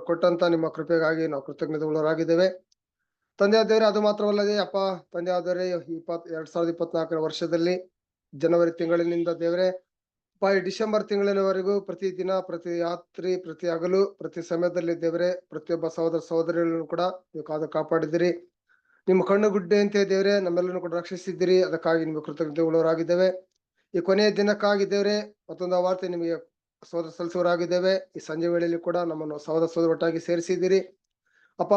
ಕೊಟ್ಟಂತ ನಿಮ್ಮ ಕೃಪೆಗಾಗಿ ನಾವು ಕೃತಜ್ಞತೆಯುಳ್ಳವರಾಗಿದ್ದೇವೆ. ತಂದೆಯ ದೇವರೇ, ಅದು ಮಾತ್ರವಲ್ಲದೆ ಅಪ್ಪ ತಂದೆಯ ದೇವರೇ, 2024 ವರ್ಷದಲ್ಲಿ ಜನವರಿ ತಿಂಗಳಿನಿಂದ ದೇವರೇ ಅಪ್ಪ ಈ ಡಿಸೆಂಬರ್ ತಿಂಗಳಿನವರೆಗೂ ಪ್ರತಿ ದಿನ, ಪ್ರತಿ ರಾತ್ರಿ, ಪ್ರತಿ ಹಗಲು, ಪ್ರತಿ ಸಮಯದಲ್ಲಿ ದೇವರೇ ಪ್ರತಿಯೊಬ್ಬ ಸಹೋದರ ಸಹೋದರಿಗಳನ್ನು ಕೂಡ ನೀವು ಕಾಪಾಡಿದಿರಿ. ನಿಮ್ಮ ಕಣ್ಣುಗುಡ್ಡೆಯಂತೆ ದೇವರೇ ನಮ್ಮೆಲ್ಲರನ್ನು ಕೂಡ ರಕ್ಷಿಸಿದ್ದೀರಿ. ಅದಕ್ಕಾಗಿ ನಿಮಗೆ ಕೃತಜ್ಞತೆ ಉಳ್ಳವರಾಗಿದ್ದೇವೆ. ಈ ಕೊನೆಯ ದಿನಕ್ಕಾಗಿ ದೇವರೇ ಮತ್ತೊಂದು ವಾರ್ತೆ ನಿಮಗೆ ಸೋದರ ಸಲ್ಲಿಸುವವರಾಗಿದ್ದೇವೆ. ಈ ಸಂಜೆ ವೇಳೆಯಲ್ಲಿ ಕೂಡ ನಮ್ಮನ್ನು ಸಹೋದರ ಸಹೋದರ ಒಟ್ಟಾಗಿ ಸೇರಿಸಿದ್ದೀರಿ ಅಪ್ಪ.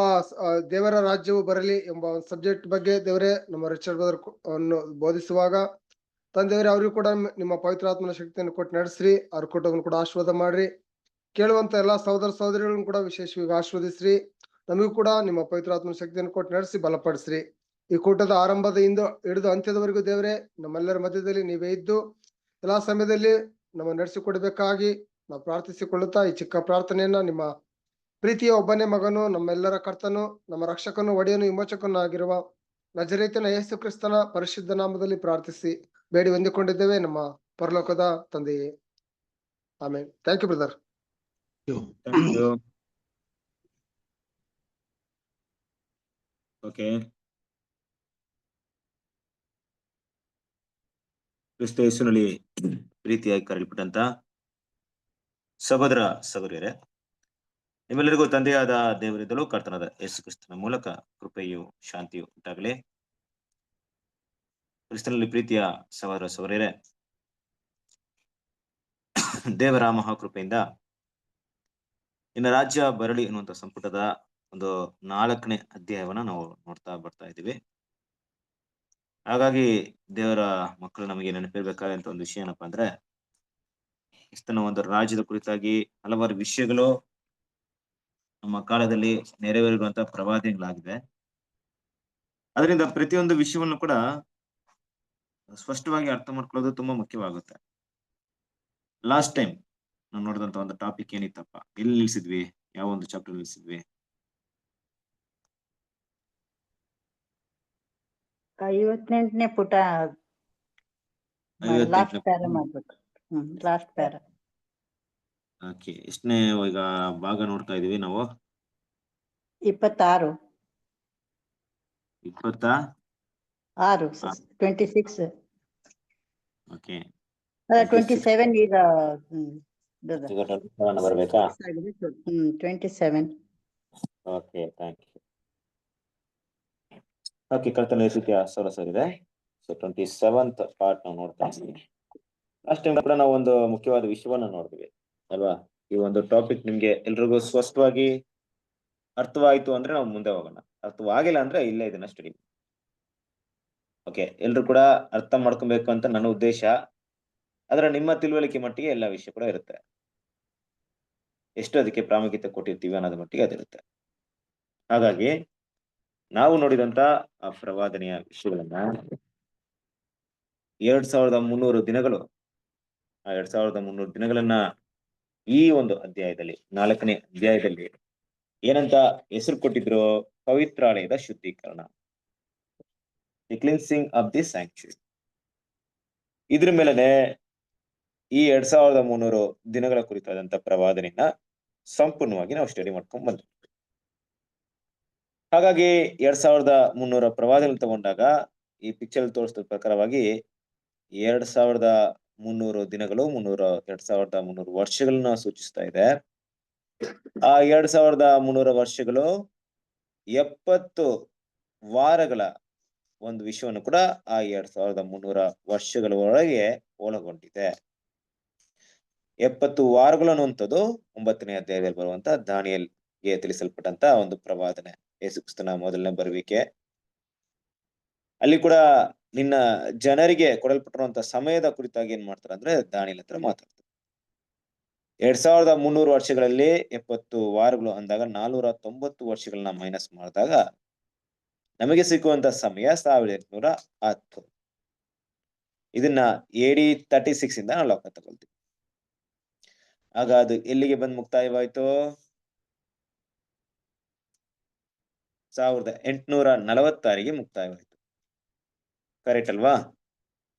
ದೇವರ ರಾಜ್ಯವು ಬರಲಿ ಎಂಬ ಒಂದು ಸಬ್ಜೆಕ್ಟ್ ಬಗ್ಗೆ ದೇವರೇ ನಮ್ಮ ರಿಚರ್ಡ್ ಬ್ರದರ್ ಅನ್ನು ಬೋಧಿಸುವಾಗ ತಂದೆಯವರೇ ಅವರಿಗೂ ಕೂಡ ನಿಮ್ಮ ಪವಿತ್ರಾತ್ಮನ ಶಕ್ತಿಯನ್ನು ಕೊಟ್ಟು ನಡೆಸ್ರಿ. ಅವ್ರ ಕುಟುಂಬವನ್ನು ಕೂಡ ಆಶೀರ್ವಾದ ಮಾಡ್ರಿ. ಕೇಳುವಂತ ಎಲ್ಲಾ ಸಹೋದರ ಸಹೋದರಿಗಳನ್ನು ಕೂಡ ವಿಶೇಷವಾಗಿ ಆಶೀರ್ವದಿಸ್ರಿ. ನಮಗೂ ಕೂಡ ನಿಮ್ಮ ಪವಿತ್ರಾತ್ಮನ ಶಕ್ತಿಯನ್ನು ಕೊಟ್ಟು ನಡೆಸಿ ಬಲಪಡಿಸ್ರಿ. ಈ ಕೂಟದ ಆರಂಭದಿಂದ ಹಿಡಿದು ಅಂತ್ಯದವರೆಗೂ ದೇವರೇ ನಮ್ಮೆಲ್ಲರ ಮಧ್ಯದಲ್ಲಿ ನೀವೇ ಇದ್ದು ಎಲ್ಲಾ ಸಮಯದಲ್ಲಿ ನಮ್ಮ ನಡೆಸಿಕೊಡ್ಬೇಕಾಗಿ ನಾವು ಪ್ರಾರ್ಥಿಸಿಕೊಳ್ಳುತ್ತಾ ಈ ಚಿಕ್ಕ ಪ್ರಾರ್ಥನೆಯನ್ನ ನಿಮ್ಮ ಪ್ರೀತಿಯ ಒಬ್ಬನೇ ಮಗನು, ನಮ್ಮೆಲ್ಲರ ಕರ್ತನು, ನಮ್ಮ ರಕ್ಷಕನು, ಒಡೆಯನು, ವಿಮೋಚಕನು ಆಗಿರುವ ನಜರೇತಿನ ಯೇಸು ಕ್ರಿಸ್ತನ ಪರಿಶುದ್ಧ ನಾಮದಲ್ಲಿ ಪ್ರಾರ್ಥಿಸಿ ಬೇಡಿ ಹೊಂದಿಕೊಂಡಿದ್ದೇವೆ ನಮ್ಮ ಪರಲೋಕದ ತಂದೆಯೇ, ಆಮೇಲೆ. Thank you brother. ಓಕೆ, ಕ್ರಿಸ್ತ ಯೇಸುವಿನಲ್ಲಿ ಪ್ರೀತಿಯಾಗಿ ಕರೆಯಲ್ಪಟ್ಟಂತ ಸಹೋದರ ಸಹೋದರಿಯರೇ, ನಿಮ್ಮೆಲ್ಲರಿಗೂ ತಂದೆಯಾದ ದೇವರಿದ್ದಲು ಕರ್ತನಾದ ಯೇಸು ಕ್ರಿಸ್ತನ ಮೂಲಕ ಕೃಪೆಯು ಶಾಂತಿಯು ಉಂಟಾಗಲಿ. ಕ್ರಿಸ್ತನಲ್ಲಿ ಪ್ರೀತಿಯ ಸಹೋದರ ಸಹೋದರಿಯರೇ, ದೇವರ ಮಹಾಕೃಪೆಯಿಂದ ಇನ್ನು ರಾಜ್ಯ ಬರಲಿ ಎನ್ನುವಂತ ಸಂಪುಟದ ಒಂದು 4ನೇ ಅಧ್ಯಾಯವನ್ನ ನಾವು ನೋಡ್ತಾ ಬರ್ತಾ ಇದ್ದೀವಿ. ಹಾಗಾಗಿ ದೇವರ ಮಕ್ಕಳು ನಮಗೆ ನೆನಪಿರ್ಬೇಕಾದಂತ ಒಂದು ವಿಷಯ ಏನಪ್ಪಾ ಅಂದ್ರೆ, ಕ್ರಿಸ್ತನ ಒಂದು ರಾಜ್ಯದ ಕುರಿತಾಗಿ ಹಲವಾರು ವಿಷಯಗಳು ನಮ್ಮ ಕಾಲದಲ್ಲಿ ನೆರವೇರುವಂತ ಪ್ರವಾದನೆಗಳಾಗಿವೆ. ಅದರಿಂದ ಪ್ರತಿಯೊಂದು ವಿಷಯವನ್ನು ಕೂಡ ಸ್ಪಷ್ಟವಾಗಿ ಅರ್ಥ ಮಾಡ್ಕೊಳ್ಳೋದು ತುಂಬಾ ಮುಖ್ಯವಾಗುತ್ತೆ. ಲಾಸ್ಟ್ ಟೈಮ್ ನಾವು ನೋಡಿದಂತ ಒಂದು ಟಾಪಿಕ್ ಏನಿತ್ತಪ್ಪ, ಎಲ್ಲಿ ನಿಲ್ಸಿದ್ವಿ, ಯಾವ ಒಂದು ಚಾಪ್ಟರ್ ನಿಲ್ಸಿದ್ವಿ? 58ನೇ ಪುಟ ಲಾಸ್ಟ್ ಪ್ಯಾರ ಮಾಡ್ಬೇಕು. Last para. ಓಕೆ, ಎಷ್ಟನೇ ಈಗ ಭಾಗ ನೋಡ್ತಾ ಇದೀವಿ ನಾವು? 26. 26. ಓಕೆ, 27 ಈಗ ಬರ್ಬೇಕಾ? 27. Okay, thank you. ಓಕೆ, ಕರ್ತನ ಯೇಸುವಿನ ಸರಸರಿದೆ. ಸೊ 27th ಪಾರ್ಟ್ ನಾವು ನೋಡ್ತಾ ಇದ್ದೀವಿ. ಲಾಸ್ಟ್ ಟೈಮ್ ಕೂಡ ನಾವು ಒಂದು ಮುಖ್ಯವಾದ ವಿಷಯವನ್ನ ನೋಡಿದ್ವಿ ಅಲ್ವಾ? ಈ ಒಂದು ಟಾಪಿಕ್ ನಿಮ್ಗೆ ಎಲ್ರಿಗೂ ಸ್ಪಷ್ಟವಾಗಿ ಅರ್ಥವಾಯ್ತು ಅಂದ್ರೆ ನಾವು ಮುಂದೆ ಹೋಗೋಣ, ಅರ್ಥವಾಗಿಲ್ಲ ಅಂದ್ರೆ ಇಲ್ಲೇ ಇದನ್ನ ಸ್ಟಡಿ. ಓಕೆ, ಎಲ್ರು ಕೂಡ ಅರ್ಥ ಮಾಡ್ಕೊಬೇಕು ಅಂತ ನನ್ನ ಉದ್ದೇಶ. ಆದ್ರೆ ನಿಮ್ಮ ತಿಳುವಳಿಕೆ ಮಟ್ಟಿಗೆ ಎಲ್ಲ ವಿಷಯ ಕೂಡ ಇರುತ್ತೆ, ಎಷ್ಟು ಅದಕ್ಕೆ ಪ್ರಾಮುಖ್ಯತೆ ಕೊಟ್ಟಿರ್ತೀವಿ ಅನ್ನೋದ್ರ ಮಟ್ಟಿಗೆ ಅದಿರುತ್ತೆ. ಹಾಗಾಗಿ ನಾವು ನೋಡಿದಂತ ಆ ಪ್ರವಾದನೆಯ ವಿಷಯಗಳನ್ನ 2300 ದಿನಗಳು, ಆ 2300 ದಿನಗಳನ್ನ ಈ ಒಂದು ಅಧ್ಯಾಯದಲ್ಲಿ 4ನೇ ಅಧ್ಯಾಯದಲ್ಲಿ ಏನಂತ ಹೆಸರು ಕೊಟ್ಟಿದ್ರು? ಪವಿತ್ರಾಲಯದ ಶುದ್ಧೀಕರಣ, the cleansing of the sanctuary. ಇದ್ರ ಮೇಲೆನೆ ಈ 2300 ದಿನಗಳ ಕುರಿತಾದಂತ ಪ್ರವಾದನೆಯನ್ನ ಸಂಪೂರ್ಣವಾಗಿ ನಾವು ಸ್ಟಡಿ ಮಾಡ್ಕೊಂಡ್ ಬಂದ್ವಿ. ಹಾಗಾಗಿ 2300 ಪ್ರವಾದನೆಗಳು ತಗೊಂಡಾಗ ಈ ಪಿಕ್ಚರ್ ತೋರಿಸಿದ ಪ್ರಕಾರವಾಗಿ 2300 ದಿನಗಳು 2300 ವರ್ಷಗಳನ್ನ ಸೂಚಿಸ್ತಾ ಇದೆ. ಆ 2300 ವರ್ಷಗಳು 70 ವಾರಗಳ ಒಂದು ವಿಷಯವನ್ನು ಕೂಡ ಆ 2300 ವರ್ಷಗಳ ಒಳಗೆ ಒಳಗೊಂಡಿದೆ. 70 ವಾರಗಳು ಅನ್ನುವಂಥದ್ದು 9ನೇ ಅಧ್ಯಾಯದಲ್ಲಿ ಬರುವಂತ ದಾನಿಯೇಲಗೆ ತಿಳಿಸಲ್ಪಟ್ಟಂತ ಒಂದು ಪ್ರವಾದನೆ, ಯೇಸು ಕ್ರಿಸ್ತನ ಮೊದಲನೇ ಬರುವಿಕೆ. ಅಲ್ಲಿ ಕೂಡ ನಿನ್ನ ಜನರಿಗೆ ಕೊಡಲ್ಪಟ್ಟಿರುವಂತ ಸಮಯದ ಕುರಿತಾಗಿ ಏನ್ ಮಾಡ್ತಾರೆ ಅಂದ್ರೆ ದಾನಿಯೇಲ ಹತ್ರ ಮಾತಾಡ್ತಾರೆ. 2300 ವರ್ಷಗಳಲ್ಲಿ 70 ವಾರಗಳು ಅಂದಾಗ 490 ವರ್ಷಗಳನ್ನ ಮೈನಸ್ ಮಾಡಿದಾಗ ನಮಗೆ ಸಿಕ್ಕುವಂತ ಸಮಯ 1810. ಇದನ್ನ AD 36 ಇಂದ ನಾವು ಲೆಕ್ಕ ತಗೊಳ್ತೀವಿ. ಆಗ ಅದು ಎಲ್ಲಿಗೆ ಬಂದು ಮುಕ್ತಾಯವಾಯ್ತು? 1846ಗೆ ಮುಕ್ತಾಯವಾಯ್ತು. ಕರೆಕ್ಟ್ ಅಲ್ವಾ?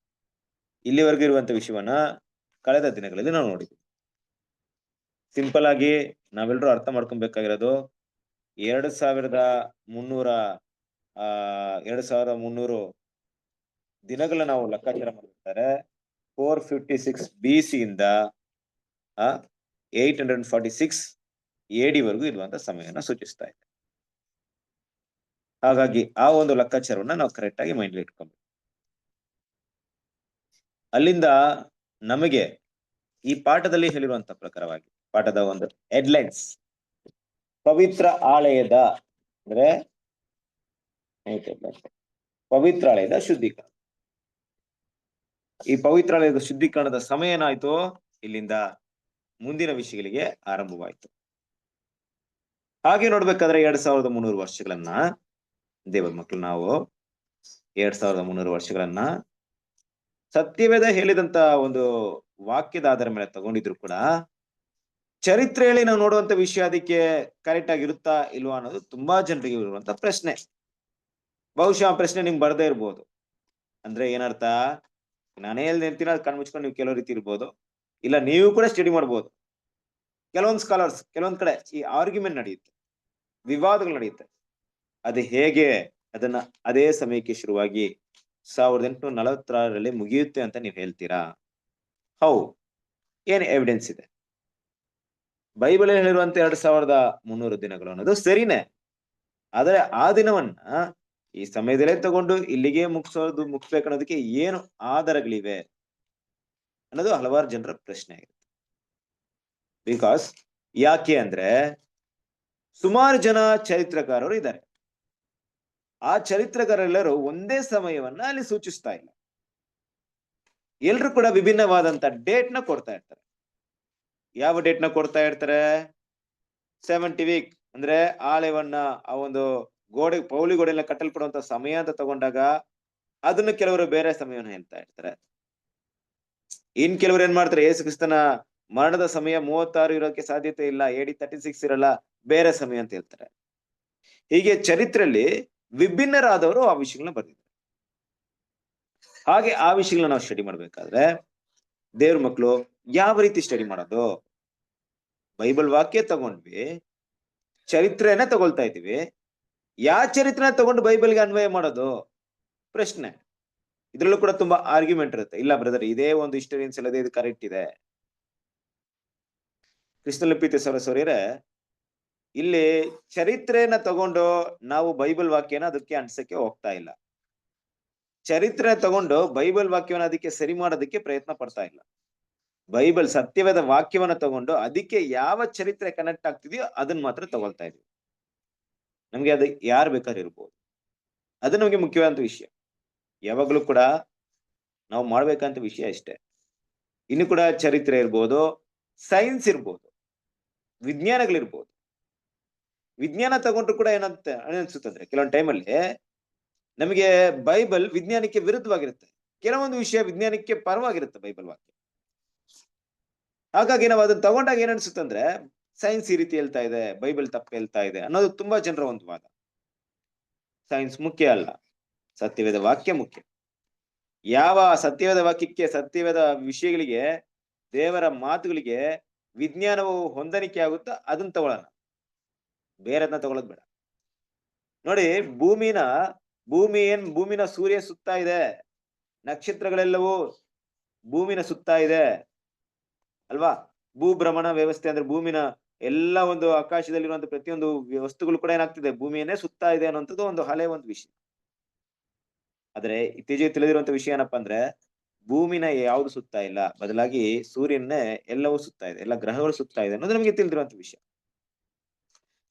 ಇಲ್ಲಿವರೆಗೂ ಇರುವಂತ ವಿಷಯವನ್ನ ಕಳೆದ ದಿನಗಳಲ್ಲಿ ನಾವು ನೋಡಿದ್ವಿ. ಸಿಂಪಲ್ ಆಗಿ ನಾವೆಲ್ಲರೂ ಅರ್ಥ ಮಾಡ್ಕೊಬೇಕಾಗಿರೋದು 2300 2300 ದಿನಗಳ ನಾವು ಲೆಕ್ಕಾಚಾರ ಮಾಡ್ತಾರೆ. 456 BC ಇಂದ 846 AD ವರೆಗೂ ಇರುವಂತ ಸಮಯವನ್ನ ಸೂಚಿಸ್ತಾ ಇದೆ. ಹಾಗಾಗಿ ಆ ಒಂದು ಲೆಕ್ಕಾಚಾರವನ್ನ ನಾವು ಕರೆಕ್ಟ್ ಆಗಿ ಮೈಂಡ್ ಇಟ್ಕೊಬೇಕು. ಅಲ್ಲಿಂದ ನಮಗೆ ಈ ಪಾಠದಲ್ಲಿ ಹೇಳಿರುವಂತ ಪ್ರಕಾರವಾಗಿ ಪಾಠದ ಒಂದು ಹೆಡ್ಲೈನ್ಸ್, ಪವಿತ್ರ ಆಲಯದ ಅಂದ್ರೆ ಪವಿತ್ರಾಲಯದ ಶುದ್ಧೀಕರಣ. ಈ ಪವಿತ್ರಾಲಯದ ಶುದ್ಧೀಕರಣದ ಸಮಯ ಏನಾಯ್ತು, ಇಲ್ಲಿಂದ ಮುಂದಿನ ವಿಷಯಗಳಿಗೆ ಆರಂಭವಾಯ್ತು. ಹಾಗೆ ನೋಡ್ಬೇಕಾದ್ರೆ 2300 ವರ್ಷಗಳನ್ನ ದೇವರ ಮಕ್ಕಳು ನಾವು 2300 ವರ್ಷಗಳನ್ನ ಸತ್ಯವೇದ ಹೇಳಿದಂತ ಒಂದು ವಾಕ್ಯದ ಆಧಾರ ಮೇಲೆ ತಗೊಂಡಿದ್ರು ಕೂಡ ಚರಿತ್ರೆಯಲ್ಲಿ ನಾವು ನೋಡುವಂತ ವಿಷಯ ಅದಕ್ಕೆ ಕರೆಕ್ಟ್ ಆಗಿರುತ್ತಾ ಇಲ್ವಾ ಅನ್ನೋದು ತುಂಬಾ ಜನರಿಗೆ ಇರುವಂತ ಪ್ರಶ್ನೆ. ಬಹುಶಃ ಆ ಪ್ರಶ್ನೆ ನಿಮ್ಗೆ ಬರ್ದೇ ಇರ್ಬೋದು. ಅಂದ್ರೆ ಏನರ್ಥ, ನಾನೇ ಎಲ್ಲಿ ನಿಂತೀನಿ ಅದು ಕಣ್ಮುಚ್ಕೊಂಡು ನೀವು ಕೆಲವು ರೀತಿ ಇರ್ಬೋದು, ಇಲ್ಲ ನೀವು ಕೂಡ ಸ್ಟಡಿ ಮಾಡ್ಬೋದು. ಕೆಲವೊಂದು ಸ್ಕಾಲರ್ಸ್ ಕೆಲವೊಂದ್ ಕಡೆ ಈ ಆರ್ಗ್ಯುಮೆಂಟ್ ನಡೆಯುತ್ತೆ, ವಿವಾದಗಳು ನಡೆಯುತ್ತೆ. ಅದು ಹೇಗೆ ಅದನ್ನ ಅದೇ ಸಮಯಕ್ಕೆ ಶುರುವಾಗಿ 1846 ಮುಗಿಯುತ್ತೆ ಅಂತ ನೀವು ಹೇಳ್ತೀರಾ? ಹೌ, ಏನ್ ಎವಿಡೆನ್ಸ್ ಇದೆ? ಬೈಬಲ್ ಹೇಳಿರುವಂತ 2300 ದಿನಗಳು ಅನ್ನೋದು ಸರಿನೇ. ಆದ್ರೆ ಆ ದಿನವನ್ನ ಈ ಸಮಯದಲ್ಲೇ ತಗೊಂಡು ಇಲ್ಲಿಗೆ ಮುಗಿಸ್ಬೇಕನ್ನೋದಕ್ಕೆ ಏನು ಆಧಾರಗಳಿವೆ ಅನ್ನೋದು ಹಲವಾರು ಜನರ ಪ್ರಶ್ನೆ ಆಗಿದೆ. ಬಿಕಾಸ್ ಯಾಕೆ ಅಂದ್ರೆ ಸುಮಾರು ಜನ ಚರಿತ್ರಕಾರರು ಇದ್ದಾರೆ. ಆ ಚರಿತ್ರಕಾರರೆಲ್ಲರೂ ಒಂದೇ ಸಮಯವನ್ನ ಅಲ್ಲಿ ಸೂಚಿಸ್ತಾ ಇಲ್ಲ. ಎಲ್ರು ಕೂಡ ವಿಭಿನ್ನವಾದಂತ ಡೇಟ್ ನ ಕೊಡ್ತಾ ಇರ್ತಾರೆ. ಯಾವ ಡೇಟ್ ನ ಕೊಡ್ತಾ ಇರ್ತಾರೆ? 70 ವೀಕ್ ಅಂದ್ರೆ ಆಲಯವನ್ನ ಆ ಒಂದು ಪೌಳಿ ಗೋಡೆಲ್ಲ ಕಟ್ಟಲ್ಪಡುವಂತ ಸಮಯ ಅಂತ ತಗೊಂಡಾಗ ಅದನ್ನು ಕೆಲವರು ಬೇರೆ ಸಮಯವನ್ನ ಹೇಳ್ತಾ ಇರ್ತಾರೆ. ಇನ್ ಕೆಲವರು ಏನ್ ಮಾಡ್ತಾರೆ, ಯೇಸು ಕ್ರಿಸ್ತನ ಮರಣದ ಸಮಯ 36 ಇರೋಕೆ ಸಾಧ್ಯತೆ ಇಲ್ಲ, AD 36 ಇರಲ್ಲ, ಬೇರೆ ಸಮಯ ಅಂತ ಹೇಳ್ತಾರೆ. ಹೀಗೆ ಚರಿತ್ರೆಯಲ್ಲಿ ವಿಭಿನ್ನರಾದವರು ಆ ವಿಷಯಗಳನ್ನ ಬರ್ದಿದ್ದಾರೆ. ಹಾಗೆ ಆ ವಿಷಯಗಳನ್ನ ನಾವು ಸ್ಟಡಿ ಮಾಡ್ಬೇಕಾದ್ರೆ ದೇವ್ರ ಮಕ್ಕಳು ಯಾವ ರೀತಿ ಸ್ಟಡಿ ಮಾಡೋದು? ಬೈಬಲ್ ವಾಕ್ಯ ತಗೊಂಡ್ವಿ, ಚರಿತ್ರೆಯನ್ನ ತಗೊಳ್ತಾ ಇದೀವಿ, ಯಾವ ಚರಿತ್ರೆನ ತಗೊಂಡು ಬೈಬಲ್ಗೆ ಅನ್ವಯ ಮಾಡೋದು ಪ್ರಶ್ನೆ. ಇದ್ರಲ್ಲೂ ಕೂಡ ತುಂಬಾ ಆರ್ಗ್ಯುಮೆಂಟ್ ಇರುತ್ತೆ. ಇಲ್ಲ ಬ್ರದರ್, ಇದೇ ಒಂದು ಹಿಸ್ಟೋರಿಯನ್ಸ್ ಇಲ್ಲದೆ ಇದು ಕರೆಕ್ಟ್ ಇದೆ. ಕೃಷ್ಣನ ಪ್ರೀತಿ ಸರಸ್ವರಿಯರೇ, ಇಲ್ಲಿ ಚರಿತ್ರೆಯನ್ನ ತಗೊಂಡು ನಾವು ಬೈಬಲ್ ವಾಕ್ಯನ ಅದಕ್ಕೆ ಅನ್ಸಕ್ಕೆ ಹೋಗ್ತಾ ಇಲ್ಲ. ಚರಿತ್ರೆ ತಗೊಂಡು ಬೈಬಲ್ ವಾಕ್ಯವನ್ನ ಅದಕ್ಕೆ ಸರಿ ಮಾಡೋದಕ್ಕೆ ಪ್ರಯತ್ನ ಪಡ್ತಾ ಇಲ್ಲ. ಬೈಬಲ್ ಸತ್ಯವಾದ ವಾಕ್ಯವನ್ನ ತಗೊಂಡು ಅದಕ್ಕೆ ಯಾವ ಚರಿತ್ರೆ ಕನೆಕ್ಟ್ ಆಗ್ತಿದೆಯೋ ಅದನ್ನ ಮಾತ್ರ ತಗೊಳ್ತಾ ಇದೀವಿ. ನಮ್ಗೆ ಅದು ಯಾರು ಬೇಕಾದ್ರೂ ಇರ್ಬೋದು, ಅದು ನಮ್ಗೆ ಮುಖ್ಯವಾದಂತ ವಿಷಯ. ಯಾವಾಗ್ಲೂ ಕೂಡ ನಾವು ಮಾಡ್ಬೇಕಂತ ವಿಷಯ ಅಷ್ಟೇ. ಇನ್ನು ಕೂಡ ಚರಿತ್ರೆ ಇರ್ಬೋದು, ಸೈನ್ಸ್ ಇರ್ಬೋದು, ವಿಜ್ಞಾನಗಳಿರ್ಬೋದು. ವಿಜ್ಞಾನ ತಗೊಂಡ್ರು ಕೂಡ ಅನ್ಸುತ್ತಂದ್ರೆ ಕೆಲವೊಂದು ಟೈಮಲ್ಲಿ ನಮಗೆ ಬೈಬಲ್ ವಿಜ್ಞಾನಕ್ಕೆ ವಿರುದ್ಧವಾಗಿರುತ್ತೆ, ಕೆಲವೊಂದು ವಿಷಯ ವಿಜ್ಞಾನಕ್ಕೆ ಪರವಾಗಿರುತ್ತೆ ಬೈಬಲ್ ವಾಕ್ಯ. ಹಾಗಾಗಿ ನಾವು ಅದನ್ನ ತಗೊಂಡಾಗ ಏನ್ ಅನ್ಸುತ್ತಂದ್ರೆ ಸೈನ್ಸ್ ಈ ರೀತಿ ಹೇಳ್ತಾ ಇದೆ, ಬೈಬಲ್ ತಪ್ಪು ಹೇಳ್ತಾ ಇದೆ ಅನ್ನೋದು ತುಂಬಾ ಜನರ ಒಂದು ವಾದ. ಸೈನ್ಸ್ ಮುಖ್ಯ ಅಲ್ಲ, ಸತ್ಯವೇದ ವಾಕ್ಯ ಮುಖ್ಯ. ಯಾವ ಸತ್ಯವೇದ ವಾಕ್ಯಕ್ಕೆ, ಸತ್ಯವೇದ ವಿಷಯಗಳಿಗೆ, ದೇವರ ಮಾತುಗಳಿಗೆ ವಿಜ್ಞಾನವು ಹೊಂದಾಣಿಕೆ ಆಗುತ್ತಾ ಅದನ್ನ ತಗೊಳ್ಳೋಣ, ಬೇರೆದನ್ನ ತಗೊಳ್ಳೋದು ಬೇಡ. ನೋಡಿ, ಭೂಮಿನ ಸೂರ್ಯ ಸುತ್ತಾ ಇದೆ, ನಕ್ಷತ್ರಗಳೆಲ್ಲವೂ ಭೂಮಿನ ಸುತ್ತಾ ಇದೆ ಅಲ್ವಾ? ಭೂಭ್ರಮಣ ವ್ಯವಸ್ಥೆ ಅಂದ್ರೆ ಭೂಮಿನ ಎಲ್ಲ ಒಂದು ಆಕಾಶದಲ್ಲಿರುವಂತ ಪ್ರತಿಯೊಂದು ವಸ್ತುಗಳು ಕೂಡ ಏನಾಗ್ತಿದೆ, ಭೂಮಿಯನ್ನೇ ಸುತ್ತಾ ಇದೆ ಅನ್ನೋಂಥದ್ದು ಒಂದು ಹಳೆ ಒಂದು ವಿಷಯ. ಆದ್ರೆ ಇತ್ತೀಚೆಗೆ ತಿಳಿದಿರುವಂತ ವಿಷಯ ಏನಪ್ಪಾ ಅಂದ್ರೆ ಭೂಮಿನ ಯಾವ್ದು ಸುತ್ತಾ ಇಲ್ಲ, ಬದಲಾಗಿ ಸೂರ್ಯನ್ನೇ ಎಲ್ಲವೂ ಸುತ್ತಾ ಇದೆ, ಎಲ್ಲ ಗ್ರಹಗಳು ಸುತ್ತಾ ಇದೆ ಅನ್ನೋದು ನಮಗೆ ತಿಳಿದಿರುವಂತ ವಿಷಯ.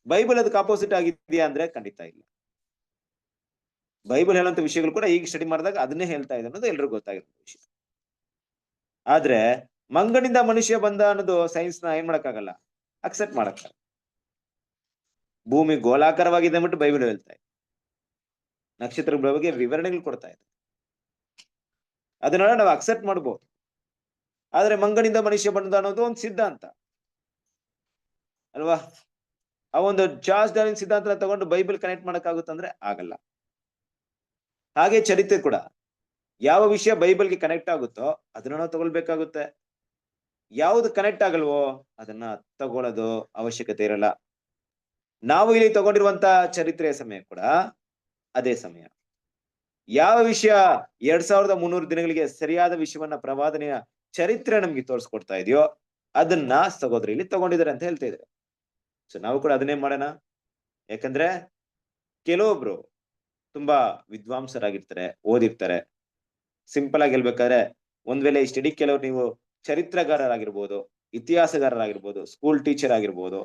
ಬೈಬಲ್ ಅದಕ್ಕೆ ಆಪೋಸಿಟ್ ಆಗಿದೆಯಾ ಅಂದ್ರೆ ಖಂಡಿತ ಇಲ್ಲ. ಬೈಬಲ್ ಹೇಳುವಂತ ವಿಷಯಗಳು ಕೂಡ ಈಗ ಸ್ಟಡಿ ಮಾಡಿದಾಗ ಅದನ್ನೇ ಹೇಳ್ತಾ ಇದೆ ಅನ್ನೋದು ಎಲ್ರಿಗೂ ಗೊತ್ತಾಗಿರೋ ವಿಷಯ. ಆದ್ರೆ ಮಂಗನಿಂದ ಮನುಷ್ಯ ಬಂದ ಅನ್ನೋದು ಸೈನ್ಸ್ ನ ಏನ್ ಮಾಡಕ್ಕಾಗಲ್ಲ, ಅಕ್ಸೆಪ್ಟ್ ಮಾಡಕ್ಕಾಗಲ್ಲ. ಭೂಮಿ ಗೋಲಾಕಾರವಾಗಿದೆ ಅಂದ್ಬಿಟ್ಟು ಬೈಬಲ್ ಹೇಳ್ತಾ ಇದೆ, ನಕ್ಷತ್ರಗಳ ಬಗ್ಗೆ ವಿವರಣೆಗಳು ಕೊಡ್ತಾ ಇದೆ, ಅದನ್ನ ನಾವು ಅಕ್ಸೆಪ್ಟ್ ಮಾಡ್ಬೋದು. ಆದ್ರೆ ಮಂಗನಿಂದ ಮನುಷ್ಯ ಬಂದ ಅನ್ನೋದು ಒಂದು ಸಿದ್ಧಾಂತ ಅಲ್ವಾ? ಆ ಒಂದು ಚಾರ್ಲ್ಸ್ ಡಾರ್ವಿನ್ ಸಿದ್ಧಾಂತ ತಗೊಂಡು ಬೈಬಲ್ ಕನೆಕ್ಟ್ ಮಾಡಕ್ಕಾಗುತ್ತಂದ್ರೆ ಆಗಲ್ಲ. ಹಾಗೆ ಚರಿತ್ರೆ ಕೂಡ ಯಾವ ವಿಷಯ ಬೈಬಲ್ಗೆ ಕನೆಕ್ಟ್ ಆಗುತ್ತೋ ಅದನ್ನ ನಾವು ತಗೊಳ್ಬೇಕಾಗುತ್ತೆ. ಯಾವ್ದು ಕನೆಕ್ಟ್ ಆಗಲ್ವೋ ಅದನ್ನ ತಗೊಳ್ಳೋದು ಅವಶ್ಯಕತೆ ಇರಲ್ಲ. ನಾವು ಇಲ್ಲಿ ತಗೊಂಡಿರುವಂತ ಚರಿತ್ರೆಯ ಸಮಯ ಕೂಡ ಅದೇ ಸಮಯ. ಯಾವ ವಿಷಯ 2300 ದಿನಗಳಿಗೆ ಸರಿಯಾದ ವಿಷಯವನ್ನ ಪ್ರವಾದನೆಯ ಚರಿತ್ರೆ ನಮ್ಗೆ ತೋರಿಸ್ಕೊಡ್ತಾ ಇದೆಯೋ ಅದನ್ನ ಸಹೋದರ ಇಲ್ಲಿ ತಗೊಂಡಿದ್ದಾರೆ ಅಂತ ಹೇಳ್ತಾ ಇದ್ದಾರೆ. ಸೊ ನಾವು ಕೂಡ ಅದನ್ನೇ ಮಾಡೋಣ. ಯಾಕಂದ್ರೆ ಕೆಲವೊಬ್ರು ತುಂಬಾ ವಿದ್ವಾಂಸರಾಗಿರ್ತಾರೆ, ಓದಿರ್ತಾರೆ. ಸಿಂಪಲ್ ಆಗಿ ಹೇಳ್ಬೇಕಾದ್ರೆ ಒಂದ್ ವೇಳೆ ಈ ಸ್ಟಡಿ ಕೆಲವ್ರು ನೀವು ಚರಿತ್ರಗಾರರಾಗಿರ್ಬೋದು, ಇತಿಹಾಸಗಾರರಾಗಿರ್ಬೋದು, ಸ್ಕೂಲ್ ಟೀಚರ್ ಆಗಿರ್ಬೋದು,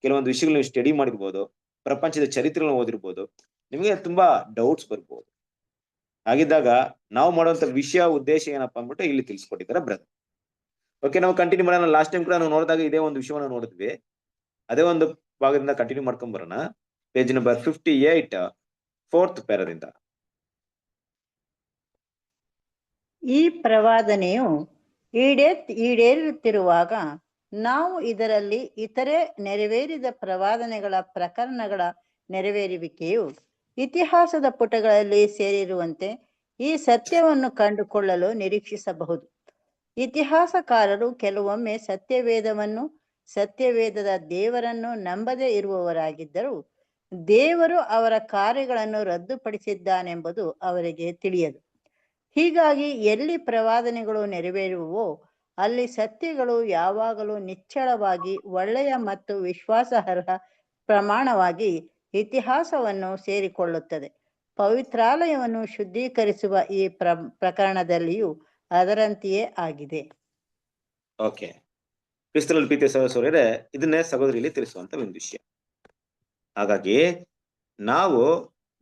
ಕೆಲವೊಂದು ವಿಷಯಗಳು ನೀವು ಸ್ಟಡಿ ಮಾಡಿರ್ಬೋದು, ಪ್ರಪಂಚದ ಚರಿತ್ರೆಗಳನ್ನ ಓದಿರ್ಬೋದು, ನಿಮಗೆ ತುಂಬಾ ಡೌಟ್ಸ್ ಬರ್ಬೋದು. ಹಾಗಿದ್ದಾಗ ನಾವು ಮಾಡುವಂತ ವಿಷಯ ಉದ್ದೇಶ ಏನಪ್ಪಾ ಅಂದ್ಬಿಟ್ಟು ಇಲ್ಲಿ ತಿಳಿಸ್ಕೊಟ್ಟಿದ್ದಾರೆ ಬ್ರದರ್. ಓಕೆ, ನಾವು ಕಂಟಿನ್ಯೂ ಮಾಡೋಣ. ಲಾಸ್ಟ್ ಟೈಮ್ ಕೂಡ ನಾವು ನೋಡಿದಾಗ ಇದೇ ಒಂದು ವಿಷಯವನ್ನ ನೋಡಿದ್ವಿ. ಅದೇ ಒಂದು ಭಾಗದಿಂದ ಕಂಟಿನ್ಯೂ ಮಾಡ್ಕೊಂಡ್ ಬರೋಣ. Page number 58, 4th ಪ್ಯಾರಾದಿಂದ. ಈ ಪ್ರವಾದನೆಯು ಈಡೇರುತ್ತಿರುವಾಗ ನಾವು ಇದರಲ್ಲಿ ಇತರೆ ನೆರವೇರಿದ ಪ್ರವಾದನೆಗಳ ಪ್ರಕರಣಗಳ ನೆರವೇರುವಿಕೆಯು ಇತಿಹಾಸದ ಪುಟಗಳಲ್ಲಿ ಸೇರಿರುವಂತೆ ಈ ಸತ್ಯವನ್ನು ಕಂಡುಕೊಳ್ಳಲು ನಿರೀಕ್ಷಿಸಬಹುದು. ಇತಿಹಾಸಕಾರರು ಕೆಲವೊಮ್ಮೆ ಸತ್ಯವೇದವನ್ನು, ಸತ್ಯವೇದದ ದೇವರನ್ನು ನಂಬದೇ ಇರುವವರಾಗಿದ್ದರೂ ದೇವರು ಅವರ ಕಾರ್ಯಗಳನ್ನು ರದ್ದುಪಡಿಸಿದ್ದಾನೆಂಬುದು ಅವರಿಗೆ ತಿಳಿಯದು. ಹೀಗಾಗಿ ಎಲ್ಲಿ ಪ್ರವಾದನೆಗಳು ನೆರವೇರುವವೋ ಅಲ್ಲಿ ಸತ್ಯಗಳು ಯಾವಾಗಲೂ ನಿಚ್ಚಳವಾಗಿ ಒಳ್ಳೆಯ ಮತ್ತು ವಿಶ್ವಾಸಾರ್ಹ ಪ್ರಮಾಣವಾಗಿ ಇತಿಹಾಸವನ್ನು ಸೇರಿಕೊಳ್ಳುತ್ತದೆ. ಪವಿತ್ರಾಲಯವನ್ನು ಶುದ್ಧೀಕರಿಸುವ ಈ ಪ್ರಕರಣದಲ್ಲಿಯೂ ಅದರಂತೆಯೇ ಆಗಿದೆ. ಓಕೆ, ಕ್ರಿಸ್ತನಲ್ಲಿ ಪ್ರೀತಿಯ ಸಹೋದರರೇ, ಇದನ್ನೇ ಸಹೋದರಿಯಲ್ಲಿ ತಿಳಿಸುವಂತ ಒಂದು ವಿಷಯ. ಹಾಗಾಗಿ ನಾವು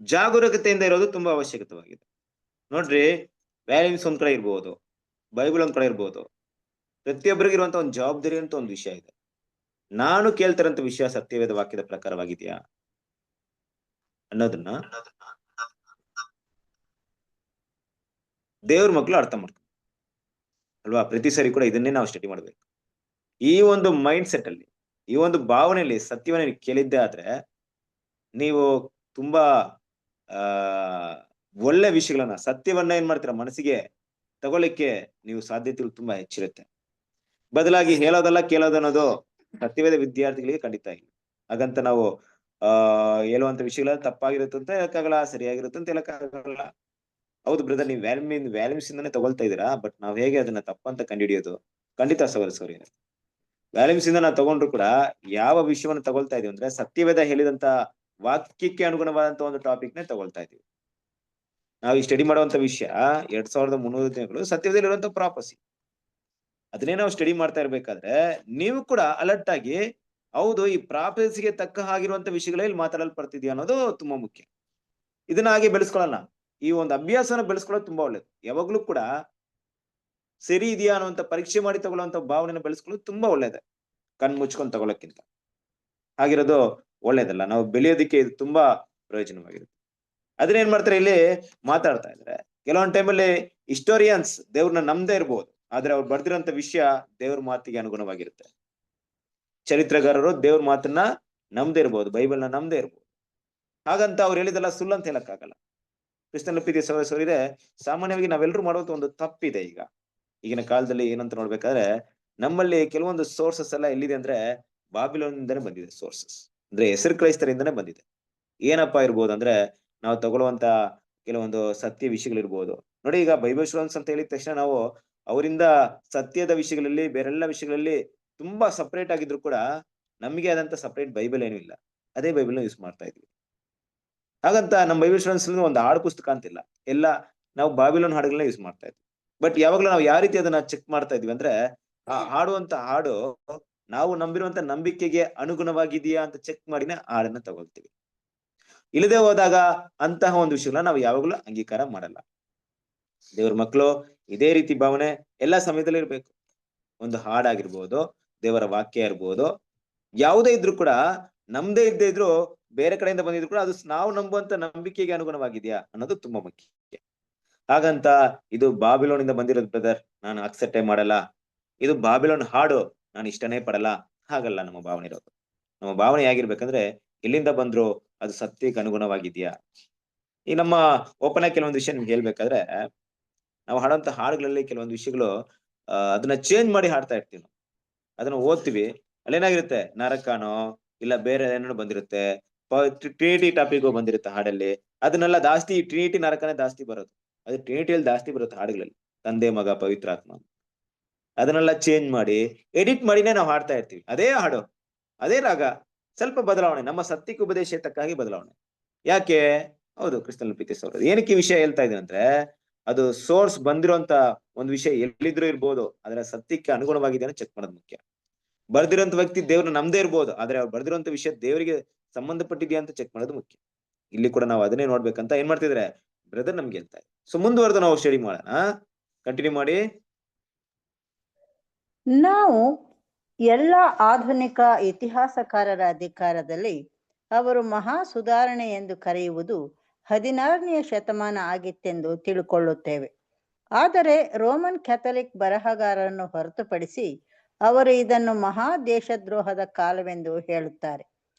ಜಾಗರೂಕತೆಯಿಂದ ಇರೋದು ತುಂಬಾ ಅವಶ್ಯಕವಾಗಿದೆ. ನೋಡ್ರಿ, ವ್ಯಾಲ್ಯೂಸ್ ಒಂದ್ ಕಡೆ ಇರ್ಬೋದು, ಬೈಬಲ್ ಒಂದ್ ಕಡೆ ಇರ್ಬೋದು. ಪ್ರತಿಯೊಬ್ಬರಿಗೆ ಇರುವಂತ ಒಂದು ಜವಾಬ್ದಾರಿ ಅಂತ ಒಂದು ವಿಷಯ ಇದೆ. ನಾನು ಕೇಳ್ತಿರೋಂಥ ವಿಷಯ ಸತ್ಯವೇದ ವಾಕ್ಯದ ಪ್ರಕಾರವಾಗಿದೆಯಾ ಅನ್ನೋದನ್ನ ದೇವ್ರ ಮಕ್ಕಳು ಅರ್ಥ ಮಾಡ್ತಾರೆ ಅಲ್ವಾ? ಪ್ರತಿ ಸರಿ ಕೂಡ ಇದನ್ನೇ ನಾವು ಸ್ಟಡಿ ಮಾಡ್ಬೇಕು. ಈ ಒಂದು ಮೈಂಡ್ ಸೆಟ್ ಅಲ್ಲಿ, ಈ ಒಂದು ಭಾವನೆಯಲ್ಲಿ ಸತ್ಯವನ್ನ ಕೇಳಿದ್ದೆ ಆದ್ರೆ ನೀವು ತುಂಬಾ ಒಳ್ಳೆ ವಿಷಯಗಳನ್ನ, ಸತ್ಯವನ್ನ ಏನ್ ಮಾಡ್ತೀರಾ, ಮನಸ್ಸಿಗೆ ತಗೊಳ್ಳಿಕ್ಕೆ ನೀವು ಸಾಧ್ಯತೆಗಳು ತುಂಬಾ ಹೆಚ್ಚಿರುತ್ತೆ. ಬದಲಾಗಿ ಹೇಳೋದಲ್ಲ ಕೇಳೋದು ಅನ್ನೋದು ಸತ್ಯವೇದ ವಿದ್ಯಾರ್ಥಿಗಳಿಗೆ ಖಂಡಿತ ಇಲ್ಲ. ಹಾಗಂತ ನಾವು ಹೇಳುವಂತ ವಿಷಯಗಳ ತಪ್ಪಾಗಿರುತ್ತೆ ಅಂತ ಹೇಳಕ್ಕಾಗಲ್ಲ, ಸರಿಯಾಗಿರುತ್ತೆ ಅಂತ ಹೇಳಕ್ಕಾಗಲ್ಲ. ಹೌದು ಬ್ರದರ್, ನೀವು ವ್ಯಾಲ್ಯೂಸ್ ಇಂದಾನೆ ತಗೊಳ್ತಾ ಇದೀರಾ, ಬಟ್ ನಾವ್ ಹೇಗೆ ಅದನ್ನ ತಪ್ಪಂತ ಕಂಡುಹಿಡಿಯೋದು? ಖಂಡಿತ ಸರಿ. ವ್ಯಾಲ್ಯೂಸ್ ಇಂದ ನಾವು ತಗೊಂಡ್ರು ಕೂಡ ಯಾವ ವಿಷಯವನ್ನ ತಗೊಳ್ತಾ ಇದೀವಿ ಅಂದ್ರೆ ಸತ್ಯವೇದ ಹೇಳಿದಂತ ವಾಕ್ಯಕ್ಕೆ ಅನುಗುಣವಾದಂತ ಒಂದು ಟಾಪಿಕ್ ನೇ ತಗೊಳ್ತಾ ಇದೀವಿ. ನಾವು ಈ ಸ್ಟಡಿ ಮಾಡುವಂತ ವಿಷಯ 2300 ದಿನಗಳು ಸತ್ಯವೇದಲ್ಲಿ ಇರುವಂತ ಪ್ರಾಪಸಿ. ಅದನ್ನೇ ನಾವು ಸ್ಟಡಿ ಮಾಡ್ತಾ ಇರ್ಬೇಕಾದ್ರೆ ನೀವು ಕೂಡ ಅಲರ್ಟ್ ಆಗಿ, ಹೌದು ಈ ಪ್ರಾಪಸಿಗೆ ತಕ್ಕ ಹಾಗಿರುವಂತ ವಿಷಯಗಳಲ್ಲಿ ಮಾತಾಡಲ್ಪಡ್ತಿದ್ಯಾ ಅನ್ನೋದು ತುಂಬಾ ಮುಖ್ಯ. ಇದನ್ನ ಹಾಗೆ ಬೆಳೆಸ್ಕೊಳ್ಳೋಣ. ಈ ಒಂದು ಅಭ್ಯಾಸನ ಬೆಳೆಸ್ಕೊಳ್ಳೋದು ತುಂಬಾ ಒಳ್ಳೇದು. ಯಾವಾಗ್ಲೂ ಕೂಡ ಸರಿ ಇದೆಯಾ ಅನ್ನುವಂತ ಪರೀಕ್ಷೆ ಮಾಡಿ ತಗೊಳ್ಳುವಂತ ಭಾವನೆನ ಬೆಳೆಸ್ಕೊಳ್ಳೋದು ತುಂಬಾ ಒಳ್ಳೇದೆ, ಕಣ್ ಮುಚ್ಕೊಂಡು ತಗೊಳಕ್ಕಿಂತ. ಹಾಗಿರೋದು ಒಳ್ಳೇದಲ್ಲ. ನಾವು ಬೆಳೆಯೋದಿಕ್ಕೆ ಇದು ತುಂಬಾ ಪ್ರಯೋಜನವಾಗಿರುತ್ತೆ. ಅದನ್ನೇನ್ ಮಾಡ್ತಾರೆ, ಇಲ್ಲಿ ಮಾತಾಡ್ತಾ ಇದ್ರೆ ಕೆಲವೊಂದು ಟೈಮಲ್ಲಿ ಹಿಸ್ಟೋರಿಯನ್ಸ್ ದೇವ್ರನ್ನ ನಂಬದೇ ಇರ್ಬೋದು, ಆದ್ರೆ ಅವ್ರು ಬರ್ದಿರೋಂತ ವಿಷಯ ದೇವ್ರ ಮಾತಿಗೆ ಅನುಗುಣವಾಗಿರುತ್ತೆ. ಚರಿತ್ರಗಾರರು ದೇವ್ರ ಮಾತನ್ನ ನಂಬದೇ ಇರ್ಬೋದು, ಬೈಬಲ್ನ ನಂಬದೇ ಇರ್ಬೋದು. ಹಾಗಂತ ಅವ್ರು ಹೇಳಿದಲ್ಲ ಸುಳ್ಳು ಅಂತ ಹೇಳಕ್ಕಾಗಲ್ಲ. ಕ್ರಿಸ್ತನ ಪ್ರೀತಿಯ ಸಹೋದರರೇ, ಸಾಮಾನ್ಯವಾಗಿ ನಾವೆಲ್ಲರೂ ಮಾಡುವಂತ ಒಂದು ತಪ್ಪಿದೆ. ಈಗಿನ ಕಾಲದಲ್ಲಿ ಏನಂತ ನೋಡ್ಬೇಕಾದ್ರೆ, ನಮ್ಮಲ್ಲಿ ಕೆಲವೊಂದು ಸೋರ್ಸಸ್ ಎಲ್ಲ ಎಲ್ಲಿದೆ ಅಂದ್ರೆ ಬಾಬಿಲೋನಿಂದಾನೇ ಬಂದಿದೆ. ಸೋರ್ಸಸ್ ಅಂದ್ರೆ ಹೆಸರು ಕ್ರೈಸ್ತರಿಂದಾನೇ ಬಂದಿದೆ. ಏನಪ್ಪಾ ಇರ್ಬೋದು ಅಂದ್ರೆ, ನಾವು ತಗೊಳ್ಳುವಂತ ಕೆಲವೊಂದು ಸತ್ಯ ವಿಷಯಗಳಿರ್ಬೋದು. ನೋಡಿ, ಈಗ ಬೈಬಲ್ ಸ್ಟೂಡೆಂಟ್ಸ್ ಅಂತ ಹೇಳಿದ ತಕ್ಷಣ ನಾವು ಅವರಿಂದ ಸತ್ಯದ ವಿಷಯಗಳಲ್ಲಿ, ಬೇರೆಲ್ಲ ವಿಷಯಗಳಲ್ಲಿ ತುಂಬಾ ಸಪರೇಟ್ ಆಗಿದ್ರು ಕೂಡ ನಮಗೆ ಆದಂತ ಸಪರೇಟ್ ಬೈಬಲ್ ಏನೂ ಇಲ್ಲ. ಅದೇ ಬೈಬಲ್ ಯೂಸ್ ಮಾಡ್ತಾ ಇದ್ವಿ. ಹಾಗಂತ ನಮ್ಮ ಬೈಬಲ್ ಸ್ಟೂಡೆಂಟ್ಸ್ ಒಂದು ಹಾಡು ಪುಸ್ತಕ ಅಂತಿಲ್ಲ, ಎಲ್ಲ ನಾವು ಬಾಬಿಲೋನ್ ಹಾಡುಗಳನ್ನ ಯೂಸ್ ಮಾಡ್ತಾ ಇದ್ವಿ. ಬಟ್ ಯಾವಾಗ್ಲೂ ನಾವು ಯಾವ ರೀತಿ ಅದನ್ನ ಚೆಕ್ ಮಾಡ್ತಾ ಇದ್ವಿ ಅಂದ್ರೆ, ಆ ಹಾಡುವಂತ ಹಾಡು ನಾವು ನಂಬಿರುವಂತ ನಂಬಿಕೆಗೆ ಅನುಗುಣವಾಗಿದೆಯಾ ಅಂತ ಚೆಕ್ ಮಾಡಿನೇ ಹಾಡನ್ನ ತಗೊಳ್ತೀವಿ. ಇಲ್ಲದೆ ಹೋದಾಗ ಅಂತಹ ಒಂದು ವಿಷಯಗಳನ್ನ ನಾವು ಯಾವಾಗ್ಲೂ ಅಂಗೀಕಾರ ಮಾಡಲ್ಲ. ದೇವ್ರ ಮಕ್ಕಳು ಇದೇ ರೀತಿ ಭಾವನೆ ಎಲ್ಲಾ ಸಮಯದಲ್ಲಿ ಇರ್ಬೇಕು. ಒಂದು ಹಾಡಾಗಿರ್ಬೋದು, ದೇವರ ವಾಕ್ಯ ಇರ್ಬೋದು, ಯಾವುದೇ ಇದ್ರು ಕೂಡ ನಮ್ದೇ ಇದ್ದೇ ಇದ್ರು, ಬೇರೆ ಕಡೆಯಿಂದ ಬಂದಿದ್ರು ಕೂಡ ಅದು ನಾವು ನಂಬುವಂತ ನಂಬಿಕೆಗೆ ಅನುಗುಣವಾಗಿದೆಯಾ ಅನ್ನೋದು ತುಂಬಾ ಮುಖ್ಯ. ಹಾಗಂತ ಇದು ಬಾಬಿಲೋನಿಂದ ಬಂದಿರೋದು ಬ್ರದರ್, ನಾನು ಅಕ್ಸೆಪ್ಟೇ ಮಾಡಲ್ಲ, ಇದು ಬಾಬಿಲೋನ್ ಹಾಡು, ನಾನು ಇಷ್ಟನೇ ಪಡಲ್ಲ, ಹಾಗಲ್ಲ ನಮ್ಮ ಭಾವನೆ ಇರೋದು. ನಮ್ಮ ಭಾವನೆ ಹೇಗಿರ್ಬೇಕಂದ್ರೆ, ಎಲ್ಲಿಂದ ಬಂದ್ರು ಅದು ಸತ್ಯಕ್ಕೆ ಅನುಗುಣವಾಗಿದ್ಯಾ. ಈ ನಮ್ಮ ಓಪನ್ ಆಗಿ ಕೆಲವೊಂದು ವಿಷಯ ನಿಮ್ಗೆ ಹೇಳ್ಬೇಕಾದ್ರೆ, ನಾವು ಹಾಡುವಂತ ಹಾಡುಗಳಲ್ಲಿ ಕೆಲವೊಂದು ವಿಷಯಗಳು ಅದನ್ನ ಚೇಂಜ್ ಮಾಡಿ ಹಾಡ್ತಾ ಇರ್ತೀವಿ ನಾವು. ಅದನ್ನ ಓದ್ತೀವಿ, ಅಲ್ಲೇನಾಗಿರುತ್ತೆ, ನರಕನೋ ಇಲ್ಲ ಬೇರೆ ಏನೇನೋ ಬಂದಿರುತ್ತೆ, ಟ್ರಿನಿಟಿ ಟಾಪಿಕ್ ಬಂದಿರುತ್ತೆ ಹಾಡಲ್ಲಿ. ಅದನ್ನೆಲ್ಲ ಜಾಸ್ತಿ ಟ್ರಿನಿಟಿ ನರಕನೇ ಜಾಸ್ತಿ ಬರೋದು, ಅದು ಟ್ರಿನಿಟಿಯಲ್ಲಿ ಜಾಸ್ತಿ ಬರುತ್ತೆ ಹಾಡುಗಳಲ್ಲಿ, ತಂದೆ ಮಗ ಪವಿತ್ರಾತ್ಮ. ಅದನ್ನೆಲ್ಲ ಚೇಂಜ್ ಮಾಡಿ ಎಡಿಟ್ ಮಾಡಿನೇ ನಾವು ಹಾಡ್ತಾ ಇರ್ತೀವಿ. ಅದೇ ಹಾಡು, ಅದೇ ರಾಗ, ಸ್ವಲ್ಪ ಬದಲಾವಣೆ, ನಮ್ಮ ಸತ್ಯಕ್ಕೆ ಉಪದೇಶ ತಕ್ಕಾಗಿ ಬದಲಾವಣೆ. ಯಾಕೆ? ಹೌದು, ಕ್ರಿಸ್ತನ ಪ್ರೀತಿಸ್ ಅವರು ಏನಕ್ಕೆ ಈ ವಿಷಯ ಹೇಳ್ತಾ ಇದ್ದೀನಿ ಅಂದ್ರೆ, ಅದು ಸೋರ್ಸ್ ಬಂದಿರೋಂತ ಒಂದು ವಿಷಯ ಎಲ್ಲಿದ್ರೂ ಇರ್ಬೋದು, ಅದರ ಸತ್ಯಕ್ಕೆ ಅನುಗುಣವಾಗಿದೆ ಚೆಕ್ ಮಾಡೋದು ಮುಖ್ಯ. ಬರ್ದಿರೋಂತ ವ್ಯಕ್ತಿ ದೇವ್ರು ನಮ್ದೇ ಇರ್ಬೋದು, ಆದ್ರೆ ಅವ್ರು ಬರ್ದಿರೋಂತ ವಿಷಯ ದೇವರಿಗೆ ಸಂಬಂಧಪಟ್ಟಿದ್ಯಾ ಅಂತ ಚೆಕ್ ಮಾಡೋದು ಮುಖ್ಯ. ಇಲ್ಲಿ ಕೂಡ ನಾವು ಅದನ್ನೇ ನೋಡ್ಬೇಕಂತ ಏನ್ ಮಾಡ್ತಿದ್ರೆ ಬ್ರದರ್ ನಮ್ಗೆ ಹೇಳ್ತಾ ಇದ್ದಾರೆ. ಸೊ ಮುಂದುವರೆದು ನಾವು ಸ್ಟಡಿ ಮಾಡೋಣ, ಕಂಟಿನ್ಯೂ ಮಾಡಿ. ನಾವು ಎಲ್ಲ ಆಧುನಿಕ ಇತಿಹಾಸಕಾರರ ಅಧಿಕಾರದಲ್ಲಿ ಅವರು ಮಹಾ ಸುಧಾರಣೆ ಎಂದು ಕರೆಯುವುದು 16ನೇ ಶತಮಾನ ಆಗಿತ್ತೆಂದು ತಿಳ್ಕೊಳ್ಳುತ್ತೇವೆ. ಆದರೆ ರೋಮನ್ ಕ್ಯಾಥಲಿಕ್ ಬರಹಗಾರರನ್ನು ಹೊರತುಪಡಿಸಿ ಅವರು ಇದನ್ನು ಮಹಾ ದೇಶದ್ರೋಹದ ಕಾಲವೆಂದು ಹೇಳುತ್ತಾರೆ.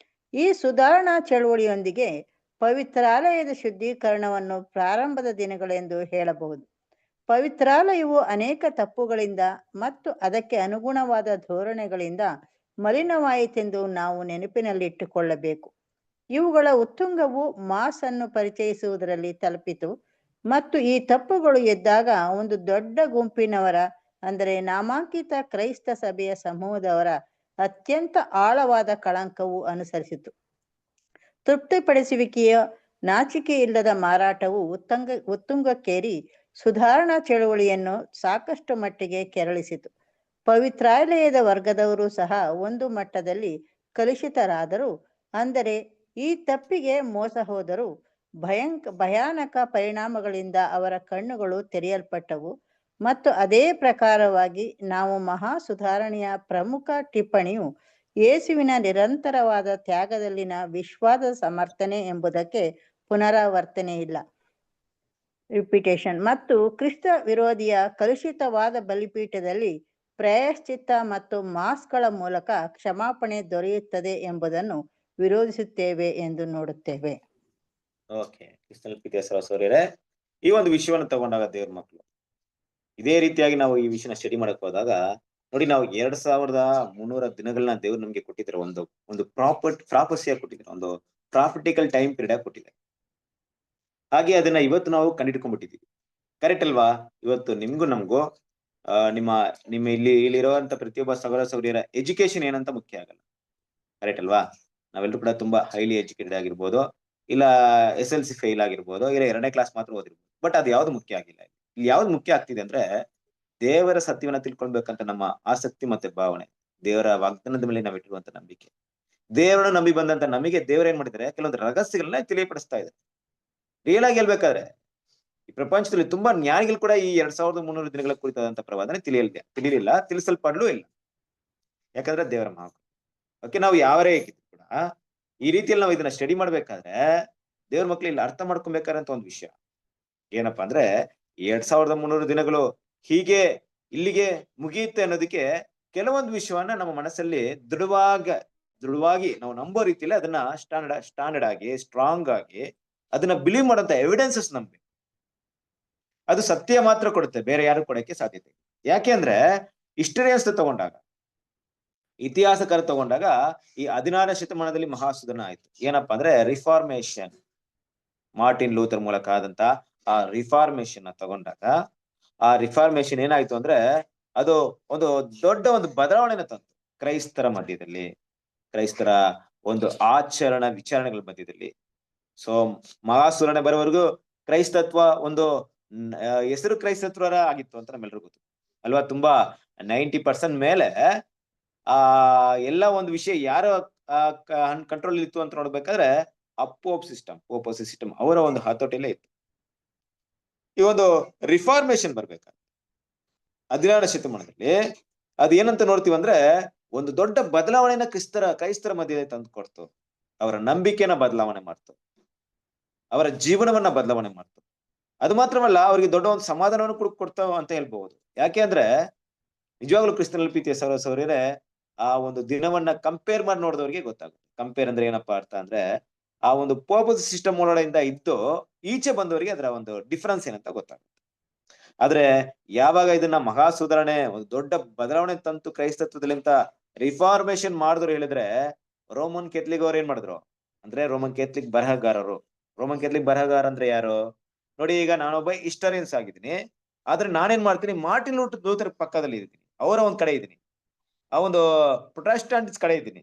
ಈ ಸುಧಾರಣಾ ಚಳುವಳಿಯೊಂದಿಗೆ ಪವಿತ್ರಾಲಯದ ಶುದ್ಧೀಕರಣವನ್ನು ಪ್ರಾರಂಭದ ದಿನಗಳೆಂದು ಹೇಳಬಹುದು. ಪವಿತ್ರಾಲಯವು ಅನೇಕ ತಪ್ಪುಗಳಿಂದ ಮತ್ತು ಅದಕ್ಕೆ ಅನುಗುಣವಾದ ಧೋರಣೆಗಳಿಂದ ಮಲಿನವಾಯಿತೆಂದು ನಾವು ನೆನಪಿನಲ್ಲಿಟ್ಟುಕೊಳ್ಳಬೇಕು. ಇವುಗಳ ಉತ್ತುಂಗವು ಮಾಸ್ ಅನ್ನು ಪರಿಚಯಿಸುವುದರಲ್ಲಿ ತಲುಪಿತು ಮತ್ತು ಈ ತಪ್ಪುಗಳು ಎದ್ದಾಗ ಒಂದು ದೊಡ್ಡ ಗುಂಪಿನವರ, ಅಂದರೆ ನಾಮಾಂಕಿತ ಕ್ರೈಸ್ತ ಸಭೆಯ ಸಮೂಹದವರ ಅತ್ಯಂತ ಆಳವಾದ ಕಳಂಕವು ಅನುಸರಿಸಿತು. ತೃಪ್ತಿಪಡಿಸುವಿಕೆಯ ನಾಚಿಕೆ ಇಲ್ಲದ ಮಾರಾಟವು ಉತ್ತುಂಗಕ್ಕೇರಿ ಸುಧಾರಣಾ ಚಳುವಳಿಯನ್ನು ಸಾಕಷ್ಟು ಮಟ್ಟಿಗೆ ಕೆರಳಿಸಿತು. ಪವಿತ್ರಾಲಯದ ವರ್ಗದವರು ಸಹ ಒಂದು ಮಟ್ಟದಲ್ಲಿ ಕಲುಷಿತರಾದರು, ಅಂದರೆ ಈ ತಪ್ಪಿಗೆ ಮೋಸ ಹೋದರು. ಭಯಾನಕ ಪರಿಣಾಮಗಳಿಂದ ಅವರ ಕಣ್ಣುಗಳು ತೆರೆಯಲ್ಪಟ್ಟವು ಮತ್ತು ಅದೇ ಪ್ರಕಾರವಾಗಿ ನಾವು ಮಹಾ ಸುಧಾರಣೆಯ ಪ್ರಮುಖ ಟಿಪ್ಪಣಿಯು ಯೇಸುವಿನ ನಿರಂತರವಾದ ತ್ಯಾಗದಲ್ಲಿನ ವಿಶ್ವಾಸದ ಸಮರ್ಥನೆ ಎಂಬುದಕ್ಕೆ ಪುನರಾವರ್ತನೆ ಇಲ್ಲ, ರಿಪಿಟೇಷನ್, ಮತ್ತು ಕ್ರಿಸ್ತ ವಿರೋಧಿಯ ಕಲುಷಿತವಾದ ಬಲಿಪೀಠದಲ್ಲಿ ಪ್ರಾಯಶ್ಚಿತ್ತ ಮತ್ತು ಮಾಸ್ಗಳ ಮೂಲಕ ಕ್ಷಮಾಪಣೆ ದೊರೆಯುತ್ತದೆ ಎಂಬುದನ್ನು ವಿರೋಧಿಸುತ್ತೇವೆ ಎಂದು ನೋಡುತ್ತೇವೆ. ಓಕೆ, ಕ್ರಿಸ್ತನ ಪ್ರೀತಿಯ ಸಹೋದರರೇ, ಈ ಒಂದು ವಿಷಯವನ್ನು ತಗೊಂಡಾಗ ದೇವ್ರ ಮಕ್ಕಳು ಇದೇ ರೀತಿಯಾಗಿ ನಾವು ಈ ವಿಷಯನ ಸ್ಟಡಿ ಮಾಡಕ್ ಹೋದಾಗ ನೋಡಿ, ನಾವು 2300 ದಿನಗಳನ್ನ ದೇವ್ರು ನಮ್ಗೆ ಕೊಟ್ಟಿದ್ದಾರೆ, ಒಂದು ಪ್ರಾಪಸಿಯಾಗಿ ಕೊಟ್ಟಿದ್ದಾರೆ, ಒಂದು ಪ್ರಾಫಿಟಿಕಲ್ ಟೈಮ್ ಪೀರಿಯಡ್ ಕೊಟ್ಟಿದ್ದಾರೆ. ಹಾಗೆ ಅದನ್ನ ಇವತ್ತು ನಾವು ಕಂಡಿಡ್ಕೊಂಡ್ಬಿಟ್ಟಿದೀವಿ, ಕರೆಕ್ಟ್ ಅಲ್ವಾ? ಇವತ್ತು ನಿಮ್ಗೂ ನಮ್ಗೂ ನಿಮ್ಮ ಇಲ್ಲಿರುವಂತ ಪ್ರತಿಯೊಬ್ಬ ಸಹೋದರಿಯರ ಎಜುಕೇಶನ್ ಏನಂತ ಮುಖ್ಯ ಆಗಲ್ಲ, ಕರೆಕ್ಟ್ ಅಲ್ವಾ? ನಾವೆಲ್ಲರೂ ಕೂಡ ತುಂಬಾ ಹೈಲಿ ಎಜುಕೇಟೆಡ್ ಆಗಿರ್ಬೋದು, ಇಲ್ಲ SLC ಫೇಲ್ ಆಗಿರ್ಬೋದು, ಇಲ್ಲ 2ನೇ ಕ್ಲಾಸ್ ಮಾತ್ರ ಓದಿರ್ಬೋದು, ಬಟ್ ಅದು ಯಾವ್ದು ಮುಖ್ಯ ಆಗಿಲ್ಲ. ಇಲ್ಲಿ ಯಾವ್ದು ಮುಖ್ಯ ಆಗ್ತಿದೆ ಅಂದ್ರೆ ದೇವರ ಸತ್ಯವನ್ನ ತಿಳ್ಕೊಳ್ಬೇಕಂತ ನಮ್ಮ ಆಸಕ್ತಿ ಮತ್ತೆ ಭಾವನೆ, ದೇವರ ವಾಗ್ದಾನದ ಮೇಲೆ ನಾವು ಇಟ್ಟಿರುವಂತ ನಂಬಿಕೆ, ದೇವರನ್ನು ನಂಬಿ ಬಂದಂತ ನಮಗೆ ದೇವರು ಏನ್ ಮಾಡಿದ್ದಾರೆ, ಕೆಲವೊಂದು ರಹಸ್ಯಗಳನ್ನ ತಿಳಿಯಪಡಿಸ್ತಾ ಇದ್ದಾರೆ. ರಿಯಲ್ ಆಗಿ ಹೇಳ್ಬೇಕಾದ್ರೆ ಈ ಪ್ರಪಂಚದಲ್ಲಿ ತುಂಬಾ ಜ್ಞಾನಿಗಳು ಕೂಡ ಈ 2300 ದಿನಗಳ ಕುರಿತಾದಂತ ಪ್ರವಾದನೆ ತಿಳಿಲಿಲ್ಲ, ತಿಳಿಸಲ್ಪಡ್ಲೂ ಇಲ್ಲ. ಯಾಕಂದ್ರೆ ದೇವರ ಮಹಾ ಓಕೆ, ನಾವು ಯಾವರೇ ಕೂಡ ಈ ರೀತಿಯಲ್ಲಿ ನಾವು ಇದನ್ನ ಸ್ಟಡಿ ಮಾಡ್ಬೇಕಾದ್ರೆ ದೇವ್ರ ಮಕ್ಳು ಇಲ್ಲಿ ಅರ್ಥ ಮಾಡ್ಕೊಬೇಕಾದಂತ ಒಂದು ವಿಷಯ ಏನಪ್ಪಾ ಅಂದ್ರೆ, 2300 ದಿನಗಳು ಹೀಗೆ ಇಲ್ಲಿಗೆ ಮುಗಿಯುತ್ತೆ ಅನ್ನೋದಕ್ಕೆ ಕೆಲವೊಂದು ವಿಷಯವನ್ನ ನಮ್ಮ ಮನಸ್ಸಲ್ಲಿ ದೃಢವಾಗಿ ನಾವು ನಂಬೋ ರೀತಿಯಲ್ಲಿ ಅದನ್ನ ಸ್ಟ್ಯಾಂಡರ್ಡ್ ಆಗಿ ಸ್ಟ್ರಾಂಗ್ ಆಗಿ ಅದನ್ನ ಬಿಲೀವ್ ಮಾಡೋಂತ ಎವಿಡೆನ್ಸಸ್ ನಮ್ಗೆ, ಅದು ಸತ್ಯ ಮಾತ್ರ ಕೊಡುತ್ತೆ, ಬೇರೆ ಯಾರು ಕೊಡಕ್ಕೆ ಸಾಧ್ಯತೆ. ಯಾಕೆ ಅಂದ್ರೆ ಹಿಸ್ಟರಿಯನ್ಸ್ ತಗೊಂಡಾಗ, ಇತಿಹಾಸಕಾರ ತಗೊಂಡಾಗ ಈ 16ನೇ ಶತಮಾನದಲ್ಲಿ ಮಹಾಸುಧಾರಣೆ ಆಯ್ತು. ಏನಪ್ಪಾ ಅಂದ್ರೆ ರಿಫಾರ್ಮೇಶನ್, ಮಾರ್ಟಿನ್ ಲೂಥರ್ ಮೂಲಕ ಆದಂತ ಆ ರಿಫಾರ್ಮೇಶನ್ ತಗೊಂಡಾಗ ಆ ರಿಫಾರ್ಮೇಶನ್ ಏನಾಯ್ತು ಅಂದ್ರೆ ಅದು ಒಂದು ದೊಡ್ಡ ಒಂದು ಬದಲಾವಣೆನ ತಂತು ಕ್ರೈಸ್ತರ ಮಧ್ಯದಲ್ಲಿ, ಕ್ರೈಸ್ತರ ಒಂದು ಆಚರಣಾ ವಿಚಾರಣೆಗಳ ಮಧ್ಯದಲ್ಲಿ. ಸೊ ಮಹಾಸುಧಾರಣೆ ಬರೋವರೆಗೂ ಕ್ರೈಸ್ತತ್ವ ಒಂದು ಹೆಸರು ಕ್ರೈಸ್ತತ್ವ ಆಗಿತ್ತು ಅಂತ ನಮ್ಮೆಲ್ಲರಿಗೂ ಗೊತ್ತು ಅಲ್ವಾ? ತುಂಬಾ 90% ಮೇಲೆ ಎಲ್ಲ ಒಂದು ವಿಷಯ ಯಾರ ಕಂಟ್ರೋಲ್ ಇತ್ತು ಅಂತ ನೋಡ್ಬೇಕಾದ್ರೆ ಪೋಪ್ ಸಿಸ್ಟಮ್ ಅವರ ಒಂದು ಹತೋಟಿಯಲ್ಲೇ ಇತ್ತು. ಈ ಒಂದು ರಿಫಾರ್ಮೇಶನ್ ಬರ್ಬೇಕಾದ್ರೆ 16ನೇ ಶತಮಾನದಲ್ಲಿ ಅದು ಏನಂತ ನೋಡ್ತೀವಿ ಅಂದ್ರೆ ಒಂದು ದೊಡ್ಡ ಬದಲಾವಣೆನ ಕ್ರೈಸ್ತರ ಮಧ್ಯೆ ತಂದು ಕೊಡ್ತು, ಅವರ ನಂಬಿಕೆನ ಬದಲಾವಣೆ ಮಾಡ್ತು, ಅವರ ಜೀವನವನ್ನ ಬದಲಾವಣೆ ಮಾಡ್ತು. ಅದು ಮಾತ್ರವಲ್ಲ, ಅವರಿಗೆ ದೊಡ್ಡ ಒಂದು ಸಮಾಧಾನವನ್ನು ಕೂಡ ಕೊಡ್ತಾವ ಅಂತ ಹೇಳ್ಬಹುದು. ಯಾಕೆ ಅಂದ್ರೆ ನಿಜವಾಗ್ಲೂ ಕ್ರಿಸ್ತನಲ್ಲಿ ಪ್ರೀತಿಯ ಸಹೋದರರೇ, ಆ ಒಂದು ದಿನವನ್ನ ಕಂಪೇರ್ ಮಾಡಿ ನೋಡಿದವ್ರಿಗೆ ಗೊತ್ತಾಗುತ್ತೆ. ಕಂಪೇರ್ ಅಂದ್ರೆ ಏನಪ್ಪಾ ಅರ್ಥ ಅಂದ್ರೆ, ಆ ಒಂದು ಪೋಪಸ್ ಸಿಸ್ಟಮ್ ಒಳಗಡೆಯಿಂದ ಇದ್ದು ಈಚೆ ಬಂದವರಿಗೆ ಅದರ ಒಂದು ಡಿಫರೆನ್ಸ್ ಏನಂತ ಗೊತ್ತಾಗುತ್ತೆ. ಆದ್ರೆ ಯಾವಾಗ ಇದನ್ನ ಮಹಾ ಸುಧಾರಣೆ ಒಂದು ದೊಡ್ಡ ಬದಲಾವಣೆ ತಂತು ಕ್ರೈಸ್ತತ್ವದಲ್ಲಿಂತ ರಿಫಾರ್ಮೇಶನ್ ಮಾಡಿದ್ರು ಹೇಳಿದ್ರೆ ರೋಮನ್ ಕೆಥಲಿಕ್ ಅವ್ರು ಏನ್ ಮಾಡಿದ್ರು ಅಂದ್ರೆ ರೋಮನ್ ಕೆಥಲಿಕ್ ಬರಹಗಾರರು. ರೋಮನ್ ಕೆಥಲಿಕ್ ಬರಹಗಾರ ಅಂದ್ರೆ ಯಾರು ನೋಡಿ, ಈಗ ನಾನೊಬ್ಬ ಹಿಸ್ಟೋರಿಯನ್ಸ್ ಆಗಿದ್ದೀನಿ, ಆದ್ರೆ ನಾನೇನ್ ಮಾಡ್ತೀನಿ, ಮಾರ್ಟಿನ್ ಲೂಥರ್ ಪಕ್ಕದಲ್ಲಿ ಇದ್ದೀನಿ, ಅವರ ಒಂದ್ ಕಡೆ ಇದ್ದೀನಿ, ಆ ಒಂದು ಪ್ರೊಟೆಸ್ಟಾಂಟ್ಸ್ ಕಡೆ ಇದ್ದೀನಿ,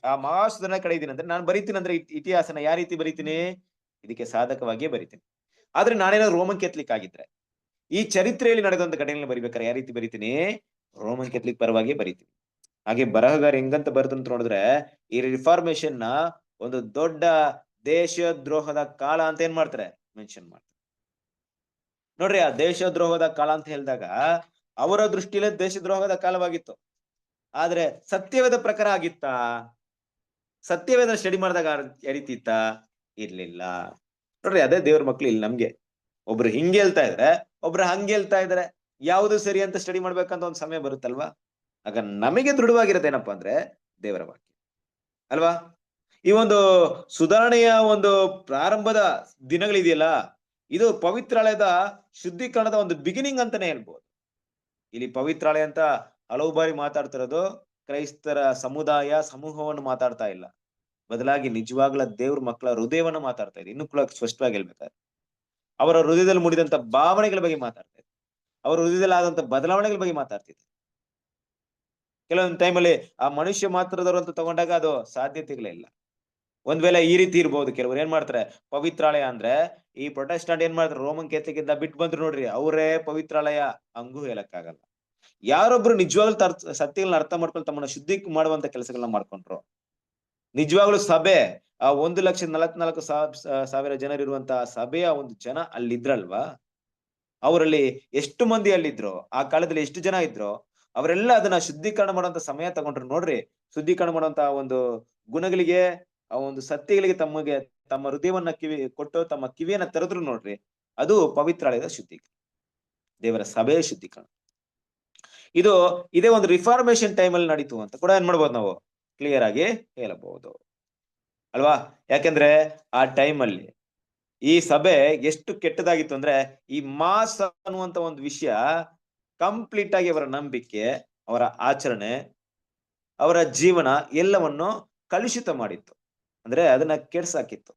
ಆ ಮಹಾಸುಧಾರಣೆ ಕಡೆ ಇದ್ದೀನಿ ಅಂದ್ರೆ ನಾನು ಬರೀತೀನಿ ಅಂದ್ರೆ ಇತಿಹಾಸನ ಯಾವ ರೀತಿ ಬರೀತೀನಿ, ಇದಕ್ಕೆ ಸಾಧಕವಾಗಿಯೇ ಬರೀತೀನಿ. ಆದ್ರೆ ನಾನೇನಾದ್ರು ರೋಮನ್ ಕೆಥಲಿಕ್ ಆಗಿದ್ರೆ ಈ ಚರಿತ್ರೆಯಲ್ಲಿ ನಡೆದಂತ ಘಟನೆಗಳನ್ನ ಬರಿಬೇಕಾದ್ರೆ ಯಾವ ರೀತಿ ಬರೀತೀನಿ, ರೋಮನ್ ಕೆಥಲಿಕ್ ಪರವಾಗಿ ಬರೀತೀನಿ. ಹಾಗೆ ಬರಹಗಾರ ಹೆಂಗಂತ ಬರೆದಂತ ನೋಡಿದ್ರೆ ಈ ರಿಫಾರ್ಮೇಶನ್ ನ ಒಂದು ದೊಡ್ಡ ದೇಶದ್ರೋಹದ ಕಾಲ ಅಂತ ಏನ್ ಮಾಡ್ತಾರೆ, ಮೆನ್ಷನ್ ಮಾಡ್ತಾರೆ. ನೋಡ್ರಿ, ಆ ದೇಶದ್ರೋಹದ ಕಾಲ ಅಂತ ಹೇಳಿದಾಗ ಅವರ ದೃಷ್ಟಿಯಲ್ಲೇ ದೇಶದ್ರೋಹದ ಕಾಲವಾಗಿತ್ತು. ಆದ್ರೆ ಸತ್ಯವೇದ ಪ್ರಕಾರ ಆಗಿತ್ತಾ, ಸತ್ಯವೇದ ಸ್ಟಡಿ ಮಾಡಿದಾಗ ಯಾವ ರೀತಿ ಇತ್ತ, ಇರ್ಲಿಲ್ಲ. ನೋಡ್ರಿ, ಅದೇ ದೇವ್ರ ಮಕ್ಳು ಇಲ್ಲಿ ನಮ್ಗೆ ಒಬ್ರು ಹಿಂಗೆ ಹೇಳ್ತಾ ಇದ್ರೆ ಒಬ್ರು ಹಂಗೆ ಹೇಳ್ತಾ ಇದಾರೆ, ಯಾವುದು ಸರಿ ಅಂತ ಸ್ಟಡಿ ಮಾಡ್ಬೇಕಂತ ಒಂದ್ ಸಮಯ ಬರುತ್ತಲ್ವಾ. ಆಗ ನಮಗೆ ದೃಢವಾಗಿರತ್ತೇನಪ್ಪಾ ಅಂದ್ರೆ ದೇವರ ವಾಕ್ಯ ಅಲ್ವಾ. ಈ ಒಂದು ಸುಧಾರಣೆಯ ಒಂದು ಪ್ರಾರಂಭದ ದಿನಗಳಿದೆಯಲ್ಲ, ಇದು ಪವಿತ್ರಾಲಯದ ಶುದ್ಧೀಕರಣದ ಒಂದು ಬಿಗಿನಿಂಗ್ ಅಂತಾನೆ ಹೇಳ್ಬೋದು. ಇಲ್ಲಿ ಪವಿತ್ರಾಲಯ ಅಂತ ಹಲವು ಬಾರಿ ಮಾತಾಡ್ತಿರೋದು ಕ್ರೈಸ್ತರ ಸಮೂಹವನ್ನು ಮಾತಾಡ್ತಾ ಇಲ್ಲ, ಬದಲಾಗಿ ನಿಜವಾಗ್ಲ ದೇವ್ರ ಮಕ್ಕಳ ಹೃದಯವನ್ನು ಮಾತಾಡ್ತಾ ಇದೆ. ಇನ್ನು ಕೂಡ ಸ್ಪಷ್ಟವಾಗಿ ಹೇಳ್ಬೇಕಾದ್ರೆ ಅವರ ಹೃದಯದಲ್ಲಿ ಮೂಡಿದಂತ ಭಾವನೆಗಳ ಬಗ್ಗೆ ಮಾತಾಡ್ತಾ ಇದೆ, ಅವರ ಹೃದಯದಲ್ಲಿ ಆದಂತ ಬದಲಾವಣೆಗಳ ಬಗ್ಗೆ ಮಾತಾಡ್ತಿದೆ. ಕೆಲವೊಂದು ಟೈಮಲ್ಲಿ ಆ ಮನುಷ್ಯ ಮಾತ್ರದವರು ಅಂತ ತಗೊಂಡಾಗ ಅದು ಸಾಧ್ಯತೆಗಳೇ ಇಲ್ಲ. ಒಂದ್ ವೇಳೆ ಈ ರೀತಿ ಇರ್ಬೋದು, ಕೆಲವರು ಏನ್ ಮಾಡ್ತಾರೆ, ಪವಿತ್ರಾಲಯ ಅಂದ್ರೆ ಈ ಪ್ರೊಟೆಸ್ಟಾಂಟ್ ಏನ್ ಮಾಡ್ತಾರೆ, ರೋಮನ್ ಕೆಥಲಿಕ್ ಇಂದ ಬಿಟ್ಟು ಬಂದ್ರು ನೋಡ್ರಿ, ಅವರೇ ಪವಿತ್ರಾಲಯ ಹಂಗೂ ಹೇಳಕ್ಕಾಗಲ್ಲ. ಯಾರೊಬ್ರು ನಿಜವಾಗ್ಲೂ ಸತ್ಯಗಳನ್ನ ಅರ್ಥ ಮಾಡ್ಕೊಂಡು ತಮ್ಮನ್ನ ಶುದ್ಧಿ ಮಾಡುವಂತ ಕೆಲಸಗಳನ್ನ ಮಾಡ್ಕೊಂಡ್ರು, ನಿಜವಾಗ್ಲೂ ಸಭೆ ಆ 1,44,000 ಜನರಿರುವಂತಹ ಸಭೆಯ ಒಂದು ಜನ ಅಲ್ಲಿದ್ರಲ್ವಾ, ಅವರಲ್ಲಿ ಎಷ್ಟು ಮಂದಿ ಅಲ್ಲಿದ್ರು, ಆ ಕಾಲದಲ್ಲಿ ಎಷ್ಟು ಜನ ಇದ್ರು, ಅವರೆಲ್ಲ ಅದನ್ನ ಶುದ್ಧೀಕರಣ ಮಾಡುವಂತ ಸಮಯ ತಗೊಂಡ್ರು ನೋಡ್ರಿ. ಶುದ್ಧೀಕರಣ ಮಾಡುವಂತ ಒಂದು ಗುಣಗಳಿಗೆ, ಆ ಒಂದು ಸತ್ಯಗಳಿಗೆ ತಮ್ಮ ಹೃದಯವನ್ನ ಕೊಟ್ಟು ತಮ್ಮ ಕಿವಿಯನ್ನ ತೆರೆದ್ರು ನೋಡ್ರಿ. ಅದು ಪವಿತ್ರಾಲಯದ ಶುದ್ಧೀಕರಣ, ದೇವರ ಸಭೆಯ ಶುದ್ಧೀಕರಣ. ಇದೇ ಒಂದು ರಿಫಾರ್ಮೇಶನ್ ಟೈಮ್ ಅಲ್ಲಿ ನಡೀತು ಅಂತ ಕೂಡ ಏನ್ ಮಾಡ್ಬೋದು, ನಾವು ಕ್ಲಿಯರ್ ಆಗಿ ಹೇಳಬಹುದು ಅಲ್ವಾ. ಯಾಕೆಂದ್ರೆ ಆ ಟೈಮ್ ಅಲ್ಲಿ ಈ ಸಭೆ ಎಷ್ಟು ಕೆಟ್ಟದಾಗಿತ್ತು ಅಂದ್ರೆ ಈ ಮಾಸ್ ಅನ್ನುವಂತ ಒಂದು ವಿಷಯ ಕಂಪ್ಲೀಟ್ ಆಗಿ ಅವರ ನಂಬಿಕೆ, ಅವರ ಆಚರಣೆ, ಅವರ ಜೀವನ ಎಲ್ಲವನ್ನು ಕಲುಷಿತ ಮಾಡಿತ್ತು. ಅಂದ್ರೆ ಅದನ್ನ ಕೆಡ್ಸಾಕಿತ್ತು.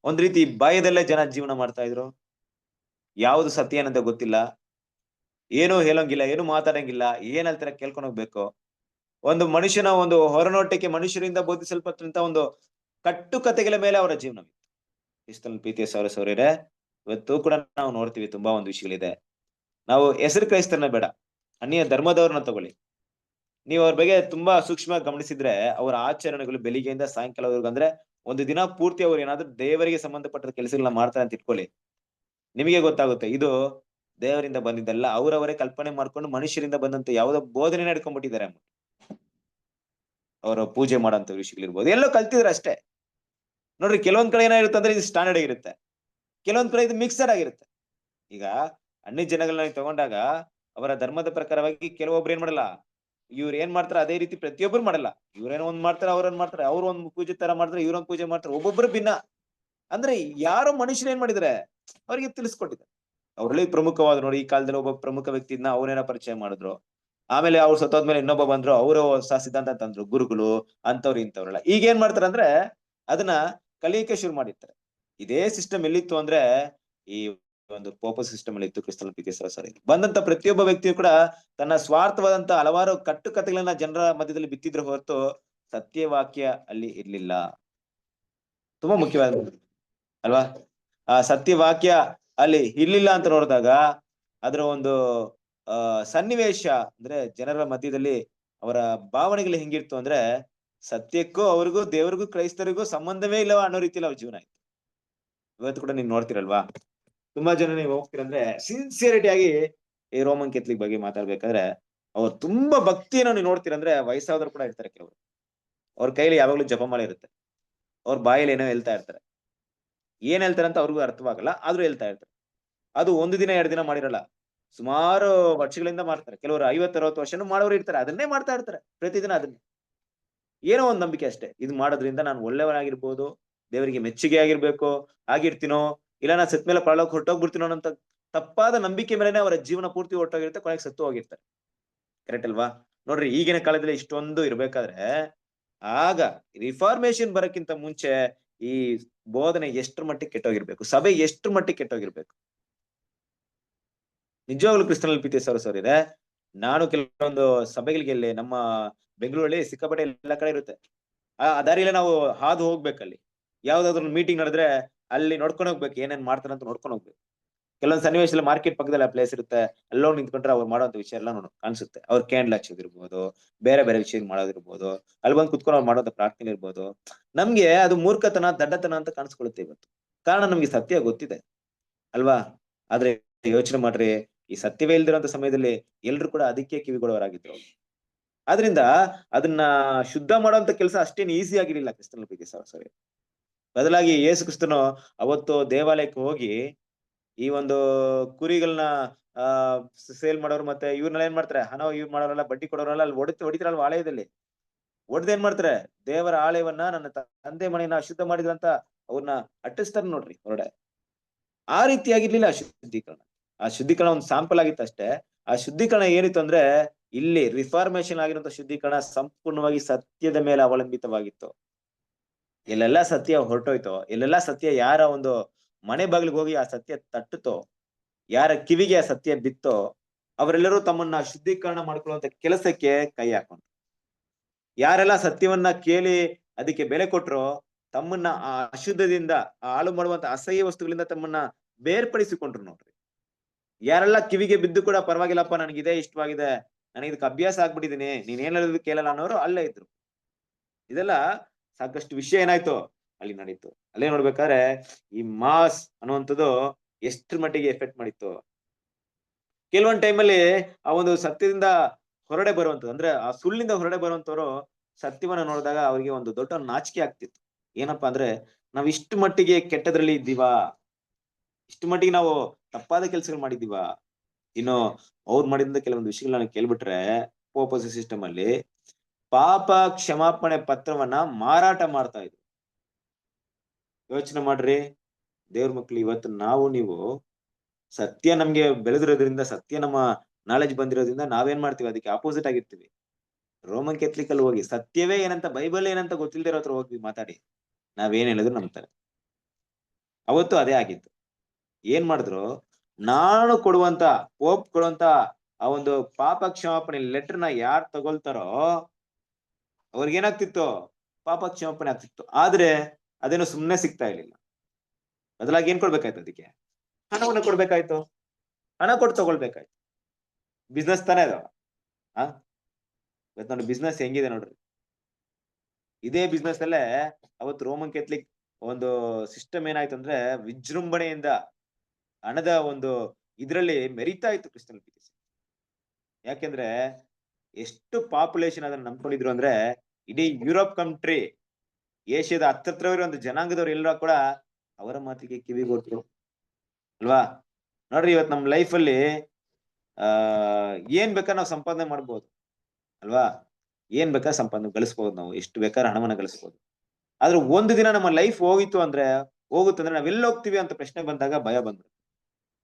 ಒಂದ್ ರೀತಿ ಭಯದಲ್ಲೇ ಜನ ಜೀವನ ಮಾಡ್ತಾ ಇದ್ರು, ಯಾವುದು ಸತ್ಯ ಏನಂತ ಗೊತ್ತಿಲ್ಲ, ಏನು ಹೇಳೋಂಗಿಲ್ಲ, ಏನು ಮಾತಾಡಂಗಿಲ್ಲ, ಏನ್ ಹೇಳ್ತಾರೆ ಕೇಳ್ಕೊಂಡು ಹೋಗ್ಬೇಕು. ಒಂದು ಮನುಷ್ಯನ ಒಂದು ಹೊರನೋಟಕ್ಕೆ ಮನುಷ್ಯರಿಂದ ಬೋಧಿಸಲ್ಪಟ್ಟಂತ ಒಂದು ಕಟ್ಟುಕತೆಗಳ ಮೇಲೆ ಅವರ ಜೀವನವಿತ್ತು. ಕ್ರಿಸ್ತನ ಪ್ರೀತಿಯ ಸಹೋದರರೇ, ಇವತ್ತು ಕೂಡ ನಾವು ನೋಡ್ತೀವಿ ತುಂಬಾ ಒಂದು ವಿಷಯಗಳಿದೆ. ನಾವು ಹೆಸರು ಕ್ರೈಸ್ತರನ್ನ ಬೇಡ, ಅನ್ಯ ಧರ್ಮದವ್ರನ್ನ ತಗೊಳ್ಳಿ, ನೀವು ಅವ್ರ ಬಗ್ಗೆ ತುಂಬಾ ಸೂಕ್ಷ್ಮವಾಗಿ ಗಮನಿಸಿದ್ರೆ ಅವರ ಆಚರಣೆಗಳು ಬೆಳಿಗ್ಗೆಯಿಂದ ಸಾಯಂಕಾಲವರೆಗೂ, ಅಂದ್ರೆ ಒಂದು ದಿನ ಪೂರ್ತಿ ಅವ್ರು ಏನಾದ್ರೂ ದೇವರಿಗೆ ಸಂಬಂಧಪಟ್ಟ ಕೆಲಸಗಳನ್ನ ಮಾಡ್ತಾರೆ ಅಂತ ಇಟ್ಕೊಳ್ಳಿ, ನಿಮಗೆ ಗೊತ್ತಾಗುತ್ತೆ ಇದು ದೇವರಿಂದ ಬಂದಿದ್ದಲ್ಲ, ಅವರವರೇ ಕಲ್ಪನೆ ಮಾಡ್ಕೊಂಡು ಮನುಷ್ಯರಿಂದ ಬಂದಂತ ಯಾವುದೋ ಬೋಧನೆ ನಡ್ಕೊಂಡ್ಬಿಟ್ಟಿದ್ದಾರೆ. ಅವರ ಪೂಜೆ ಮಾಡೋಂಥ ವಿಷಯಗಳಿರ್ಬೋದು, ಎಲ್ಲೋ ಕಲ್ತಿದ್ರೆ ಅಷ್ಟೇ. ನೋಡ್ರಿ, ಕೆಲವೊಂದ್ ಕಡೆ ಏನಾಗಿರುತ್ತೆ ಅಂದ್ರೆ ಇದು ಸ್ಟ್ಯಾಂಡರ್ಡ್ ಆಗಿರುತ್ತೆ, ಕೆಲವೊಂದ್ ಕಡೆ ಇದು ಮಿಕ್ಸಡ್ ಆಗಿರುತ್ತೆ. ಈಗ ಅನ್ಯ ಜನಗಳನ್ನ ತಗೊಂಡಾಗ ಅವರ ಧರ್ಮದ ಪ್ರಕಾರವಾಗಿ ಕೆಲವೊಬ್ರು ಏನ್ ಮಾಡಲ್ಲ, ಇವ್ರು ಏನ್ ಮಾಡ್ತಾರೆ ಅದೇ ರೀತಿ ಪ್ರತಿಯೊಬ್ಬರು ಮಾಡಲ್ಲ. ಇವ್ರೇನೋ ಒಂದ್ ಮಾಡ್ತಾರೆ, ಅವ್ರೊಂದ್ ಮಾಡ್ತಾರೆ, ಅವ್ರು ಒಂದ್ ಪೂಜೆ ತರ ಮಾಡ್ತಾರೆ, ಇವ್ರೊಂದ್ ಪೂಜೆ ಮಾಡ್ತಾರೆ, ಒಬ್ಬೊಬ್ರು ಭಿನ್ನ. ಅಂದ್ರೆ ಯಾರೋ ಮನುಷ್ಯರು ಏನ್ ಮಾಡಿದ್ರೆ ಅವ್ರಿಗೆ ತಿಳಿಸ್ಕೊಟ್ಟಿದ್ದಾರೆ. ಅವ್ರಲ್ಲಿ ಪ್ರಮುಖವಾದ ನೋಡಿ, ಈ ಕಾಲದಲ್ಲಿ ಒಬ್ಬ ಪ್ರಮುಖ ವ್ಯಕ್ತಿ ಇದ್ನ ಅವ್ರೇನೋ ಪರಿಚಯ ಮಾಡಿದ್ರು, ಆಮೇಲೆ ಅವ್ರು ಸತ್ತೋದ್ಮೇಲೆ ಇನ್ನೊಬ್ಬ ಬಂದ್ರು, ಅವರು ಹೊಸ ಸಿದ್ಧಾಂತ ತಂದ್ರು, ಗುರುಗಳು ಅಂತವ್ರು ಇಂಥವ್ರಲ್ಲ. ಈಗ ಏನ್ ಮಾಡ್ತಾರೆ ಅಂದ್ರೆ ಅದನ್ನ ಕಲಿಯಕ್ಕೆ ಶುರು ಮಾಡಿರ್ತಾರೆ. ಇದೇ ಸಿಸ್ಟಮ್ ಎಲ್ಲಿತ್ತು ಅಂದ್ರೆ ಈ ಒಂದು ಪೋಪ ಸಿಸ್ಟಮ್ ಅಲ್ಲಿ ಇತ್ತು. ಕ್ರಿಸ್ತನ ಪ್ರೀತಿಯ ಸಹೋದರರೇ, ಬಂದಂತ ಪ್ರತಿಯೊಬ್ಬ ವ್ಯಕ್ತಿಯು ಕೂಡ ತನ್ನ ಸ್ವಾರ್ಥವಾದಂತ ಹಲವಾರು ಕಟ್ಟುಕತೆಗಳನ್ನ ಜನರ ಮಧ್ಯದಲ್ಲಿ ಬಿತ್ತಿದ್ರು ಹೊರತು ಸತ್ಯವಾಕ್ಯ ಅಲ್ಲಿ ಇರ್ಲಿಲ್ಲ. ತುಂಬಾ ಮುಖ್ಯವಾದ ಅಲ್ವಾ, ಆ ಸತ್ಯವಾಕ್ಯ ಅಲ್ಲಿ ಇರ್ಲಿಲ್ಲ ಅಂತ ನೋಡಿದಾಗ ಅದರ ಒಂದು ಸನ್ನಿವೇಶ ಅಂದ್ರೆ ಜನರ ಮಧ್ಯದಲ್ಲಿ ಅವರ ಭಾವನೆಗಳು ಹೆಂಗಿರ್ತು ಅಂದ್ರೆ ಸತ್ಯಕ್ಕೂ ಅವ್ರಿಗೂ ದೇವರಿಗೂ ಕ್ರೈಸ್ತರಿಗೂ ಸಂಬಂಧವೇ ಇಲ್ಲವ ಅನ್ನೋ ರೀತಿಯಲ್ಲಿ ಅವ್ರ ಜೀವನ ಆಯ್ತು. ಇವತ್ತು ಕೂಡ ನೀವ್ ನೋಡ್ತಿರಲ್ವಾ, ತುಂಬಾ ಜನ ನೀವು ಹೋಗ್ತೀರಂದ್ರೆ ಸಿನ್ಸಿಯರಿಟಿ ಆಗಿ ಈ ರೋಮನ್ ಕೆಥಲಿಕ್ ಬಗ್ಗೆ ಮಾತಾಡ್ಬೇಕಾದ್ರೆ ಅವ್ರು ತುಂಬಾ ಭಕ್ತಿಯನ್ನು ನೀವು ನೋಡ್ತೀರಂದ್ರೆ ವಯಸ್ಸಾದ್ರು ಕೂಡ ಇರ್ತಾರೆ. ಕೆಲವರು ಅವ್ರ ಕೈಲಿ ಯಾವಾಗ್ಲೂ ಜಪಮಾಲೆ ಇರುತ್ತೆ, ಅವ್ರ ಬಾಯಲ್ಲಿ ಏನೋ ಹೇಳ್ತಾ ಇರ್ತಾರೆ, ಏನ್ ಹೇಳ್ತಾರೆ ಅಂತ ಅವ್ರಿಗೂ ಅರ್ಥವಾಗಲ್ಲ, ಆದ್ರೂ ಹೇಳ್ತಾ ಇರ್ತಾರೆ. ಅದು ಒಂದು ದಿನ 2 ದಿನ ಮಾಡಿರಲ್ಲ, ಸುಮಾರು ವರ್ಷಗಳಿಂದ ಮಾಡ್ತಾರೆ. ಕೆಲವರು 50-60 ವರ್ಷನೂ ಮಾಡೋರು ಇರ್ತಾರೆ, ಅದನ್ನೇ ಮಾಡ್ತಾ ಇರ್ತಾರೆ ಪ್ರತಿದಿನ. ಅದನ್ನೇ ಏನೋ ಒಂದ್ ನಂಬಿಕೆ ಅಷ್ಟೇ, ಇದು ಮಾಡೋದ್ರಿಂದ ನಾನು ಒಳ್ಳೆಯವನಾಗಿರ್ಬೋದು, ದೇವರಿಗೆ ಮೆಚ್ಚುಗೆ ಆಗಿರ್ಬೇಕು, ಆಗಿರ್ತೀನೋ, ಇಲ್ಲ ನಾ ಸತ್ ಮೇಲೆ ಪರಲೋಕ ಹೊರಟೋಗ್ಬಿಡ್ತೀನೋ ಅಂತ ತಪ್ಪಾದ ನಂಬಿಕೆ ಮೇಲೆನೆ ಅವರ ಜೀವನ ಪೂರ್ತಿ ಹೊರಟೋಗಿರುತ್ತೆ, ಕೊನೆಗೆ ಸತ್ತು ಹೋಗಿರ್ತಾರೆ. ಕರೆಕ್ಟ್ ಅಲ್ವಾ? ನೋಡ್ರಿ, ಈಗಿನ ಕಾಲದಲ್ಲಿ ಇಷ್ಟೊಂದು ಇರ್ಬೇಕಾದ್ರೆ ಆಗ ರಿಫಾರ್ಮೇಶನ್ ಬರಕ್ಕಿಂತ ಮುಂಚೆ ಈ ಬೋಧನೆ ಎಷ್ಟ್ರ ಮಟ್ಟಿಗೆ ಕೆಟ್ಟೋಗಿರ್ಬೇಕು, ಸಭೆ ಎಷ್ಟ್ರ ಮಟ್ಟಿಗೆ ಕೆಟ್ಟೋಗಿರ್ಬೇಕು. ನಿಜವಾಗ್ಲು ಕ್ರಿಸ್ತನಲ್ಲಿ ಪ್ರೀತಿ ಸರಿದೆ. ನಾನು ಕೆಲವೊಂದು ಸಭೆಗಳಿಗೆ ಇಲ್ಲಿ ನಮ್ಮ ಬೆಂಗಳೂರಲ್ಲಿ ಸಿಕ್ಕಾಪಟ್ಟೆ ಎಲ್ಲ ಕಡೆ ಇರುತ್ತೆ. ಆ ದಾರಿಯಲ್ಲೇ ನಾವು ಹಾದು ಹೋಗ್ಬೇಕಲ್ಲಿ. ಯಾವ್ದಾದ್ರು ಮೀಟಿಂಗ್ ನಡೆದ್ರೆ ಅಲ್ಲಿ ನೋಡ್ಕೊಂಡು ಹೋಗ್ಬೇಕು, ಏನೇನ್ ಮಾಡ್ತಾರ ಅಂತ ನೋಡ್ಕೊಂಡು ಹೋಗ್ಬೇಕು. ಕೆಲವೊಂದು ಸನ್ನಿವೇಶದಲ್ಲಿ ಮಾರ್ಕೆಟ್ ಪಕ್ಕದಲ್ಲಿ ಆ ಪ್ಲೇಸ್ ಇರುತ್ತೆ, ಅಲ್ಲೋಗಿ ನಿಂತ್ಕೊಂಡ್ರೆ ಅವ್ರು ಮಾಡುವಂತ ವಿಷಯ ಎಲ್ಲ ಕಾಣಿಸುತ್ತೆ. ಅವ್ರ ಕ್ಯಾಂಡಲ್ ಹಚ್ಚೋದಿರ್ಬೋದು, ಬೇರೆ ಬೇರೆ ವಿಷಯ ಮಾಡೋದಿರ್ಬೋದು, ಅಲ್ಲಿ ಬಂದು ಕುತ್ಕೊಂಡು ಅವ್ರು ಮಾಡುವಂತ ಪ್ರಾರ್ಥನೆ ಇರ್ಬೋದು. ನಮ್ಗೆ ಅದು ಮೂರ್ಖತನ, ದಡ್ಡತನ ಅಂತ ಕಾಣಿಸ್ಕೊಳ್ಳುತ್ತೆ ಇವತ್ತು. ಕಾರಣ ನಮ್ಗೆ ಸತ್ಯ ಗೊತ್ತಿದೆ ಅಲ್ವಾ? ಆದ್ರೆ ಯೋಚನೆ ಮಾಡ್ರಿ, ಈ ಸತ್ಯವೇ ಇಲ್ದಿರೋಂತ ಸಮಯದಲ್ಲಿ ಎಲ್ರು ಕೂಡ ಅದಕ್ಕೆ ಕಿವಿಗೊಡೋರಾಗಿದ್ರು. ಆದ್ರಿಂದ ಅದನ್ನ ಶುದ್ಧ ಮಾಡುವಂತ ಕೆಲಸ ಅಷ್ಟೇನು ಈಸಿ ಆಗಿರ್ಲಿಲ್ಲ ಕ್ರಿಸ್ತನ ಪ್ರೀತಿ ಸರಿ. ಬದಲಾಗಿ ಯೇಸು ಕ್ರಿಸ್ತನು ಅವತ್ತು ದೇವಾಲಯಕ್ಕೆ ಹೋಗಿ ಈ ಒಂದು ಕುರಿಗಳನ್ನ ಸೇಲ್ ಮಾಡೋರು ಮತ್ತೆ ಇವ್ರನ್ನೆಲ್ಲ ಏನ್ ಮಾಡ್ತಾರೆ, ಹಣ ಇವ್ ಮಾಡೋರೆಲ್ಲ, ಬಡ್ಡಿ ಕೊಡೋರೆಲ್ಲ ಅಲ್ಲಿ ಹೊಡಿತಾರಲ್ವ ಆಲಯದಲ್ಲಿ. ಹೊಡೆದ್ ಏನ್ ಮಾಡ್ತಾರೆ, ದೇವರ ಆಲಯವನ್ನ ನನ್ನ ತಂದೆ ಮನೆಯನ್ನ ಅಶುದ್ಧ ಮಾಡಿದ್ರಂತ ಅವ್ರನ್ನ ಅಟ್ಟಿಸ್ತಾರೆ ನೋಡ್ರಿ ಹೊರಡೆ. ಆ ರೀತಿಯಾಗಿರ್ಲಿಲ್ಲ ಶುದ್ಧೀಕರಣ. ಆ ಶುದ್ಧೀಕರಣ ಒಂದು ಸ್ಯಾಂಪಲ್ ಆಗಿತ್ತು ಅಷ್ಟೇ. ಆ ಶುದ್ಧೀಕರಣ ಏನಿತ್ತು ಅಂದ್ರೆ, ಇಲ್ಲಿ ರಿಫಾರ್ಮೇಶನ್ ಆಗಿರುವಂತ ಶುದ್ಧೀಕರಣ ಸಂಪೂರ್ಣವಾಗಿ ಸತ್ಯದ ಮೇಲೆ ಅವಲಂಬಿತವಾಗಿತ್ತು. ಎಲ್ಲೆಲ್ಲ ಸತ್ಯ ಹೊರಟೋಯ್ತೋ, ಎಲ್ಲೆಲ್ಲ ಸತ್ಯ ಯಾರ ಒಂದು ಮನೆ ಬಾಗಿಲಿಗೆ ಹೋಗಿ ಆ ಸತ್ಯ ತಟ್ಟುತ್ತೋ, ಯಾರ ಕಿವಿಗೆ ಆ ಸತ್ಯ ಬಿತ್ತೋ, ಅವರೆಲ್ಲರೂ ತಮ್ಮನ್ನ ಶುದ್ಧೀಕರಣ ಮಾಡ್ಕೊಳ್ಳುವಂತ ಕೆಲಸಕ್ಕೆ ಕೈ ಹಾಕೊಂಡ್ರು. ಯಾರೆಲ್ಲ ಸತ್ಯವನ್ನ ಕೇಳಿ ಅದಕ್ಕೆ ಬೆಲೆ ಕೊಟ್ರೋ, ತಮ್ಮನ್ನ ಆ ಅಶುದ್ಧದಿಂದ, ಆ ಹಾಳು ಮಾಡುವಂತ ಅಸಹ್ಯ ವಸ್ತುಗಳಿಂದ ತಮ್ಮನ್ನ ಬೇರ್ಪಡಿಸಿಕೊಂಡ್ರು ನೋಡ್ರಿ. ಯಾರೆಲ್ಲ ಕಿವಿಗೆ ಬಿದ್ದು ಕೂಡ ಪರವಾಗಿಲ್ಲಪ್ಪ, ನನಗಿದೆ ಇಷ್ಟವಾಗಿದೆ, ನನಗೆ ಇದಕ್ಕೆ ಅಭ್ಯಾಸ ಆಗ್ಬಿಟ್ಟಿದೀನಿ, ನೀನ್ ಏನ್ ಹೇಳಿದ್ರು ಕೇಳಲ್ಲ ಅನ್ನೋರು ಅಲ್ಲೇ ಇದ್ರು. ಇದೆಲ್ಲ ಸಾಕಷ್ಟು ವಿಷಯ ಏನಾಯ್ತು ಅಲ್ಲಿ ನಡೀತು. ಅಲ್ಲೇ ನೋಡ್ಬೇಕಾದ್ರೆ ಈ ಮಾಸ್ ಅನ್ನುವಂಥದ್ದು ಎಷ್ಟ್ರ ಮಟ್ಟಿಗೆ ಎಫೆಕ್ಟ್ ಮಾಡಿತ್ತು. ಕೆಲವೊಂದ್ ಟೈಮಲ್ಲಿ ಆ ಒಂದು ಸತ್ಯದಿಂದ ಹೊರಡೆ ಬರುವಂತದ್ದು, ಅಂದ್ರೆ ಆ ಸುಳ್ಳಿಂದ ಹೊರಡೆ ಬರುವಂತವ್ರು ಸತ್ಯವನ್ನ ನೋಡಿದಾಗ ಅವ್ರಿಗೆ ಒಂದು ದೊಡ್ಡ ನಾಚಿಕೆ ಆಗ್ತಿತ್ತು. ಏನಪ್ಪಾ ಅಂದ್ರೆ, ನಾವ್ ಇಷ್ಟು ಮಟ್ಟಿಗೆ ಕೆಟ್ಟದ್ರಲ್ಲಿ ಇದ್ದೀವಾ, ಇಷ್ಟು ಮಟ್ಟಿಗೆ ನಾವು ತಪ್ಪಾದ ಕೆಲ್ಸಗಳು ಮಾಡಿದೀವಾ. ಇನ್ನು ಅವ್ರು ಮಾಡಿದ ಕೆಲವೊಂದು ವಿಷಯಗಳನ್ನ ಕೇಳ್ಬಿಟ್ರೆ, ಪೋಪಸ್ ಸಿಸ್ಟಮ್ ಅಲ್ಲಿ ಪಾಪ ಕ್ಷಮಾಪಣೆ ಪತ್ರವನ್ನ ಮಾರಾಟ ಮಾಡ್ತಾ ಇದ್ರು. ಯೋಚನೆ ಮಾಡ್ರಿ, ದೇವ್ರ ಮಕ್ಳು, ಇವತ್ತು ನಾವು ನೀವು ಸತ್ಯ ನಮ್ಗೆ ಬೆಳೆದಿರೋದ್ರಿಂದ, ಸತ್ಯ ನಮ್ಮ ನಾಲೆಜ್ ಬಂದಿರೋದ್ರಿಂದ ನಾವೇನ್ ಮಾಡ್ತೀವಿ, ಅದಕ್ಕೆ ಆಪೋಸಿಟ್ ಆಗಿರ್ತೀವಿ. ರೋಮನ್ ಕೆಥಲಿಕ್ ಅಲ್ಲಿ ಹೋಗಿ ಸತ್ಯವೇ ಏನಂತ, ಬೈಬಲ್ ಏನಂತ ಗೊತ್ತಿಲ್ದಿರೋ ಹತ್ರ ಹೋಗಿ ಮಾತಾಡಿ, ನಾವೇನ್ ಹೇಳಿದ್ರು ನಂಬ್ತಾರೆ. ಅವತ್ತು ಅದೇ ಆಗಿತ್ತು. ಏನ್ ಮಾಡಿದ್ರು, ನಾನು ಕೊಡುವಂತ, ಪೋಪ್ ಕೊಡುವಂತ ಆ ಒಂದು ಪಾಪ ಕ್ಷಮಾಪಣೆ ಲೆಟರ್ನ ಯಾರು ತಗೊಳ್ತಾರೋ ಅವ್ರಿಗೇನಾಗ್ತಿತ್ತು, ಪಾಪ ಕ್ಷಮಾಪಣೆ ಆಗ್ತಿತ್ತು. ಆದ್ರೆ ಅದೇನು ಸುಮ್ನೆ ಸಿಗ್ತಾ ಇರ್ಲಿಲ್ಲ. ಬದಲಾಗಿ ಏನ್ ಕೊಡ್ಬೇಕಾಯ್ತು, ಅದಕ್ಕೆ ಹಣವನ್ನು ಕೊಡ್ಬೇಕಾಯ್ತು, ಹಣ ಕೊಟ್ಟು ತಗೊಳ್ಬೇಕಾಯ್ತು. ಬಿಸ್ನೆಸ್ ತಾನೇ ಅದು. ಇವತ್ತು ನೋಡಿ ಬಿಸ್ನೆಸ್ ಹೆಂಗಿದೆ ನೋಡ್ರಿ. ಇದೇ ಬಿಸ್ನೆಸ್ ಅಲ್ಲೇ ಅವತ್ತು ರೋಮನ್ ಕೆಥಲಿಕ್ ಒಂದು ಸಿಸ್ಟಮ್ ಏನಾಯ್ತು ಅಂದ್ರೆ, ವಿಜೃಂಭಣೆಯಿಂದ ಹಣದ ಒಂದು ಇದ್ರಲ್ಲಿ ಮೆರಿತಾ ಇತ್ತು ಕ್ರಿಸ್ತನ್ ಪ್ರೀತಿ. ಯಾಕೆಂದ್ರೆ ಎಷ್ಟು ಪಾಪ್ಯುಲೇಷನ್ ಅದನ್ನ ನಂಬ್ಕೊಂಡಿದ್ರು ಅಂದ್ರೆ, ಇಡೀ ಯುರೋಪ್ ಕಂಟ್ರಿ, ಏಷ್ಯಾದ ಹತ್ತತ್ರವಿರೋ ಒಂದು ಜನಾಂಗದವ್ರು ಎಲ್ಲರೂ ಕೂಡ ಅವರ ಮಾತಿಗೆ ಕಿವಿಗೊಟ್ರು ಅಲ್ವಾ? ನೋಡ್ರಿ, ಇವತ್ತು ನಮ್ ಲೈಫ್ ಅಲ್ಲಿ ಏನ್ ಬೇಕಾದ್ರೆ ನಾವು ಸಂಪಾದನೆ ಮಾಡ್ಬೋದು ಅಲ್ವಾ? ಏನ್ ಬೇಕಾದ್ರೆ ಸಂಪಾದನೆ ಗಳಿಸ್ಬೋದು, ನಾವು ಎಷ್ಟು ಬೇಕಾದ್ರೆ ಹಣವನ್ನ ಗಳಿಸ್ಬೋದು. ಆದ್ರೆ ಒಂದು ದಿನ ನಮ್ಮ ಲೈಫ್ ಹೋಗುತ್ತಂದ್ರೆ ನಾವೆಲ್ಲ ಹೋಗ್ತೀವಿ ಅಂತ ಪ್ರಶ್ನೆ ಬಂದಾಗ ಭಯ ಬಂದ್ಬಿಡುತ್ತೆ.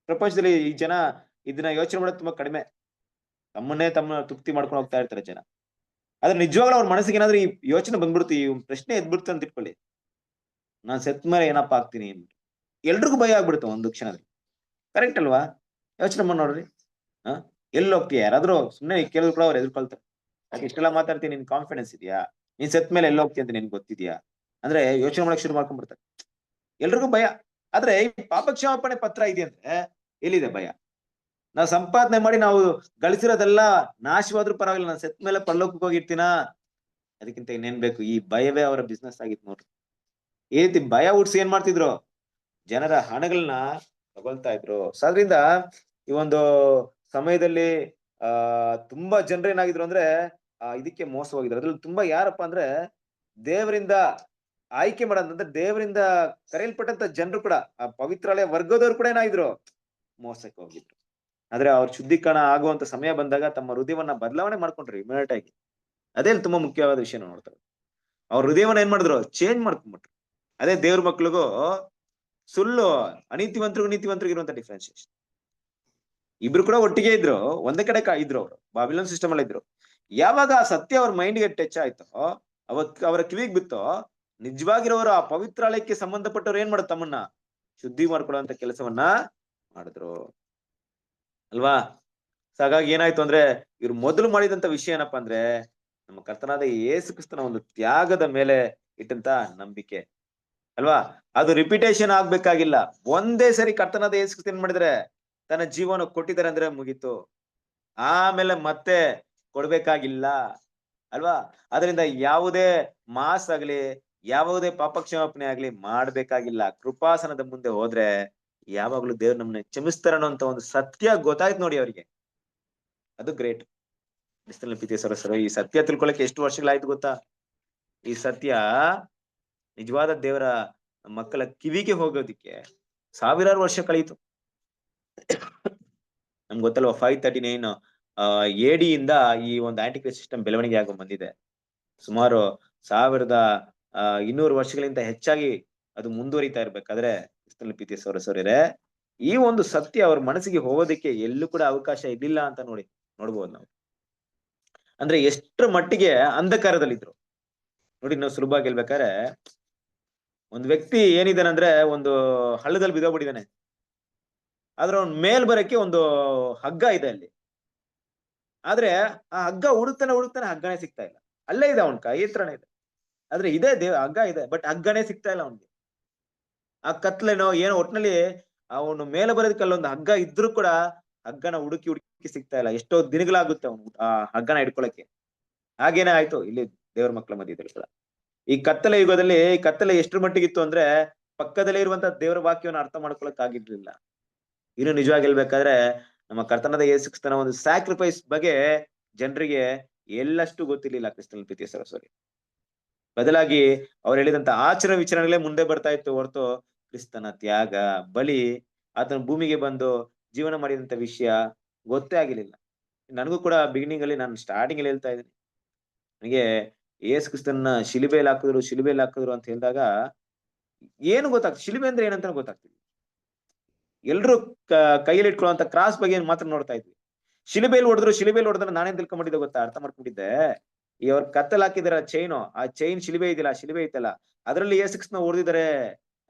ಪ್ರಪಂಚದಲ್ಲಿ ಈ ಜನ ಇದನ್ನ ಯೋಚನೆ ಮಾಡೋದು ತುಂಬಾ ಕಡಿಮೆ. ತಮ್ಮ ತೃಪ್ತಿ ಮಾಡ್ಕೊಂಡು ಹೋಗ್ತಾ ಇರ್ತಾರೆ ಜನ. ಆದ್ರೆ ನಿಜವಾಗ್ಲೂ ಅವ್ರ ಮನಸ್ಸಿಗೆ ಏನಾದ್ರೂ ಈ ಯೋಚನೆ ಬಂದ್ಬಿಡ್ತು, ಈ ಪ್ರಶ್ನೆ ಎದ್ಬಿಡ್ತು ಅಂತ ಇಟ್ಕೊಳ್ಳಿ, ನಾನ್ ಸೆತ್ ಮೇಲೆ ಏನಪ್ಪಾ ಆಗ್ತೀನಿ, ಎಲ್ರಿಗೂ ಭಯ ಆಗ್ಬಿಡುತ್ತೆ ಒಂದು ಕ್ಷಣದಲ್ಲಿ. ಕರೆಕ್ಟ್ ಅಲ್ವಾ? ಯೋಚನೆ ಮಾಡಿ ನೋಡ್ರಿ. ಎಲ್ಲಿ ಹೋಗ್ತೀಯ? ಯಾರಾದ್ರೂ ಸುಮ್ನೆ ಕೇಳಿದ್ರು ಕೂಡ ಅವ್ರು ಎದುರ್ಕೊಳ್ತಾರೆ. ಇಷ್ಟೆಲ್ಲ ಮಾತಾಡ್ತೀನಿ, ನಿನ್ ಕಾನ್ಫಿಡೆನ್ಸ್ ಇದೆಯಾ? ನೀನ್ ಸೆತ್ ಮೇಲೆ ಎಲ್ಲಿ ಹೋಗ್ತೀಯ ಅಂತ ನಿನ್ಗೆ ಗೊತ್ತಿದ್ಯಾ? ಅಂದ್ರೆ ಯೋಚನೆ ಮಾಡಕ್ ಶುರು ಮಾಡ್ಕೊಂಡ್ಬಿಡ್ತಾರೆ. ಎಲ್ರಿಗೂ ಭಯ. ಆದ್ರೆ ಈ ಪಾಪ ಕ್ಷಮಾಪಣೆ ಪತ್ರ ಇದೆ ಅಂದ್ರೆ ಎಲ್ಲಿದೆ ಭಯ? ನಾವು ಸಂಪಾದನೆ ಮಾಡಿ ನಾವು ಗಳಿಸಿರೋದೆಲ್ಲ ನಾಶವಾದ್ರೂ ಪರವಾಗಿಲ್ಲ, ನಾನು ಸೆತ್ ಮೇಲೆ ಪರಲೋಕಕ್ಕೆ ಹೋಗಿರ್ತೀನ, ಅದಕ್ಕಿಂತ ಇನ್ನೇನ್ ಬೇಕು? ಈ ಭಯವೇ ಅವರ ಬಿಸ್ನೆಸ್ ಆಗಿತ್ತು ನೋಡ್ರಿ. ಈ ರೀತಿ ಭಯ ಹುಡ್ಸಿ ಏನ್ ಮಾಡ್ತಿದ್ರು, ಜನರ ಹಣಗಳನ್ನ ತಗೊಳ್ತಾ ಇದ್ರು. ಸೊ ಅದ್ರಿಂದ ಈ ಒಂದು ಸಮಯದಲ್ಲಿ ತುಂಬಾ ಜನರು ಏನಾಗಿದ್ರು ಅಂದ್ರೆ ಇದಕ್ಕೆ ಮೋಸ ಹೋಗಿದ್ರು. ಅದ್ರಲ್ಲಿ ತುಂಬಾ ಯಾರಪ್ಪ ಅಂದ್ರೆ, ದೇವರಿಂದ ಆಯ್ಕೆ ಮಾಡೋದಂದ್ರೆ ದೇವರಿಂದ ಕರೆಯಲ್ಪಟ್ಟಂತ ಜನರು ಕೂಡ, ಆ ಪವಿತ್ರಾಲಯ ವರ್ಗದವ್ರು ಕೂಡ ಏನಾಗಿದ್ರು, ಮೋಸಕ್ಕೆ ಹೋಗಿದ್ರು. ಆದ್ರೆ ಅವ್ರ ಶುದ್ಧೀಕರಣ ಆಗುವಂತ ಸಮಯ ಬಂದಾಗ ತಮ್ಮ ಹೃದಯವನ್ನ ಬದಲಾವಣೆ ಮಾಡ್ಕೊಂಡ್ರಿ ಇಮಿಡಿಯೇಟ್ ಆಗಿ. ಅದೇ ತುಂಬಾ ಮುಖ್ಯವಾದ ವಿಷಯ ನೋಡ್ತಾರೆ. ಅವ್ರ ಹೃದಯವನ್ನ ಏನ್ ಮಾಡಿದ್ರು, ಚೇಂಜ್ ಮಾಡ್ಕೊಂಡ್ಬಿಟ್ರು. ಅದೇ ದೇವ್ರ ಮಕ್ಳಿಗೂ ಸುಳ್ಳು, ಅನೀತಿವಂತರಿಗೂ ನೀತಿವಂತರಿಗೂ ಇರುವಂತ ಡಿಫ್ರೆನ್ಸಿಯೇಷನ್. ಇಬ್ರು ಕೂಡ ಒಟ್ಟಿಗೆ ಇದ್ರು, ಒಂದೇ ಕಡೆ ಇದ್ರು ಅವರು, ಬಾಬಿಲೋನ್ ಸಿಸ್ಟಮ್ ಅಲ್ಲಿ ಇದ್ರು. ಯಾವಾಗ ಆ ಸತ್ಯ ಅವ್ರ ಮೈಂಡ್ಗೆ ಟಚ್ ಆಯ್ತೋ, ಅವರ ಕಿವಿಗೆ ಬಿತ್ತೋ, ನಿಜವಾಗಿರೋರು ಆ ಪವಿತ್ರಾಲಯಕ್ಕೆ ಸಂಬಂಧಪಟ್ಟವ್ರು ಏನ್ ಮಾಡೋದು, ತಮ್ಮನ್ನ ಶುದ್ಧಿ ಮಾಡ್ಕೊಡುವಂತ ಕೆಲಸವನ್ನ ಮಾಡಿದ್ರು ಅಲ್ವಾ. ಸೊ ಹಾಗಾಗಿ ಏನಾಯ್ತು ಅಂದ್ರೆ, ಇವ್ರು ಮೊದಲು ಮಾಡಿದಂತ ವಿಷಯ ಏನಪ್ಪಾ ಅಂದ್ರೆ, ನಮ್ಮ ಕರ್ತನಾದ ಯೇಸು ಕ್ರಿಸ್ತನ ಒಂದು ತ್ಯಾಗದ ಮೇಲೆ ಇಟ್ಟಂತ ನಂಬಿಕೆ ಅಲ್ವಾ. ಅದು ರಿಪಿಟೇಷನ್ ಆಗ್ಬೇಕಾಗಿಲ್ಲ, ಒಂದೇ ಸರಿ ಕರ್ತನಾದ ಯೇಸು ಕ್ರಿಸ್ತ ಏನ್ ಮಾಡಿದ್ರೆ ತನ್ನ ಜೀವನ ಕೊಟ್ಟಿದ್ದಾರೆ ಅಂದ್ರೆ ಮುಗೀತು, ಆಮೇಲೆ ಮತ್ತೆ ಕೊಡ್ಬೇಕಾಗಿಲ್ಲ ಅಲ್ವಾ. ಅದರಿಂದ ಯಾವುದೇ ಮಾಸ್ ಆಗ್ಲಿ, ಯಾವುದೇ ಪಾಪಕ್ಷಮಾಪಣೆ ಆಗ್ಲಿ ಮಾಡ್ಬೇಕಾಗಿಲ್ಲ. ಕೃಪಾಸನದ ಮುಂದೆ ಹೋದ್ರೆ ಯಾವಾಗ್ಲೂ ದೇವ್ರು ನಮ್ಮನ್ನ ಕ್ಷಮಿಸ್ತಾರ ಅನ್ನೋಂತ ಒಂದು ಸತ್ಯ ಗೊತ್ತಾಯ್ತು ನೋಡಿ ಅವ್ರಿಗೆ. ಅದು ಗ್ರೇಟ್. ಸರ ಈ ಸತ್ಯ ತಿಳ್ಕೊಳಕ್ಕೆ ಎಷ್ಟು ವರ್ಷಗಳಾಯ್ತು ಗೊತ್ತಾ. ಈ ಸತ್ಯ ನಿಜವಾದ ದೇವರ ಮಕ್ಕಳ ಕಿವಿಗೆ ಹೋಗೋದಿಕ್ಕೆ ಸಾವಿರಾರು ವರ್ಷ ಕಳೀತು. ನಮ್ಗೆ ಗೊತ್ತಲ್ವಾ, 539 AD ಇಂದ ಈ ಒಂದು ಆಂಟಿಕ್ರೈಸ್ಟ್ ಸಿಸ್ಟಮ್ ಬೆಳವಣಿಗೆ ಆಗೋ ಬಂದಿದೆ. ಸುಮಾರು 1200 ವರ್ಷಗಳಿಂದ ಹೆಚ್ಚಾಗಿ ಅದು ಮುಂದುವರಿತಾ ಇರ್ಬೇಕಾದ್ರೆ ಸೌರಸೌರ್ಯರೇ, ಈ ಒಂದು ಸತ್ಯ ಅವ್ರ ಮನಸ್ಸಿಗೆ ಹೋಗೋದಕ್ಕೆ ಎಲ್ಲೂ ಕೂಡ ಅವಕಾಶ ಇರ್ಲಿಲ್ಲ ಅಂತ ನೋಡ್ಬೋದು ನಾವು. ಅಂದ್ರೆ ಎಷ್ಟರ ಮಟ್ಟಿಗೆ ಅಂಧಕಾರದಲ್ಲಿದ್ರು ನೋಡಿ. ನಾವು ಸುಲಭವಾಗಿ ಹೇಳ್ಬೇಕಾದ್ರೆ, ಒಂದು ವ್ಯಕ್ತಿ ಏನಿದಾನಂದ್ರೆ ಒಂದು ಹಳ್ಳದಲ್ಲಿ ಬಿದ್ದೋಗ್ಬಿಟ್ಟಿದ್ದಾನೆ, ಆದ್ರೆ ಅವ್ನ್ ಮೇಲ್ ಬರಕ್ಕೆ ಒಂದು ಹಗ್ಗ ಇದೆ ಅಲ್ಲಿ. ಆದ್ರೆ ಆ ಹಗ್ಗ ಹುಡುಕ್ತಾನೆ ಹಗ್ಗನೇ ಸಿಗ್ತಾ ಇಲ್ಲ. ಅಲ್ಲೇ ಇದೆ, ಅವನ್ ಕೈ ಹತ್ರನೇ ಇದೆ, ಆದ್ರೆ ಇದೇ ಹಗ್ಗ ಇದೆ, ಬಟ್ ಹಗ್ಗನೇ ಸಿಗ್ತಾ ಇಲ್ಲ ಅವನ್ಗೆ. ಆ ಕತ್ಲೇನೋ ಏನೋ ಒಟ್ನಲ್ಲಿ ಅವನು ಮೇಲೆ ಬರೋದಕ್ಕೆ ಅಲ್ಲೊಂದು ಹಗ್ಗ ಇದ್ರೂ ಕೂಡ ಹಗ್ಗನ ಹುಡುಕಿ ಸಿಗ್ತಾ ಇಲ್ಲ. ಎಷ್ಟೋ ದಿನಗಳಾಗುತ್ತೆ ಅವನು ಆ ಹಗ್ಗನ ಹಿಡ್ಕೊಳಕ್ಕೆ. ಹಾಗೇನೆ ಆಯ್ತು ಇಲ್ಲಿ ದೇವ್ರ ಮಕ್ಕಳ ಮಧ್ಯದಲ್ಲಿ ಕೂಡ. ಈ ಕತ್ತಲೆ ಯುಗದಲ್ಲಿ ಈ ಕತ್ತಲೆ ಎಷ್ಟ್ರ ಮಟ್ಟಿಗಿತ್ತು ಅಂದ್ರೆ, ಪಕ್ಕದಲ್ಲೇ ಇರುವಂತ ದೇವರ ವಾಕ್ಯವನ್ನು ಅರ್ಥ ಮಾಡ್ಕೊಳಕ್ ಆಗಿರ್ಲಿಲ್ಲ. ಇನ್ನು ನಿಜವಾಗಿ ಹೇಳ್ಬೇಕಾದ್ರೆ, ನಮ್ಮ ಕರ್ತನಾದ ಯೇಸು ಕ್ರಿಸ್ತನ ಒಂದು ಸ್ಯಾಕ್ರಿಫೈಸ್ ಬಗ್ಗೆ ಜನರಿಗೆ ಎಲ್ಲಷ್ಟು ಗೊತ್ತಿರ್ಲಿಲ್ಲ ಕ್ರಿಸ್ತನ ಪ್ರೀತಿಯ ಸರಸ್ವರಿ. ಬದಲಾಗಿ ಅವ್ರು ಹೇಳಿದಂತ ಆಚರಣೆ ವಿಚಾರಗಳೇ ಮುಂದೆ ಬರ್ತಾ ಇತ್ತು ಹೊರತು ಕ್ರಿಸ್ತನ ತ್ಯಾಗ, ಬಲಿ, ಆತನ ಭೂಮಿಗೆ ಬಂದು ಜೀವನ ಮಾಡಿದಂತ ವಿಷಯ ಗೊತ್ತೇ ಆಗಿರ್ಲಿಲ್ಲ. ನನಗೂ ಕೂಡ ಬಿಗಿನಿಂಗ್ ಅಲ್ಲಿ, ನಾನು ಸ್ಟಾರ್ಟಿಂಗ್ ಅಲ್ಲಿ ಹೇಳ್ತಾ ಇದ್ದೀನಿ, ನನಗೆ ಯೇಸು ಕ್ರಿಸ್ತನ ಶಿಲುಬೆಯಲ್ಲಿ ಹಾಕಿದ್ರು ಅಂತ ಹೇಳಿದಾಗ ಏನು ಗೊತ್ತಾಗ್ತದೆ, ಶಿಲುಬೆ ಅಂದ್ರೆ ಏನಂತ ಗೊತ್ತಾಗ್ತಿಲ್ಲ. ಎಲ್ರು ಕೈಯಲ್ಲಿ ಇಟ್ಕೊಳ್ಳುವಂತ ಕ್ರಾಸ್ ಬಗ್ಗೆ ಮಾತ್ರ ನೋಡ್ತಾ ಇದ್ವಿ. ಶಿಲುಬೆಯಲ್ಲಿ ಹೊಡೆದ್ರೆ ನಾನೇನ್ ತಿಳ್ಕೊಂಡ್ಬಿಟ್ಟಿದ್ದೆ ಗೊತ್ತಾ, ಅರ್ಥ ಮಾಡ್ಕೊಂಡಿದ್ದೆ, ಈ ಅವ್ರ ಕತ್ತಲ್ ಹಾಕಿದಾರ ಚೈನು, ಆ ಚೈನ್ ಶಿಲುಬೆ ಇದೆಯಲ್ಲ, ಶಿಲುಬೆ ಐತಲ್ಲ, ಅದ್ರಲ್ಲಿ ಯೇಸು ಕ್ರಿಸ್ತನ ಹೊಡೆದಿದ್ದಾರೆ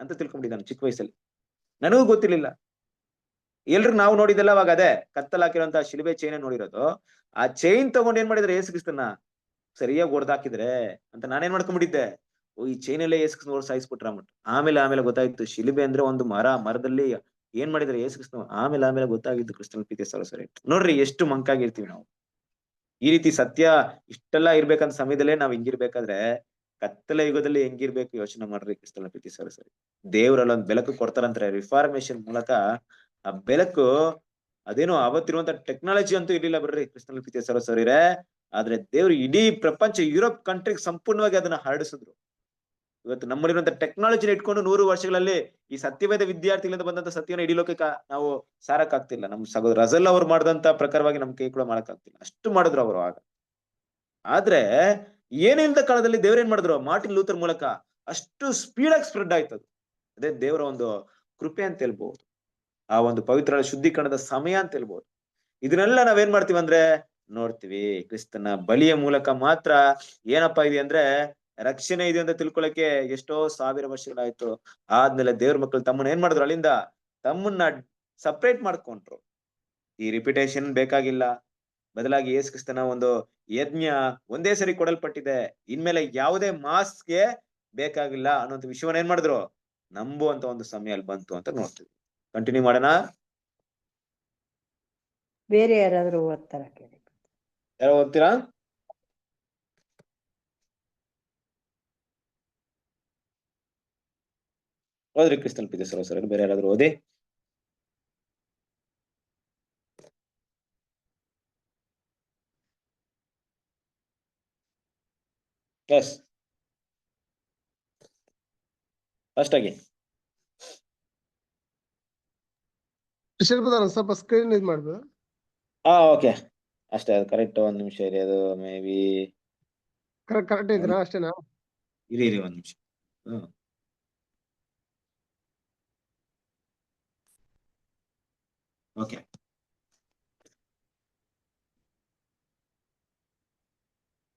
ಅಂತ ತಿಳ್ಕೊಂಡಿದ್ದಾನೆ ಚಿಕ್ಕ ವಯಸ್ಸಲ್ಲಿ. ನನಗೂ ಗೊತ್ತಿರ್ಲಿಲ್ಲ. ಎಲ್ರು ನಾವು ನೋಡಿದೆಲ್ಲ ಅವಾಗ ಅದೇ ಕತ್ತಲ್ ಹಾಕಿರೋಂತ ಶಿಲುಬೆ ಚೈನ್ ನೋಡಿರೋದು. ಆ ಚೈನ್ ತಗೊಂಡು ಏನ್ ಮಾಡಿದ್ರೆ ಯೇಸು ಕ್ರಿಸ್ತನ ಸರಿಯಾಗಿ ಹೊಡೆದಾಕಿದ್ರೆ ಅಂತ ನಾನೇನ್ ಮಾಡ್ಕೊಂಡ್ಬಿಟ್ಟಿದ್ದೆ, ಈ ಚೈನಲ್ಲೇ ಯೇಸು ಕ್ರಿಸ್ತನ ಸಾಯಿಸ್ಬಿಟ್ರ ಅಂದ್ಬಿಟ್ಟು. ಆಮೇಲೆ ಗೊತ್ತಾಯ್ತು ಶಿಲುಬೆ ಅಂದ್ರೆ ಒಂದು ಮರದಲ್ಲಿ ಏನ್ ಮಾಡಿದ್ರೆ ಯೇಸು ಕ್ರಿಸ್ತನ. ಆಮೇಲೆ ಗೊತ್ತಾಗಿದ್ದು ಕ್ರಿಸ್ತನ ಪ್ರೀತಿ ಸರಿ. ನೋಡ್ರಿ ಎಷ್ಟು ಮಂಕಾಗಿರ್ತೀವಿ ನಾವು. ಈ ರೀತಿ ಸತ್ಯ ಇಷ್ಟೆಲ್ಲಾ ಇರ್ಬೇಕಂತ ಸಮಯದಲ್ಲೇ ನಾವ್ ಹಿಂಗಿರ್ಬೇಕಾದ್ರೆ ಕತ್ತಲ ಯುಗದಲ್ಲಿ ಹೆಂಗಿರ್ಬೇಕು ಯೋಚನೆ ಮಾಡ್ರಿ ಕ್ರಿಸ್ತನ ಪ್ರೀತಿ ಸರಿ. ದೇವ್ರಲ್ಲಿ ಒಂದ್ ಬೆಳಕು ಕೊಡ್ತಾರಂತಾರೆ ರಿಫಾರ್ಮೇಶನ್ ಮೂಲಕ. ಆ ಬೆಳಕು ಅದೇನೋ ಅವತ್ತಿರುವಂತ ಟೆಕ್ನಾಲಜಿ ಅಂತೂ ಇರ್ಲಿಲ್ಲ ಬರ್ರಿ ಕ್ರಿಸ್ತನ ಪ್ರೀತಿ ಸರಿರೇ. ಆದ್ರೆ ದೇವ್ರು ಇಡೀ ಪ್ರಪಂಚ, ಯುರೋಪ್ ಕಂಟ್ರಿಗೆ ಸಂಪೂರ್ಣವಾಗಿ ಅದನ್ನ ಹರಡಿಸಿದ್ರು. ಇವತ್ತು ನಮ್ಮಲ್ಲಿರುವಂತ ಟೆಕ್ನಾಲಜಿನ ಇಟ್ಕೊಂಡು 100 ವರ್ಷಗಳಲ್ಲಿ ಈ ಸತ್ಯವೇದ ವಿದ್ಯಾರ್ಥಿಗಳಿಂದ ಬಂದಂತ ಸತ್ಯನ ಇಡೀ ಲೋಕಕ್ಕೆ ನಾವು ಸಾರಕ್ಕಾಗ್ತಿಲ್ಲ. ನಮ್ ಸಹೋದರ ರಜಲ್ ಅವ್ರು ಮಾಡಿದಂತ ಪ್ರಕಾರವಾಗಿ ನಮ್ ಕೈ ಕೂಡ ಮಾಡಕ್ಕಾಗ್ತಿಲ್ಲ, ಅಷ್ಟು ಮಾಡಿದ್ರು ಅವರು ಆಗ. ಆದ್ರೆ ಏನಿಲ್ಲದ ಕಾಲದಲ್ಲಿ ದೇವ್ರ ಏನ್ ಮಾಡಿದ್ರು, ಮಾರ್ಟಿನ್ ಲೂಥರ್ ಮೂಲಕ ಅಷ್ಟು ಸ್ಪೀಡ್ ಆಗಿ ಸ್ಪ್ರೆಡ್ ಆಯ್ತದು. ಅದೇ ದೇವರ ಒಂದು ಕೃಪೆ ಅಂತ ಹೇಳ್ಬಹುದು, ಆ ಒಂದು ಪವಿತ್ರ ಶುದ್ಧೀಕರಣದ ಸಮಯ ಅಂತ ಹೇಳ್ಬಹುದು. ಇದನ್ನೆಲ್ಲ ನಾವೇನ್ ಮಾಡ್ತೀವಿ ಅಂದ್ರೆ ನೋಡ್ತೀವಿ. ಕ್ರಿಸ್ತನ ಬಲಿಯ ಮೂಲಕ ಮಾತ್ರ ಏನಪ್ಪಾ ಇದೆ ಅಂದ್ರೆ ರಕ್ಷಣೆ ಇದೆ ಅಂತ ತಿಳ್ಕೊಳಕ್ಕೆ ಎಷ್ಟೋ ಸಾವಿರ ವರ್ಷಗಳಾಯ್ತು. ಆದ್ಮೇಲೆ ದೇವ್ರ ಮಕ್ಕಳು ತಮ್ಮನ್ನ ಏನ್ ಮಾಡಿದ್ರು, ಅಲ್ಲಿಂದ ತಮ್ಮನ್ನ ಸಪ್ರೇಟ್ ಮಾಡ್ಕೊಂಡ್ರು. ಈ ರಿಪಿಟೇಷನ್ ಬೇಕಾಗಿಲ್ಲ, ಬದಲಾಗಿ ಯೇಸು ಕ್ರಿಸ್ತನ ಒಂದು ಯಜ್ಞ ಒಂದೇ ಸರಿ ಕೊಡಲ್ಪಟ್ಟಿದೆ, ಇನ್ಮೇಲೆ ಯಾವುದೇ ಮಾಸ್ಗೆ ಬೇಕಾಗಿಲ್ಲ ಅನ್ನೋಂಥ ವಿಷಯವನ್ನ ಏನ್ ಮಾಡಿದ್ರು, ನಂಬುವಂತ ಒಂದು ಸಮಯ ಅಲ್ಲಿ ಬಂತು ಅಂತ ನೋಡ್ತೀವಿ. ಕಂಟಿನ್ಯೂ ಮಾಡೋಣ. ಬೇರೆ ಯಾರಾದ್ರೂ ಓದ್ತಾರ ಕೇಳಿ. ಯಾರೋ ಓದ್ತೀರಾ? ಓದ್ರಿ ಕ್ರಿಸ್ತನ ಪ್ರೀತಿ ಸರ್. ಬೇರೆ ಯಾರಾದ್ರೂ ಓದಿ. ಎಸ್, ಫಸ್ಟ್ ಆಗಿ ಸ್ವಲ್ಪ ಸ್ಕ್ರೀನ್ ಇದ್ ಮಾಡ್ಬೋದು. ಓಕೆ, ಅಷ್ಟೇ, ಅದು ಕರೆಕ್ಟ್. ಒಂದ್ ನಿಮಿಷ ಇರಿ, ಅದು ಮೇ ಬಿ ಕರೆಕ್ಟ್ ಇದ್ರಾ? ಅಷ್ಟೇನಾ? ಇರಿ ಒಂದ್ ನಿಮಿಷ. Okay,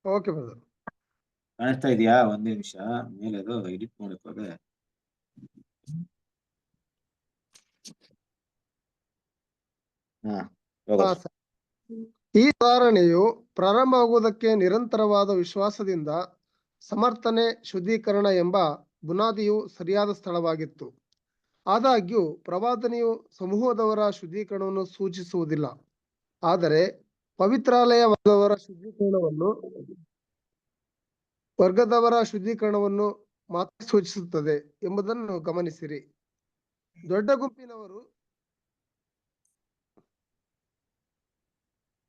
okay brother. ಕಾಣಿಸ್ತಾ ಇದೆಯಾ? ಒಂದೇ ನಿಮಿಷ, ಮೇಲೆ ಅದು ಎಡಿಟ್ ಮಾಡಬೇಕು. ಅದೇ ಹಾ ಹಾ ಹೋಗೋದು. ಸರ್. ಈ ಸುಧಾರಣೆಯು ಪ್ರಾರಂಭವಾಗುವುದಕ್ಕೆ ನಿರಂತರವಾದ ವಿಶ್ವಾಸದಿಂದ ಸಮರ್ಥನೆ, ಶುದ್ಧೀಕರಣ ಎಂಬ ಬುನಾದಿಯು ಸರಿಯಾದ ಸ್ಥಳವಾಗಿತ್ತು. ಆದಾಗ್ಯೂ ಪ್ರವಾದನೆಯು ಸಮೂಹದವರ ಶುದ್ಧೀಕರಣವನ್ನು ಸೂಚಿಸುವುದಿಲ್ಲ, ಆದರೆ ಪವಿತ್ರಾಲಯ ವರ್ಗದವರ ಶುದ್ಧೀಕರಣವನ್ನು ಮಾತ್ರ ಸೂಚಿಸುತ್ತದೆ ಎಂಬುದನ್ನು ಗಮನಿಸಿರಿ. ದೊಡ್ಡ ಗುಂಪಿನವರು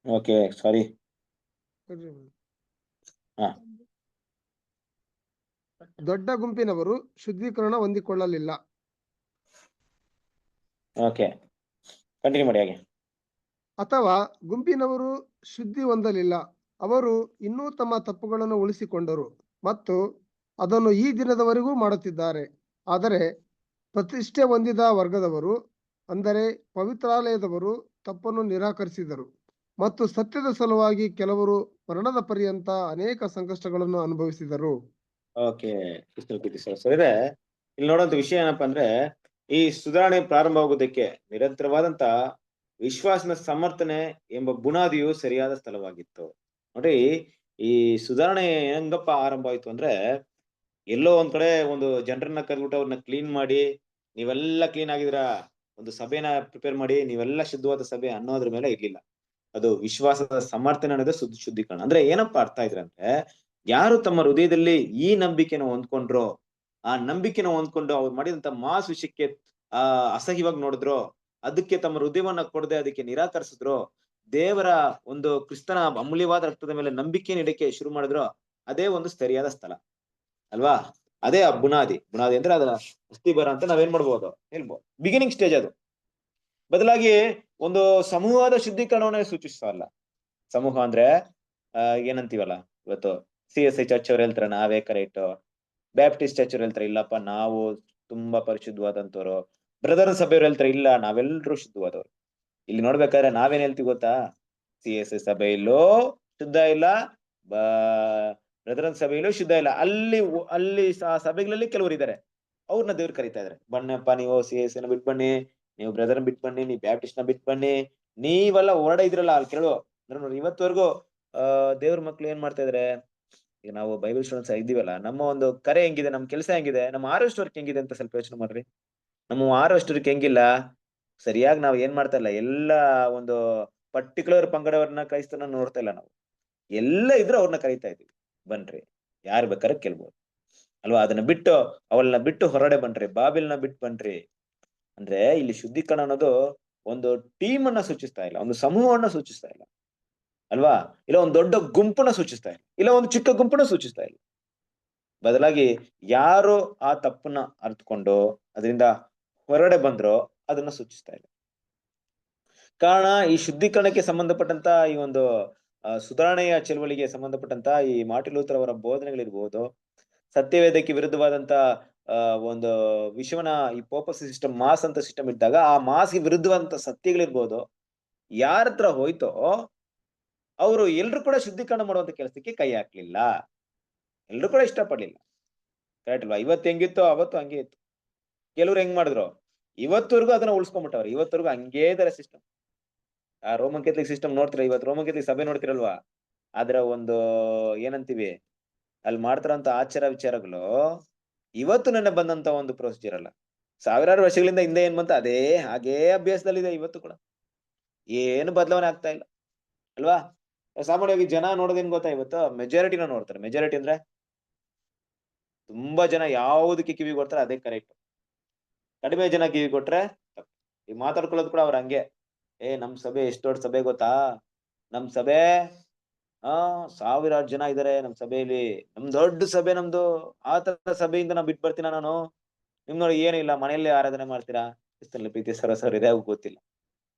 ಓಕೆ, ಸಾರಿ. ಹಾ, ದೊಡ್ಡ ಗುಂಪಿನವರು ಶುದ್ಧೀಕರಣ ಹೊಂದಿಕೊಳ್ಳಲಿಲ್ಲ. ಓಕೆ, ಕಂಟಿನ್ಯೂ ಮಾಡಿ ಹಾಗೆ. ಅಥವಾ ಗುಂಪಿನವರು ಶುದ್ಧಿ ಹೊಂದಲಿಲ್ಲ, ಅವರು ಇನ್ನೂ ತಮ್ಮ ತಪ್ಪುಗಳನ್ನು ಉಳಿಸಿಕೊಂಡರು ಮತ್ತು ಅದನ್ನು ಈ ದಿನದವರೆಗೂ ಮಾಡುತ್ತಿದ್ದಾರೆ. ಆದರೆ ಪ್ರತಿಷ್ಠೆ ಹೊಂದಿದ ವರ್ಗದವರು, ಅಂದರೆ ಪವಿತ್ರಾಲಯದವರು, ತಪ್ಪನ್ನು ನಿರಾಕರಿಸಿದರು ಮತ್ತು ಸತ್ಯದ ಸಲುವಾಗಿ ಕೆಲವರು ಮರಣದ ಪರ್ಯಂತ ಅನೇಕ ಸಂಕಷ್ಟಗಳನ್ನು ಅನುಭವಿಸಿದರು. ಓಕೆ, ಸರ್ ಇದೆ. ಇಲ್ಲಿ ನೋಡುವಂತ ವಿಷಯ ಏನಪ್ಪಾ ಅಂದ್ರೆ, ಈ ಸುಧಾರಣೆ ಪ್ರಾರಂಭವಾಗುವುದಕ್ಕೆ ನಿರಂತರವಾದಂತ ವಿಶ್ವಾಸನ ಸಮರ್ಥನೆ ಎಂಬ ಬುನಾದಿಯು ಸರಿಯಾದ ಸ್ಥಳವಾಗಿತ್ತು. ನೋಡಿ, ಈ ಸುಧಾರಣೆ ಹೆಂಗಪ್ಪ ಆರಂಭ ಆಯ್ತು ಅಂದ್ರೆ, ಎಲ್ಲೋ ಒಂದ್ ಕಡೆ ಒಂದು ಜನರನ್ನ ಕರೆದ್ಬಿಟ್ಟು ಅವ್ರನ್ನ ಕ್ಲೀನ್ ಮಾಡಿ, ನೀವೆಲ್ಲ ಕ್ಲೀನ್ ಆಗಿದ್ದೀರಾ, ಒಂದು ಸಭೆನ ಪ್ರಿಪೇರ್ ಮಾಡಿ, ನೀವೆಲ್ಲ ಶುದ್ಧವಾದ ಸಭೆ ಅನ್ನೋದ್ರ ಮೇಲೆ ಇರ್ಲಿಲ್ಲ. ಅದು ವಿಶ್ವಾಸದ ಸಮರ್ಥನೆ ಅನ್ನೋದೇ ಶುದ್ಧೀಕರಣ. ಅಂದ್ರೆ ಏನಪ್ಪಾ ಅರ್ಥ ಇದ್ರಂದ್ರೆ, ಯಾರು ತಮ್ಮ ಹೃದಯದಲ್ಲಿ ಈ ನಂಬಿಕೆನ ಹೊಂದ್ಕೊಂಡ್ರೋ, ಆ ನಂಬಿಕೆನ ಹೊಂದ್ಕೊಂಡು ಅವ್ರು ಮಾಡಿದಂತ ಮಾಸ್ ವಿಷಯಕ್ಕೆ ಅಸಹ್ಯವಾಗಿ ನೋಡಿದ್ರು, ಅದಕ್ಕೆ ತಮ್ಮ ಹೃದಯವನ್ನ ಕೊಡದೆ ಅದಕ್ಕೆ ನಿರಾಕರಿಸಿದ್ರು, ದೇವರ ಒಂದು ಕ್ರಿಸ್ತನ ಅಮೂಲ್ಯವಾದ ರಕ್ತದ ಮೇಲೆ ನಂಬಿಕೆನ ಇಡಕ್ಕೆ ಶುರು ಮಾಡಿದ್ರು, ಅದೇ ಒಂದು ಸರಿಯಾದ ಸ್ಥಳ ಅಲ್ವಾ? ಅದೇ ಆ ಬುನಾದಿ ಅಂದ್ರೆ ಅದರ ಅಸ್ಥಿಬರ ಅಂತ ನಾವೇನ್ ಮಾಡ್ಬೋದು ಹೇಳ್ಬೋದು. ಬಿಗಿನಿಂಗ್ ಸ್ಟೇಜ್ ಅದು. ಬದಲಾಗಿ ಒಂದು ಸಮೂಹದ ಶುದ್ಧೀಕರಣವನ್ನ ಸೂಚಿಸ್ತಾ ಇಲ್ಲ. ಸಮೂಹ ಅಂದ್ರೆ ಏನಂತೀವಲ್ಲ ಇವತ್ತು, CSI ಚರ್ಚ್ ಅವ್ರು ಹೇಳ್ತಾರೆ ನಾವೇ ಕರೆಕ್ಟ್, ಬ್ಯಾಪ್ಟಿಸ್ಟ್ ಚರ್ಚ್ ಅವ್ರು ಹೇಳ್ತಾರೆ ಇಲ್ಲಪ್ಪ ನಾವು ತುಂಬಾ ಪರಿಶುದ್ಧವಾದಂತವ್ರು, ಬ್ರದರ್ ಸಭೆಯವ್ರು ಹೇಳ್ತಾರೆ ಇಲ್ಲ ನಾವೆಲ್ಲರೂ ಶುದ್ಧವಾದವ್ರು. ಇಲ್ಲಿ ನೋಡ್ಬೇಕಾದ್ರೆ ನಾವೇನ್ ಹೇಳ್ತೀವಿ ಗೊತ್ತಾ? CSI ಸಭೆಯಲ್ಲೂ ಶುದ್ಧ ಇಲ್ಲ, ಬ್ರದರನ್ ಸಭೆಯಲ್ಲೂ ಶುದ್ಧ ಇಲ್ಲ. ಅಲ್ಲಿ ಸಭೆಗಳಲ್ಲಿ ಕೆಲವರು ಇದ್ದಾರೆ, ಅವ್ರನ್ನ ದೇವ್ರು ಕರೀತಾ ಇದಾರೆ, ಬನ್ನಪ್ಪ ನೀವು CSI ನ ಬಿಟ್ ಬನ್ನಿ, ನೀವು ಬ್ರದರ್ನ ಬಿಟ್ ಬನ್ನಿ, ನೀವು ಬ್ಯಾಪ್ಟಿಸ್ಟ್ ನ ಬಿಟ್ ಬನ್ನಿ, ನೀವೆಲ್ಲ ಹೊರಡ ಇದ್ರಲ್ಲ ಅಲ್ಲಿ ಕೇಳು. ನೋಡಿ ಇವತ್ತವರೆಗೂ ದೇವ್ರ ಮಕ್ಳು ಏನ್ ಮಾಡ್ತಾ ಇದಾರೆ? ಈಗ ನಾವು ಬೈಬಲ್ ಸ್ಟೂಡೆಂಟ್ಸ್ ಇದ್ದೀವಲ್ಲ, ನಮ್ಮ ಒಂದು ಕರೆ ಹೆಂಗಿದೆ, ನಮ್ ಕೆಲಸ ಹೆಂಗಿದೆ, ನಮ್ಮ ಆರ್ವೆಸ್ಟ್ ವರ್ಕ್ ಹೆಂಗಿದೆ ಅಂತ ಸ್ವಲ್ಪ ಯೋಚನೆ ಮಾಡ್ರಿ. ನಮ್ಮ ಆರ್ವೆಸ್ಟ್ ವರ್ಕ್ ಹೆಂಗಿಲ್ಲ, ಸರಿಯಾಗಿ ನಾವ್ ಏನ್ ಮಾಡ್ತಾ ಇಲ್ಲ, ಎಲ್ಲ ಒಂದು ಪರ್ಟಿಕ್ಯುಲರ್ ಪಂಗಡವರನ್ನ ಕ್ರೈಸ್ತನ ನೋಡ್ತಾ ಇಲ್ಲ ನಾವು, ಎಲ್ಲ ಇದ್ರು ಅವ್ರನ್ನ ಕರೀತಾ ಇದೀವಿ, ಬನ್ರಿ ಯಾರು ಬೇಕಾದ್ರೆ ಕೇಳ್ಬೋದು ಅಲ್ವಾ? ಅದನ್ನ ಬಿಟ್ಟು ಅವಳನ್ನ ಬಿಟ್ಟು ಹೊರಡೆ ಬನ್ರಿ, ಬಾಬಿಲ್ನ ಬಿಟ್ಟು ಬನ್ರಿ ಅಂದ್ರೆ ಇಲ್ಲಿ ಶುದ್ಧೀಕರಣ ಅನ್ನೋದು ಒಂದು ಟೀಮ್ ಅನ್ನ ಸೂಚಿಸ್ತಾ ಇಲ್ಲ, ಒಂದು ಸಮೂಹವನ್ನ ಸೂಚಿಸ್ತಾ ಇಲ್ಲ ಅಲ್ವಾ? ಇಲ್ಲ ಒಂದು ದೊಡ್ಡ ಗುಂಪನ್ನ ಸೂಚಿಸ್ತಾ ಇಲ್ಲ, ಇಲ್ಲ ಒಂದು ಚಿಕ್ಕ ಗುಂಪನ್ನ ಸೂಚಿಸ್ತಾ ಇಲ್ಲ. ಬದಲಾಗಿ ಯಾರು ಆ ತಪ್ಪನ್ನ ಅರ್ಥಕೊಂಡು ಅದರಿಂದ ಹೊರಗಡೆ ಬಂದ್ರೋ ಅದನ್ನ ಸೂಚಿಸ್ತಾ ಇದೆ. ಕಾರಣ ಈ ಶುದ್ಧೀಕರಣಕ್ಕೆ ಸಂಬಂಧಪಟ್ಟಂತ ಈ ಒಂದು ಸುಧಾರಣೆಯ ಚಳವಳಿಗೆ ಸಂಬಂಧಪಟ್ಟಂತ ಈ ಮಾರ್ಟಿನ್ ಲೂಥರ್ ಅವರ ಬೋಧನೆಗಳಿರ್ಬೋದು, ಸತ್ಯವೇದಕ್ಕೆ ವಿರುದ್ಧವಾದಂತ ಒಂದು ವಿಶ್ವನ ಈ ಪೋಪಸ್ ಸಿಸ್ಟಮ್, ಮಾಸ್ ಅಂತ ಸಿಸ್ಟಮ್ ಇದ್ದಾಗ ಆ ಮಾಸ್ಗೆ ವಿರುದ್ಧವಾದಂತ ಸತ್ಯಗಳಿರ್ಬೋದು, ಯಾರ ಹತ್ರ ಹೋಯ್ತೋ ಅವರು ಎಲ್ರು ಕೂಡ ಶುದ್ಧೀಕರಣ ಮಾಡುವಂತ ಕೆಲಸಕ್ಕೆ ಕೈ ಹಾಕ್ಲಿಲ್ಲ, ಎಲ್ರು ಕೂಡ ಇಷ್ಟಪಡ್ಲಿಲ್ಲ. ಕರೆಕ್ಟ್ ಅಲ್ವಾ? ಇವತ್ತು ಹೆಂಗಿತ್ತೋ ಅವತ್ತು ಹಂಗೆ ಇತ್ತು. ಕೆಲವ್ರು ಹೆಂಗ್ ಮಾಡಿದ್ರು, ಇವತ್ತವರೆಗೂ ಅದನ್ನ ಉಳಿಸ್ಕೊಂಡ್ಬಿಟ್ಟವ್ರು, ಇವತ್ತವರೆಗೂ ಹಂಗೇ ಇದಾರೆ ಸಿಸ್ಟಮ್. ಆ ರೋಮನ್ ಕೆಥಲಿಕ್ ಸಿಸ್ಟಮ್ ನೋಡ್ತೀರಾ, ಇವತ್ತು ರೋಮನ್ ಕೆಥಲಿಕ್ ಸಭೆ ನೋಡ್ತಿರಲ್ವಾ, ಅದರ ಒಂದು ಏನಂತೀವಿ ಅಲ್ಲಿ ಮಾಡ್ತಾರಂತ ಆಚಾರ ವಿಚಾರಗಳು ಇವತ್ತು ನನ್ನ ಬಂದಂತ ಒಂದು ಪ್ರೊಸೀಜರ್ ಅಲ್ಲ, ಸಾವಿರಾರು ವರ್ಷಗಳಿಂದ ಹಿಂದೆ ಏನ್ ಬಂತ ಅದೇ ಹಾಗೇ ಅಭ್ಯಾಸದಲ್ಲಿದೆ ಇವತ್ತು ಕೂಡ, ಏನು ಬದಲಾವಣೆ ಆಗ್ತಾ ಇಲ್ಲ ಅಲ್ವಾ? ಸಾಮಾನ್ಯವಾಗಿ ಜನ ನೋಡೋದೇನ್ ಗೊತ್ತಾ, ಇವತ್ತು ಮೆಜಾರಿಟಿನ ನೋಡ್ತಾರೆ. ಮೆಜಾರಿಟಿ ಅಂದ್ರೆ ತುಂಬಾ ಜನ ಯಾವುದಕ್ಕೆ ಕಿವಿ ಕೊಡ್ತಾರೆ ಅದೇ ಕರೆಕ್ಟ್, ಕಡಿಮೆ ಜನ ಕಿವಿ ಕೊಟ್ರೆ ಈಗ ಮಾತಾಡ್ಕೊಳ್ಳೋದು ಕೂಡ ಅವ್ರ ಹಂಗೆ, ನಮ್ ಸಭೆ ಎಷ್ಟ್ ದೊಡ್ಡ ಸಭೆ ಗೊತ್ತಾ, ನಮ್ ಸಭೆ ಸಾವಿರಾರು ಜನ ಇದಾರೆ ನಮ್ ಸಭೆಯಲ್ಲಿ, ನಮ್ ದೊಡ್ಡ ಸಭೆ ನಮ್ದು, ಆ ತರ ಸಭೆಯಿಂದ ನಾ ಬಿಟ್ಟು ಬರ್ತೀನ ನಾನು, ನಿಮ್ ನೋಡಿ ಏನಿಲ್ಲ ಮನೆಯಲ್ಲೇ ಆರಾಧನೆ ಮಾಡ್ತೀರಾ, ಪ್ರೀತಿ ಸರಸರ್ ಇದೆ ಗೊತ್ತಿಲ್ಲ.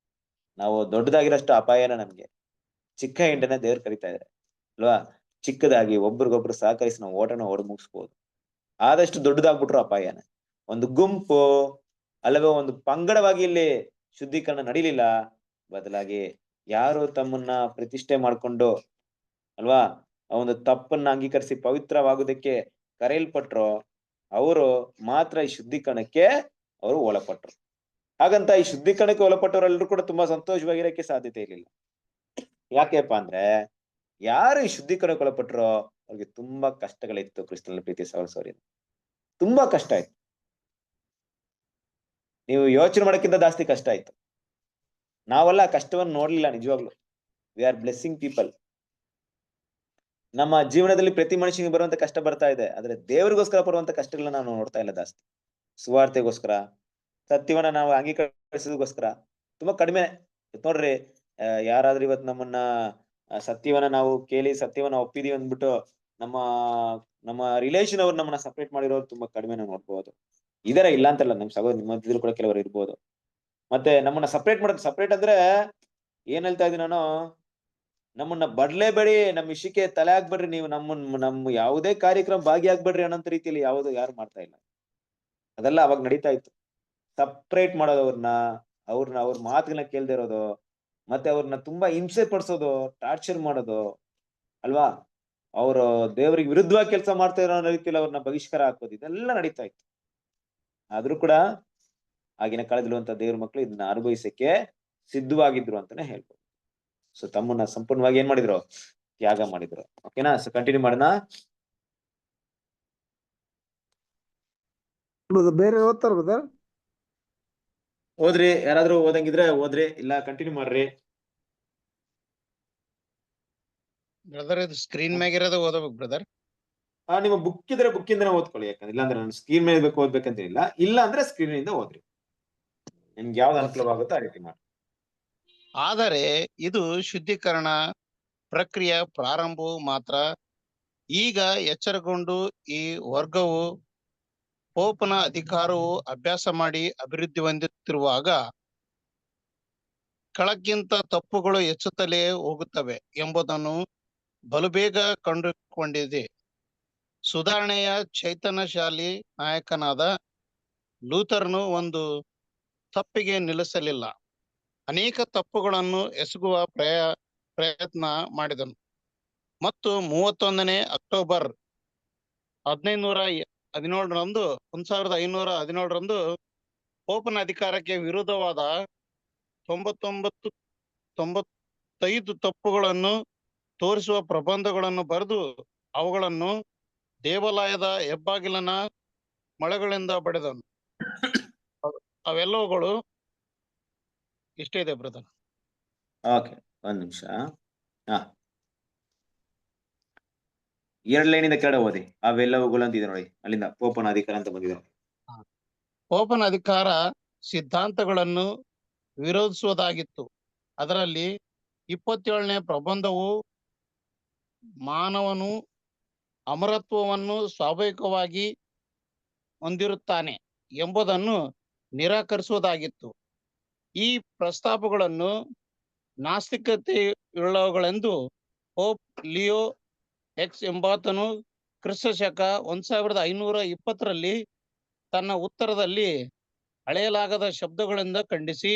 ನಾವು ದೊಡ್ಡದಾಗಿರೋಷ್ಟು ಅಪಾಯನ ನಮ್ಗೆ, ಚಿಕ್ಕ ಹಿಂಡನೆ ದೇವ್ರು ಕರಿತಾ ಇದಾರೆ ಅಲ್ವಾ? ಚಿಕ್ಕದಾಗಿ ಒಬ್ರಿಗೊಬ್ರು ಸಹಕರಿಸಿ ನಾವು ಓಟನ ಹೊಡೆದು ಮುಗಿಸ್ಬೋದು. ಆದಷ್ಟು ದೊಡ್ಡದಾಗ್ಬಿಟ್ರು ಅಪಾಯನ. ಒಂದು ಗುಂಪು ಅಲ್ಲವೇ ಒಂದು ಪಂಗಡವಾಗಿ ಇಲ್ಲಿ ಶುದ್ಧೀಕರಣ ನಡೀಲಿಲ್ಲ, ಬದಲಾಗಿ ಯಾರು ತಮ್ಮನ್ನ ಪ್ರತಿಷ್ಠೆ ಮಾಡ್ಕೊಂಡು ಅಲ್ವಾ ಆ ಒಂದು ತಪ್ಪನ್ನ ಅಂಗೀಕರಿಸಿ ಪವಿತ್ರವಾಗುವುದಕ್ಕೆ ಕರೆಯಲ್ಪಟ್ರೋ ಅವರು ಮಾತ್ರ ಈ ಶುದ್ಧೀಕರಣಕ್ಕೆ ಅವರು ಒಳಪಟ್ರು. ಹಾಗಂತ ಈ ಶುದ್ಧೀಕರಣಕ್ಕೆ ಒಳಪಟ್ಟವರೆಲ್ಲರೂ ಕೂಡ ತುಂಬಾ ಸಂತೋಷವಾಗಿರಕ್ಕೆ ಸಾಧ್ಯತೆ ಇರಲಿಲ್ಲ. ಯಾಕೆಪ್ಪ ಅಂದ್ರೆ ಯಾರು ಈ ಶುದ್ಧೀಕರಣಕ್ಕೆ ಒಳಪಟ್ರೋ ಅವ್ರಿಗೆ ತುಂಬಾ ಕಷ್ಟಗಳಿತ್ತು. ಕ್ರಿಸ್ತನ ಪ್ರೀತಿ ಸಹೋದರ, ತುಂಬಾ ಕಷ್ಟ ಆಯ್ತು. ನೀವು ಯೋಚನೆ ಮಾಡೋಕ್ಕಿಂತ ಜಾಸ್ತಿ ಕಷ್ಟ ಆಯ್ತು. ನಾವೆಲ್ಲ ಕಷ್ಟವನ್ನು ನೋಡ್ಲಿಲ್ಲ. ನಿಜವಾಗ್ಲು ವಿ ಆರ್ ಬ್ಲೆಸ್ಸಿಂಗ್ ಪೀಪಲ್. ನಮ್ಮ ಜೀವನದಲ್ಲಿ ಪ್ರತಿ ಮನುಷ್ಯನಿಗೆ ಬರುವಂತ ಕಷ್ಟ ಬರ್ತಾ ಇದೆ, ಆದ್ರೆ ದೇವರಿಗೋಸ್ಕರ ಬರುವಂತ ಕಷ್ಟಗಳನ್ನ ನಾವು ನೋಡ್ತಾ ಇಲ್ಲ ಜಾಸ್ತಿ. ಸುವಾರ್ತೆಗೋಸ್ಕರ, ಸತ್ಯವನ್ನ ನಾವು ಅಂಗೀಕರಿಸೋದಕ್ಕೋಸ್ಕರ ತುಂಬಾ ಕಡಿಮೆ. ನೋಡ್ರಿ, ಯಾರಾದ್ರೂ ಇವತ್ತು ನಮ್ಮನ್ನ ಸತ್ಯವನ್ನ ನಾವು ಕೇಳಿ ಸತ್ಯವನ್ನ ಒಪ್ಪಿದೀವಿ ಅಂದ್ಬಿಟ್ಟು ನಮ್ಮ ನಮ್ಮ ರಿಲೇಷನ್ ಅವ್ರು ನಮ್ಮನ್ನ ಸಪರೇಟ್ ಮಾಡಿರೋರು ತುಂಬಾ ಕಡಿಮೆ ನಾವು ನೋಡ್ಬೋದು. ಇದರ ಇಲ್ಲ ಅಂತಲ್ಲ, ನಮ್ ಸಹೋದರ ನಿಮ್ಮ ಮಧ್ಯದಲ್ಲಿ ಕೂಡ ಕೆಲವರು ಇರ್ಬೋದು. ಮತ್ತೆ ನಮ್ಮನ್ನ ಸಪರೇಟ್ ಅಂದ್ರೆ ಏನ್ ಹೇಳ್ತಾ ಇದೀನಿ ನಾನು, ನಮ್ಮನ್ನ ಬಡ್ಲೇಬೇಡಿ, ನಮ್ ವಿಷಯಕ್ಕೆ ತಲೆ ಹಾಕ್ಬೇಡ್ರಿ, ನೀವು ನಮ್ಮ ಯಾವುದೇ ಕಾರ್ಯಕ್ರಮ ಭಾಗಿಯಾಗ್ಬೇಡ್ರಿ ಅನ್ನೋಂತ ರೀತಿಯಲ್ಲಿ ಯಾರು ಮಾಡ್ತಾ ಇಲ್ಲ. ಅದೆಲ್ಲ ಅವಾಗ ನಡೀತಾ ಇತ್ತು. ಸಪ್ರೇಟ್ ಮಾಡೋದು ಅವ್ರ ಮಾತುಗಳನ್ನ ಕೇಳ್ದೆ ಇರೋದು, ಮತ್ತೆ ಅವ್ರನ್ನ ತುಂಬಾ ಹಿಂಸೆ ಪಡಿಸೋದು, ಟಾರ್ಚರ್ ಮಾಡೋದು ಅಲ್ವಾ, ಅವರು ದೇವರಿಗೆ ವಿರುದ್ಧವಾಗಿ ಕೆಲಸ ಮಾಡ್ತಾ ಇರೋ ರೀತಿಯಲ್ಲಿ ಅವ್ರನ್ನ ಬಹಿಷ್ಕಾರ ಹಾಕೋದು, ಇದೆಲ್ಲ ನಡೀತಾ ಇತ್ತು. ಆದ್ರೂ ಕೂಡ ಆಗಿನ ಕಾಲದಲ್ಲಿರುವಂತ ದೇವ್ರ ಮಕ್ಕಳು ಇದನ್ನ ಅನುಭವಿಸಕ್ಕೆ ಸಿದ್ಧವಾಗಿದ್ರು ಅಂತಾನೆ ಹೇಳ್ಬೋದು. ಸೊ ತಮ್ಮನ್ನ ಸಂಪೂರ್ಣವಾಗಿ ಏನ್ ಮಾಡಿದ್ರು, ತ್ಯಾಗ ಮಾಡಿದ್ರು. ಓಕೆನಾ? ಸೊ ಕಂಟಿನ್ಯೂ ಮಾಡೋಣ. ಬೇರೆ ಓದ್ತಾರ ಬ್ರದರ್? ಓದ್ರಿ, ಯಾರಾದ್ರೂ ಓದಂಗಿದ್ರೆ ಓದ್ರಿ, ಇಲ್ಲ ಕಂಟಿನ್ಯೂ ಮಾಡ್ರಿ. ಬ್ರದರ್ ಇದು ಸ್ಕ್ರೀನ್ ಮ್ಯಾಗಿರೋದು ಓದಬೇಕು ಬ್ರದರ್. ನಿಮ್ಮ ಬುಕ್ ಇದ್ರೆ ಬುಕ್ ಇಂದನೇ ಓದ್ಕೊಳ್ಳಿ. ಯಾಕಂದ್ರೆ ಇಲ್ಲಾಂದ್ರೆ ನಾನು ಸ್ಕ್ರೀನ್ ಮೇಲೆ ಓದ್ಬೇಕಂತ ಇಲ್ಲ, ಇಲ್ಲ ಅಂದ್ರೆ ಸ್ಕ್ರೀನ್ ಇಂದ ಓದ್ರಿ. ನಿಮ್ಗೆ ಯಾವ್ದು ಅನುಕೂಲವಾಗುತ್ತೋ ಆ ರೀತಿ ಮಾಡಿ. ಆದರೆ ಇದು ಶುದ್ಧೀಕರಣ ಪ್ರಕ್ರಿಯೆ ಪ್ರಾರಂಭವು ಮಾತ್ರ. ಈಗ ಎಚ್ಚರಗೊಂಡು ಈ ವರ್ಗವು ಪೋಪನ ಅಧಿಕಾರವು ಅಭ್ಯಾಸ ಮಾಡಿ ಅಭಿವೃದ್ಧಿ ಹೊಂದುತ್ತಿರುವಾಗ ಕೆಳಗಿಂತ ತಪ್ಪುಗಳು ಹೆಚ್ಚುತ್ತಲೇ ಹೋಗುತ್ತವೆ ಎಂಬುದನ್ನು ಬಲುಬೇಗ ಕಂಡುಕೊಂಡಿದೆ. ಸುಧಾರಣೆಯ ಚೈತನ್ಯಶಾಲಿ ನಾಯಕನಾದ ಲೂಥರ್ನು ಒಂದು ತಪ್ಪಿಗೆ ನಿಲ್ಲಿಸಲಿಲ್ಲ. ಅನೇಕ ತಪ್ಪುಗಳನ್ನು ಎಸಗುವ ಪ್ರಯತ್ನ ಮಾಡಿದನು ಮತ್ತು 31ನೇ ಅಕ್ಟೋಬರ್ 1517ರಂದು ಪೋಪನ ಅಧಿಕಾರಕ್ಕೆ ವಿರುದ್ಧವಾದ 95 ತಪ್ಪುಗಳನ್ನು ತೋರಿಸುವ ಪ್ರಬಂಧಗಳನ್ನು ಬರೆದು ಅವುಗಳನ್ನು ದೇವಾಲಯದ ಹೆಬ್ಬಾಗಿಲಿನ ಮೊಳೆಗಳಿಂದ ಬಡಿದನು. ಅವೆಲ್ಲವುಗಳು ಇಷ್ಟೇ ಇದೆ ಬ್ರದರ್. ಓಕೆ, ಒಂದ್ ನಿಮಿಷ. ಎರಡ್ ಲೈನಿಂದ ಕೆಳಗಡೆ ಓದಿ. ಅವೆಲ್ಲವುಗಳು ಅಂತಿದೆ ನೋಡಿ, ಅಲ್ಲಿಂದ ಪೋಪನ ಅಧಿಕಾರ ಅಂತ ಬಂದಿದೆ. ಪೋಪನ ಅಧಿಕಾರ ಸಿದ್ಧಾಂತಗಳನ್ನು ವಿರೋಧಿಸುವುದಾಗಿತ್ತು. ಅದರಲ್ಲಿ 27ನೇ ಪ್ರಬಂಧವು ಮಾನವನು ಅಮರತ್ವವನ್ನು ಸ್ವಾಭಾವಿಕವಾಗಿ ಹೊಂದಿರುತ್ತಾನೆ ಎಂಬುದನ್ನು ನಿರಾಕರಿಸುವುದಾಗಿತ್ತು. ಈ ಪ್ರಸ್ತಾಪಗಳನ್ನು ನಾಸ್ತಿಕತೆಯುಳ್ಳವುಗಳೆಂದು ಪೋಪ್ ಲಿಯೋ ಎಕ್ಸ್ ಎಂಬಾತನು ಕ್ರಿಸ್ತ ಶಕ 1520ರಲ್ಲಿ ತನ್ನ ಉತ್ತರದಲ್ಲಿ ಅಳೆಯಲಾಗದ ಶಬ್ದಗಳಿಂದ ಖಂಡಿಸಿ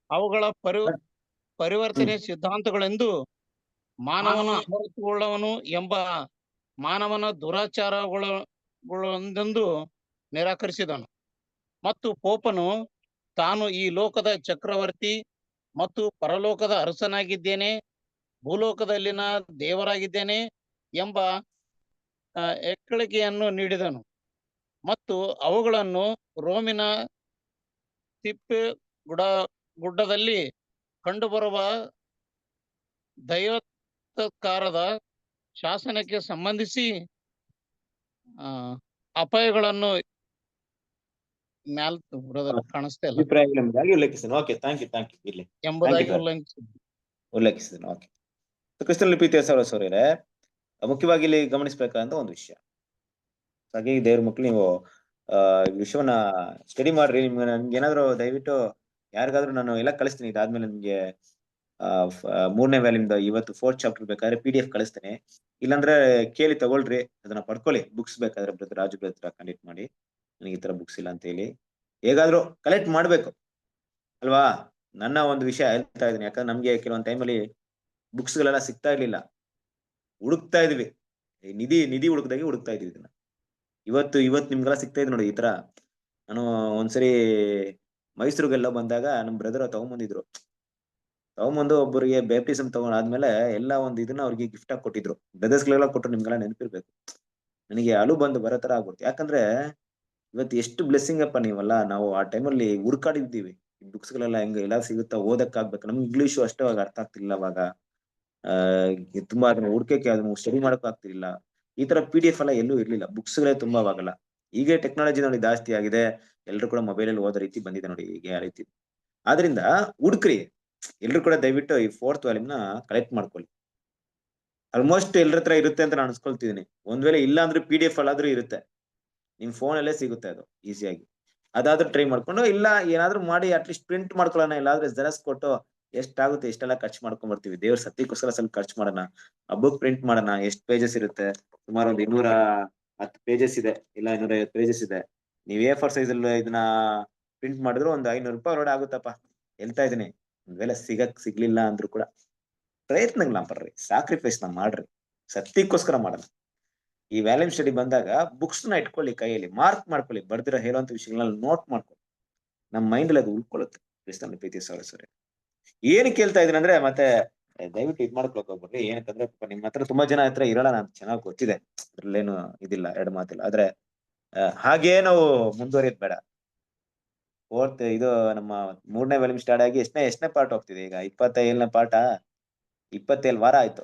ಅವುಗಳ ಪರಿವರ್ತನೆ ಸಿದ್ಧಾಂತಗಳೆಂದು ಮಾನವನ ಅಮರತ್ವವುಳ್ಳವನು ಎಂಬ ಮಾನವನ ದುರಾಚಾರಗಳೆಂದು ನಿರಾಕರಿಸಿದನು. ಮತ್ತು ಪೋಪನು ತಾನು ಈ ಲೋಕದ ಚಕ್ರವರ್ತಿ ಮತ್ತು ಪರಲೋಕದ ಅರಸನಾಗಿದ್ದೇನೆ, ಭೂಲೋಕದಲ್ಲಿನ ದೇವರಾಗಿದ್ದೇನೆ ಎಂಬ ಹೆಗ್ಗಳಿಕೆಯನ್ನು ನೀಡಿದನು. ಮತ್ತು ಅವುಗಳನ್ನು ರೋಮಿನ ತಿಪ್ಪೆ ಗುಡ್ಡದಲ್ಲಿ ಕಂಡುಬರುವ ದೈವತ್ಕಾರದ ಶಾಸನಕ್ಕೆ ಸಂಬಂಧಿಸಿ ಅಪಾಯಗಳನ್ನು ಕಾಣಿಸ್ತಾ ಇಲ್ಲ ಓಕೆ, ಥ್ಯಾಂಕ್ ಯು ಇಲ್ಲಿ ಎಂಬುದಾಗಿ ಉಲ್ಲೇಖಿಸಿದನು. ಓಕೆ, ಕ್ರಿಸ್ತನಲ್ಲಿ ಪ್ರೀತಿಯ ಸಹೋದರರೇ, ಮುಖ್ಯವಾಗಿ ಇಲ್ಲಿ ಗಮನಿಸಬೇಕಾದಂತ ಒಂದು ವಿಷಯ. ಹಾಗಾಗಿ ದೇವ್ರ ಮಕ್ಳು ನೀವು ವಿಷಯವನ್ನ ಸ್ಟಡಿ ಮಾಡ್ರಿ. ನನ್ಗೆ ಏನಾದ್ರು ದಯವಿಟ್ಟು ಯಾರಿಗಾದ್ರೂ ನಾನು ಎಲ್ಲ ಕಳಿಸ್ತೀನಿ. ಇದಾದ್ಮೇಲೆ ನಿಮ್ಗೆ 3ನೇ ವ್ಯಾಲ್ಯೂಮ್ದ ಇವತ್ತು 4th ಚಾಪ್ಟರ್ ಬೇಕಾದ್ರೆ PDF ಕಳಿಸ್ತೇನೆ. ಇಲ್ಲಾಂದ್ರೆ ಕೇಳಿ ತಗೊಳ್ರಿ, ಅದನ್ನ ಪಡ್ಕೊಳ್ಳಿ. ಬುಕ್ಸ್ ಬೇಕಾದ್ರೆ ಬ್ರದರ್ ರಾಜು ಬ್ರದರ್ ಕಂಡಕ್ಟ್ ಮಾಡಿ, ನನಗೆ ಈ ತರ ಬುಕ್ಸ್ ಇಲ್ಲ ಅಂತ ಹೇಳಿ ಹೇಗಾದ್ರೂ ಕಲೆಕ್ಟ್ ಮಾಡ್ಬೇಕು ಅಲ್ವಾ. ನನ್ನ ಒಂದು ವಿಷಯ ಹೇಳ್ತಾ ಇದೀನಿ, ಯಾಕಂದ್ರೆ ನಮ್ಗೆ ಕೆಲವೊಂದು ಟೈಮಲ್ಲಿ ಬುಕ್ಸ್ ಗಳೆಲ್ಲ ಸಿಗ್ತಾ ಇರ್ಲಿಲ್ಲ, ಹುಡುಕ್ತಾ ಇದ್ವಿ, ನಿಧಿ ಹುಡುಕ್ತಾ ಇದೀವಿ ಇದನ್ನ. ಇವತ್ತು ನಿಮ್ಗೆಲ್ಲ ಸಿಗ್ತಾ ಇದೆ ನೋಡಿ ಈ ತರ. ನಾನು ಒಂದ್ಸರಿ ಮೈಸೂರಿಗೆಲ್ಲ ಬಂದಾಗ ನಮ್ ಬ್ರದರ್ ತಗೊಂಬಂದು ಒಬ್ಬರಿಗೆ ಬ್ಯಾಪ್ಟಿಸಮ್ ತಗೊಂಡಾದ್ಮೇಲೆ ಎಲ್ಲ ಒಂದು ಇದನ್ನ ಅವ್ರಿಗೆ ಗಿಫ್ಟ್ ಆಗಿ ಕೊಟ್ಟಿದ್ರು. ಬ್ರದರ್ಸ್ ಗಳೆಲ್ಲ ಕೊಟ್ಟರು, ನಿಮ್ಗೆಲ್ಲ ನೆನಪಿರ್ಬೇಕು. ನನಗೆ ಅಳು ಬಂದು ಬರೋ ತರ ಆಗ್ಬಿಡ್ತು. ಯಾಕಂದ್ರೆ ಇವತ್ತು ಎಷ್ಟು ಬ್ಲೆಸ್ಸಿಂಗ್ ಅಪ್ಪ ನೀವಲ್ಲ. ನಾವು ಆ ಟೈಮಲ್ಲಿ ಹುಡ್ಕಾಡಿದ್ದೀವಿ, ಈ ಬುಕ್ಸ್ ಗಳೆಲ್ಲ ಹೆಂಗ ಎಲ್ಲ ಸಿಗುತ್ತಾ, ಓದಕ್ಕಾಗ್ಬೇಕು. ನಮ್ಗೆ ಇಂಗ್ಲಿಷು ಅಷ್ಟೇ ಅರ್ಥ ಆಗ್ತಿಲ್ಲ ಅವಾಗ. ತುಂಬಾ ಅದನ್ನ ಹುಡ್ಕಕ್ಕೆ, ಅದನ್ನ ಸ್ಟಡಿ ಮಾಡಕ್ ಆಗ್ತಿರ್ಲಿಲ್ಲ. ಈ ತರ PDF ಎಲ್ಲ ಎಲ್ಲೂ ಇರ್ಲಿಲ್ಲ, ಬುಕ್ಸ್ ಗಳೇ ತುಂಬಾ ಅವಾಗಲ್ಲ. ಈಗ ಟೆಕ್ನಾಲಜಿ ನೋಡಿ ಜಾಸ್ತಿ ಆಗಿದೆ, ಎಲ್ರು ಕೂಡ ಮೊಬೈಲ್ ಅಲ್ಲಿ ಓದೋ ರೀತಿ ಬಂದಿದೆ ನೋಡಿ ಈಗ ಆ ರೀತಿ. ಆದ್ರಿಂದ ಹುಡ್ಕ್ರಿ, ಎಲ್ರು ಕೂಡ ದಯವಿಟ್ಟು ಈ 4th ವಾಲ್ಯೂಮ್ ನ ಕಲೆಕ್ಟ್ ಮಾಡ್ಕೊಳ್ಳಿ. ಆಲ್ಮೋಸ್ಟ್ ಎಲ್ಲರ ಹತ್ರ ಇರುತ್ತೆ ಅಂತ ನಾನು ಅನ್ಸ್ಕೊಳ್ತಿದ್ದೀನಿ. ಒಂದ್ ವೇಳೆ ಇಲ್ಲ ಅಂದ್ರೆ PDF ಅಲ್ಲಾದ್ರೂ ಇರುತ್ತೆ, ನಿಮ್ ಫೋನ್ ಅಲ್ಲೇ ಸಿಗುತ್ತೆ ಅದು ಈಸಿಯಾಗಿ. ಅದಾದ್ರೂ ಟ್ರೈ ಮಾಡ್ಕೊಂಡು, ಇಲ್ಲ ಏನಾದ್ರೂ ಮಾಡಿ ಅಟ್ಲೀಸ್ಟ್ ಪ್ರಿಂಟ್ ಮಾಡ್ಕೊಳ್ಳೋಣ, ಇಲ್ಲಾದ್ರೆ ಜೆರಾಕ್ಸ್ ಕೊಟ್ಟು ಎಷ್ಟಾಗುತ್ತೆ ಇಷ್ಟೆಲ್ಲ ಖರ್ಚು ಮಾಡ್ಕೊಂಡ್ ಬರ್ತೀವಿ. ದೇವ್ರ ಸತ್ಯಕ್ಕೋಸ್ಕರ ಸ್ವಲ್ಪ ಖರ್ಚು ಮಾಡೋಣ, ಆ ಬುಕ್ ಪ್ರಿಂಟ್ ಮಾಡೋಣ. ಎಷ್ಟು ಪೇಜಸ್ ಇರುತ್ತೆ? ಸುಮಾರು ಒಂದು 210 ಪೇಜಸ್ ಇದೆ, ಇಲ್ಲ 250 ಪೇಜಸ್ ಇದೆ. ನೀವ್ A4 ಸೈಜ್ ಅಲ್ಲಿ ಇದನ್ನ ಪ್ರಿಂಟ್ ಮಾಡಿದ್ರು ಒಂದು 500 ರೂಪಾಯಿ ಹೊರಗಡೆ ಆಗುತ್ತಪ್ಪ. ಹೇಳ್ತಾ ಇದೀನಿ, ಒಂದ್ ವೇಳೆ ಸಿಗ್ಲಿಲ್ಲ ಅಂದ್ರೂ ಕೂಡ ಪ್ರಯತ್ನಗಳನ್ನ ಪಡ್ರಿ, ಸ್ಯಾಕ್ರಿಫೈಸ್ ನ ಮಾಡ್ರಿ, ಸತ್ಯಕ್ಕೋಸ್ಕರ ಮಾಡೋಣ. ಈ ವ್ಯಾಲ್ಯೂಮ್ ಸ್ಟಡಿ ಬಂದಾಗ ಬುಕ್ಸ್ ನ ಇಟ್ಕೊಳ್ಳಿ ಕೈಯಲ್ಲಿ, ಮಾರ್ಕ್ ಮಾಡ್ಕೊಳ್ಳಿ, ಬರ್ದಿರೋ ಹೇಳುವಂತ ವಿಷಯಗಳನ್ನ ನೋಟ್ ಮಾಡ್ಕೊಳ್ಳಿ. ನಮ್ಮ ಮೈಂಡ್ ಅಲ್ಲಿ ಅದು ಉಳ್ಕೊಳ್ಳುತ್ತೆ. ಕ್ರಿಸ್ತನ ಪ್ರೀತಿ ಸರಿ. ಏನು ಕೇಳ್ತಾ ಇದೀನಿ ಅಂದ್ರೆ, ಮತ್ತೆ ದಯವಿಟ್ಟು ಇದ್ ಮಾಡ್ಕೊಳಕ್ ಹೋಗ್ಬಿಡ್ರಿ. ಏನಕ್ಕಂದ್ರೆ ನಿಮ್ ಹತ್ರ ತುಂಬಾ ಜನ ಹತ್ರ ಇರೋಲ್ಲ, ನಾನು ಚೆನ್ನಾಗಿ ಗೊತ್ತಿದೆ, ಅದ್ರಲ್ಲೇನು ಇದಿಲ್ಲ, 2 ಮಾತಿಲ್ಲ. ಆದ್ರೆ ಹಾಗೇ ನಾವು ಮುಂದುವರಿಯೋದ್ ಬೇಡ. 4th ಇದು ನಮ್ಮ 3ನೇ ವ್ಯಾಲ್ಯೂಮ್ ಸ್ಟಾರ್ಟ್ ಆಗಿ ಎಷ್ಟನೇ ಪಾರ್ಟ್ ಹೋಗ್ತಿದೆ ಈಗ? 27ನೇ ಪಾಠ, 27 ವಾರ ಆಯ್ತು.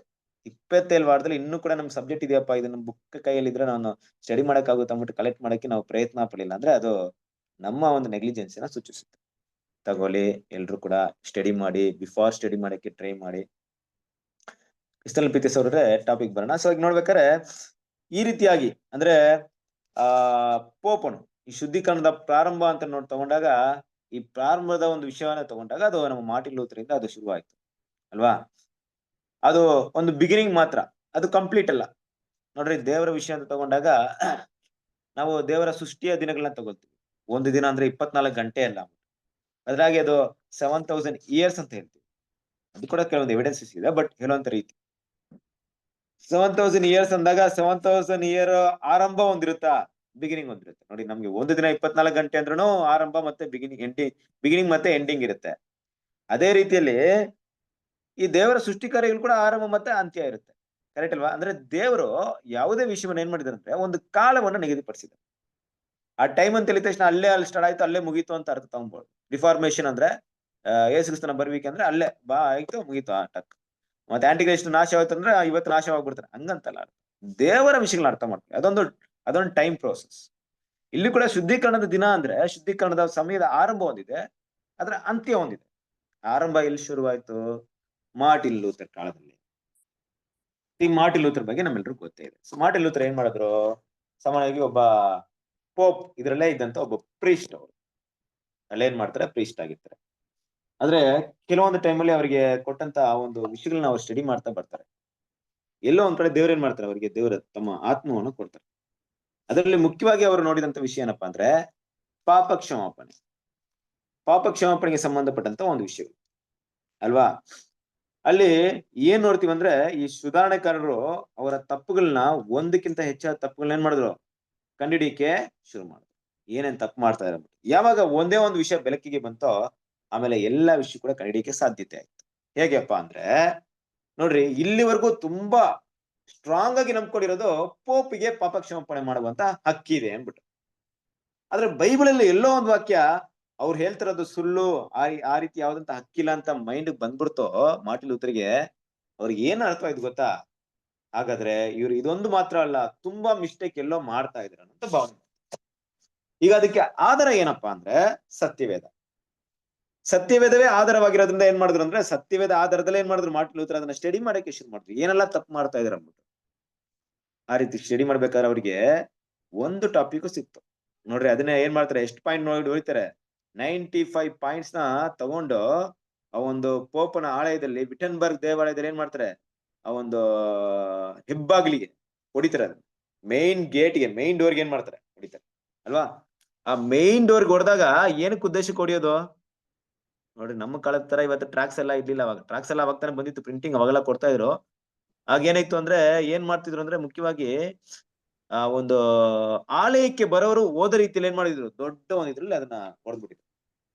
27 ವಾರದಲ್ಲಿ ಇನ್ನೂ ಕೂಡ ನಮ್ ಸಬ್ಜೆಕ್ಟ್ ಇದೆಯಪ್ಪ, ಇದು ನಮ್ ಬುಕ್ ಕೈಯಲ್ಲಿ ಇದ್ರೆ ನಾನು ಸ್ಟಡಿ ಮಾಡಕ್ ಆಗುತ್ತೆ ಅಂದ್ಬಿಟ್ಟು ಕಲೆಕ್ಟ್ ಮಾಡಕ್ಕೆ ನಾವು ಪ್ರಯತ್ನ ಪಡಲಿಲ್ಲ ಅಂದ್ರೆ ಅದು ನಮ್ಮ ಒಂದು ನೆಗ್ಲಿಜೆನ್ಸಿನ ಸೂಚಿಸುತ್ತೆ. ತಗೊಳ್ಳಿ, ಎಲ್ರು ಕೂಡ ಸ್ಟಡಿ ಮಾಡಿ, ಬಿಫೋರ್ ಸ್ಟಡಿ ಮಾಡಕ್ಕೆ ಟ್ರೈ ಮಾಡಿ. ಕ್ರಿಸ್ತನಲ್ಲಿ ಪ್ರೀತಿ ಸಹೋದರರೇ, ಟಾಪಿಕ್ ಬರೋಣ. ಸೊ ಈಗ ನೋಡ್ಬೇಕಾದ್ರೆ ಈ ರೀತಿಯಾಗಿ ಅಂದ್ರೆ ಪೋಪನು ಈ ಶುದ್ಧೀಕರಣದ ಪ್ರಾರಂಭ ಅಂತ ತಗೊಂಡಾಗ, ಈ ಪ್ರಾರಂಭದ ಒಂದು ವಿಷಯವನ್ನ ತಗೊಂಡಾಗ ಅದು ನಮ್ಮ ಮಾರ್ಟಿನ್ ಲೂಥರಿಂದ ಅದು ಶುರುವಾಯ್ತು ಅಲ್ವಾ? ಅದು ಒಂದು ಬಿಗಿನಿಂಗ್ ಮಾತ್ರ, ಅದು ಕಂಪ್ಲೀಟ್ ಅಲ್ಲ. ನೋಡ್ರಿ, ದೇವರ ವಿಷಯ ಅಂತ ತಗೊಂಡಾಗ ನಾವು ದೇವರ ಸೃಷ್ಟಿಯ ದಿನಗಳನ್ನ ತಗೊಳ್ತೀವಿ. ಒಂದು ದಿನ ಅಂದ್ರೆ 24 ಗಂಟೆ ಅಲ್ಲ, ಅದ್ರಾಗೆ ಅದು 7000 ಇಯರ್ಸ್ ಅಂತ ಹೇಳ್ತೀವಿ. ಅದು ಕೂಡ ಕೆಲವೊಂದು ಎವಿಡೆನ್ಸಸ್ ಇದೆ, ಬಟ್ ಹೇಳುವಂತ ರೀತಿ 7000 ಇಯರ್ಸ್ ಅಂದಾಗ 7000 ಇಯರ್ ಆರಂಭ ಒಂದಿರುತ್ತಾ, ಬಿಗಿನಿಂಗ್ ಒಂದಿರುತ್ತೆ. ನೋಡಿ, ನಮ್ಗೆ ಒಂದು ದಿನ 24 ಗಂಟೆ ಅಂದ್ರೂ ಆರಂಭ ಮತ್ತೆ ಬಿಗಿನಿಂಗ್ ಮತ್ತೆ ಎಂಡಿಂಗ್ ಇರುತ್ತೆ. ಅದೇ ರೀತಿಯಲ್ಲಿ ಈ ದೇವರ ಸೃಷ್ಟಿ ಕಾರ್ಯಗಳು ಕೂಡ ಆರಂಭ ಮತ್ತೆ ಅಂತ್ಯ ಇರುತ್ತೆ. ಕರೆಕ್ಟ್ ಅಲ್ವಾ? ಅಂದ್ರೆ ದೇವರು ಯಾವುದೇ ವಿಷಯವನ್ನ ಏನ್ ಮಾಡಿದಾರೆ ಅಂದ್ರೆ ಒಂದು ಕಾಲವನ್ನು ನಿಗದಿಪಡಿಸಿದ್ದಾರೆ. ಆ ಟೈಮ್ ಅಂತ ಹೇಳಿದ ತಕ್ಷಣ ಅಲ್ಲಿ ಸ್ಟಾರ್ಟ್ ಆಯ್ತು, ಅಲ್ಲೇ ಮುಗೀತು ಅಂತ ಅರ್ಥ ತಗೊಂಬೋದು. ರಿಫಾರ್ಮೇಶನ್ ಅಂದ್ರೆ ಯೇಸು ಕ್ರಿಸ್ತನ ಬರುವಿಕೆ ಅಂದ್ರೆ ಅಲ್ಲೇ ಆಯ್ತು ಮುಗೀತು ಆ ಟಕ್. ಮತ್ತೆ ಆಂಟಿಕ್ರೈಸ್ಟ್ ನಾಶ ಆಯ್ತು ಅಂದ್ರೆ ಇವತ್ತು ನಾಶವಾಗ್ಬಿಡ್ತಾರೆ, ಹಂಗಂತಲ್ಲ. ದೇವರ ವಿಷಯಗಳನ್ನ ಅರ್ಥ ಮಾಡ್ತೀವಿ, ಅದೊಂದು ಟೈಮ್ ಪ್ರೋಸೆಸ್. ಇಲ್ಲಿ ಕೂಡ ಶುದ್ಧೀಕರಣದ ದಿನ ಅಂದ್ರೆ ಶುದ್ಧೀಕರಣದ ಸಮಯದ ಆರಂಭ ಹೊಂದಿದೆ, ಅದರ ಅಂತ್ಯ ಹೊಂದಿದೆ. ಆರಂಭ ಎಲ್ಲಿ ಶುರುವಾಯ್ತು? ಮಾರ್ಟಿನ್ ಲೂಥರ್ ಕಾಲದಲ್ಲಿ. ಈ ಮಾರ್ಟಿನ್ ಲೂಥರ್ ಬಗ್ಗೆ ನಮ್ಮೆಲ್ಲರೂ ಗೊತ್ತೇ ಇದೆ. ಸೊ ಮಾರ್ಟಿನ್ ಲೂಥರ್ ಏನ್ ಮಾಡಿದ್ರು? ಸಾಮಾನ್ಯವಾಗಿ ಒಬ್ಬ ಪೋಪ್ ಇದ್ರಲ್ಲೇ ಇದ್ದಂತ ಒಬ್ಬ ಪ್ರೀಸ್ಟ್. ಅವರು ಅಲ್ಲೇನ್ ಮಾಡ್ತಾರೆ? ಪ್ರೀಸ್ಟ್ ಆಗಿರ್ತಾರೆ. ಆದ್ರೆ ಕೆಲವೊಂದು ಟೈಮಲ್ಲಿ ಅವರಿಗೆ ಕೊಟ್ಟಂತ ಒಂದು ವಿಷಯಗಳನ್ನ ಅವ್ರು ಸ್ಟಡಿ ಮಾಡ್ತಾ ಬರ್ತಾರೆ. ಎಲ್ಲೋ ಒಂದ್ ಕಡೆ ದೇವ್ರ ಏನ್ ಮಾಡ್ತಾರೆ? ಅವರಿಗೆ ದೇವರ ತಮ್ಮ ಆತ್ಮವನ್ನು ಕೊಡ್ತಾರೆ. ಅದರಲ್ಲಿ ಮುಖ್ಯವಾಗಿ ಅವರು ನೋಡಿದಂತ ವಿಷಯ ಏನಪ್ಪಾ ಅಂದ್ರೆ ಪಾಪ ಕ್ಷಮಾಪಣೆಗೆ ಸಂಬಂಧಪಟ್ಟಂತ ಒಂದು ವಿಷಯ ಅಲ್ವಾ? ಅಲ್ಲಿ ಏನ್ ನೋಡ್ತೀವಿ ಅಂದ್ರೆ, ಈ ಸುಧಾರಣೆಕಾರರು ಅವರ ತಪ್ಪುಗಳನ್ನ, ಒಂದಕ್ಕಿಂತ ಹೆಚ್ಚಾದ ತಪ್ಪುಗಳನ್ನ ಏನ್ ಮಾಡಿದ್ರು? ಕಂಡಿಡಿಯಕ್ಕೆ ಶುರು ಮಾಡಿದ್ರು. ಏನೇನ್ ತಪ್ಪು ಮಾಡ್ತಾ ಇದ್ದಾರೆ. ಯಾವಾಗ ಒಂದೇ ಒಂದು ವಿಷಯ ಬೆಳಕಿಗೆ ಬಂತೋ, ಆಮೇಲೆ ಎಲ್ಲಾ ವಿಷಯ ಕೂಡ ಕಂಡಿಡಿಯಕ್ಕೆ ಸಾಧ್ಯತೆ ಆಯ್ತು. ಹೇಗೆಪ್ಪ ಅಂದ್ರೆ ನೋಡ್ರಿ, ಇಲ್ಲಿವರೆಗೂ ತುಂಬಾ ಸ್ಟ್ರಾಂಗ್ ಆಗಿ ನಂಬ್ಕೊಂಡಿರೋದು ಪೋಪಿಗೆ ಪಾಪ ಕ್ಷಮಾಪಣೆ ಮಾಡುವಂತ ಹಕ್ಕಿದೆ ಅಂದ್ಬಿಟ್ಟು. ಆದ್ರೆ ಬೈಬಲಲ್ಲಿ ಎಲ್ಲೋ ಒಂದು ವಾಕ್ಯ ಅವ್ರು ಹೇಳ್ತಿರೋದು ಸುಳ್ಳು, ಆ ರೀತಿ ಯಾವ್ದಂತ ಹಕ್ಕಿಲ್ಲ ಅಂತ ಮೈಂಡ್ ಬಂದ್ಬಿಡ್ತೋ ಮಾರ್ಟಿನ್ ಲೂಥರ್ಗೆ, ಅವ್ರಿಗೆ ಏನ್ ಅರ್ಥವಾಯ್ತು ಗೊತ್ತಾ? ಹಾಗಾದ್ರೆ ಇವ್ರು ಇದೊಂದು ಮಾತ್ರ ಅಲ್ಲ, ತುಂಬಾ ಮಿಸ್ಟೇಕ್ ಎಲ್ಲೋ ಮಾಡ್ತಾ ಇದ್ರ ಅಂತ ಭಾವನೆ. ಈಗ ಅದಕ್ಕೆ ಆಧಾರ ಏನಪ್ಪಾ ಅಂದ್ರೆ ಸತ್ಯವೇದವೇ ಆಧಾರವಾಗಿರೋದ್ರಿಂದ ಏನ್ ಮಾಡಿದ್ರು ಅಂದ್ರೆ, ಸತ್ಯವೇದ ಆಧಾರದಲ್ಲಿ ಏನ್ ಮಾಡಿದ್ರು ಮಾರ್ಟಿನ್ ಲೂಥರ್ ಅದನ್ನ ಸ್ಟಡಿ ಮಾಡಕ್ಕೆ ಶುರು ಮಾಡಿದ್ರು. ಏನೆಲ್ಲ ತಪ್ಪು ಮಾಡ್ತಾ ಇದಾರೆ ಅಂದ್ಬಿಟ್ಟು. ಆ ರೀತಿ ಸ್ಟಡಿ ಮಾಡ್ಬೇಕಾದ್ರೆ ಅವ್ರಿಗೆ ಒಂದು ಟಾಪಿಕ್ ಸಿಕ್ತು. ನೋಡ್ರಿ, ಅದನ್ನ ಏನ್ ಮಾಡ್ತಾರೆ? ಎಷ್ಟು ಪಾಯಿಂಟ್ ನೋಡಿ ಹೊಡಿತಾರೆ? 95 ಪಾಯಿಂಟ್ಸ್ ನ ತಗೊಂಡು ಆ ಒಂದು ಪೋಪನ ಆಲಯದಲ್ಲಿ, ವಿಟನ್ಬರ್ಗ್ ದೇವಾಲಯದಲ್ಲಿ ಏನ್ ಮಾಡ್ತಾರೆ? ಆ ಒಂದು ಹೆಬ್ಬಾಗ್ಲಿಗೆ ಹೊಡಿತಾರೆ. ಅದನ್ನ ಮೇನ್ ಗೇಟ್ಗೆ, ಮೇನ್ ಡೋರ್ಗೆ ಏನ್ ಮಾಡ್ತಾರೆ? ಹೊಡಿತಾರೆ ಅಲ್ವಾ? ಆ ಮೇನ್ ಡೋರ್ಗೆ ಹೊಡೆದಾಗ ಏನಕ್ಕೆ ಉದ್ದೇಶಕ್ಕೆ ಹೊಡಿಯೋದು? ನೋಡ್ರಿ ನಮ್ಮ ಕಾಲದ ತರ ಇವತ್ತು ಟ್ರ್ಯಾಕ್ಸ್ ಎಲ್ಲ ಇರ್ಲಿಲ್ಲ. ಅವಾಗ ಟ್ರ್ಯಾಕ್ಸ್ ಎಲ್ಲ ಅವಾಗ ತಾನೇ ಬಂದಿತ್ತು, ಪ್ರಿಂಟಿಂಗ್ ಅವಾಗೆಲ್ಲ ಕೊಡ್ತಾ ಇದ್ರು. ಆಗ ಏನಾಯ್ತು ಅಂದ್ರೆ ಏನ್ ಮಾಡ್ತಿದ್ರು ಅಂದ್ರೆ ಮುಖ್ಯವಾಗಿ ಒಂದು ಆಲಯಕ್ಕೆ ಬರೋರು ಓದೋ ರೀತಿಯಲ್ಲಿ ಏನ್ ಮಾಡಿದ್ರು, ದೊಡ್ಡ ಒಂದ್ ಇದ್ರಲ್ಲಿ ಅದನ್ನ ಹೊಡೆದ್ಬಿಟ್ಟಿದ್ರು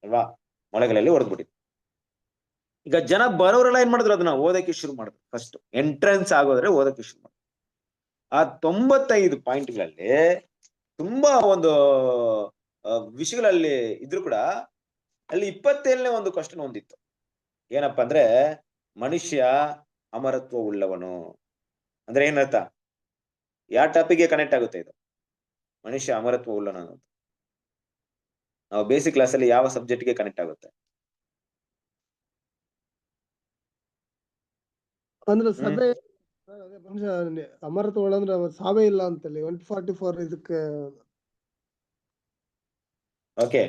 ಅಲ್ವಾ, ಮೊಳೆಗಳಲ್ಲಿ ಹೊಡೆದ್ಬಿಟ್ಟಿದ್ರು. ಈಗ ಜನ ಬರೋರೆಲ್ಲ ಏನ್ ಮಾಡಿದ್ರು, ಅದನ್ನ ಓದಕ್ಕೆ ಶುರು ಮಾಡಿದ್ರು. ಫಸ್ಟ್ ಎಂಟ್ರೆನ್ಸ್ ಆಗೋದ್ರೆ ಓದಕ್ಕೆ ಶುರು ಮಾಡಿದ್ರು. ಆ 95 ಪಾಯಿಂಟ್ಗಳಲ್ಲಿ ತುಂಬಾ ಒಂದು ವಿಷಯಗಳಲ್ಲಿ ಇದ್ರು ಕೂಡ ಅಲ್ಲಿ 27ನೇ ಒಂದು ಕ್ವಶನ್ ಹೊಂದಿತ್ತು. ಏನಪ್ಪಾ ಅಂದ್ರೆ ಮನುಷ್ಯ ಅಮರತ್ವ ಉಳ್ಳವನು ಅಂದ್ರೆ ಏನರ್ಥ, ಯಾವ ಟಾಪಿಕ್ಗೆ ಕನೆಕ್ಟ್ ಆಗುತ್ತೆ ಇದು? ಮನುಷ್ಯ ಅಮರತ್ವ ಉಳ್ಳವನು ಅನ್ನೋದು ನಾವು ಬೇಸಿಕ್ ಕ್ಲಾಸ್ ಅಲ್ಲಿ ಯಾವ ಸಬ್ಜೆಕ್ಟ್ಗೆ ಕನೆಕ್ಟ್ ಆಗುತ್ತೆ? ಅಂದ್ರೆ ಸಭೆ ಮನುಷ್ಯ ಅಮರತ್ವ ಒಳಂದ್ರೆ ಸಾವೇ ಇಲ್ಲ ಅಂತಲ್ಲಿ 144 ಇದಕ್ಕೆ ಓಕೆ,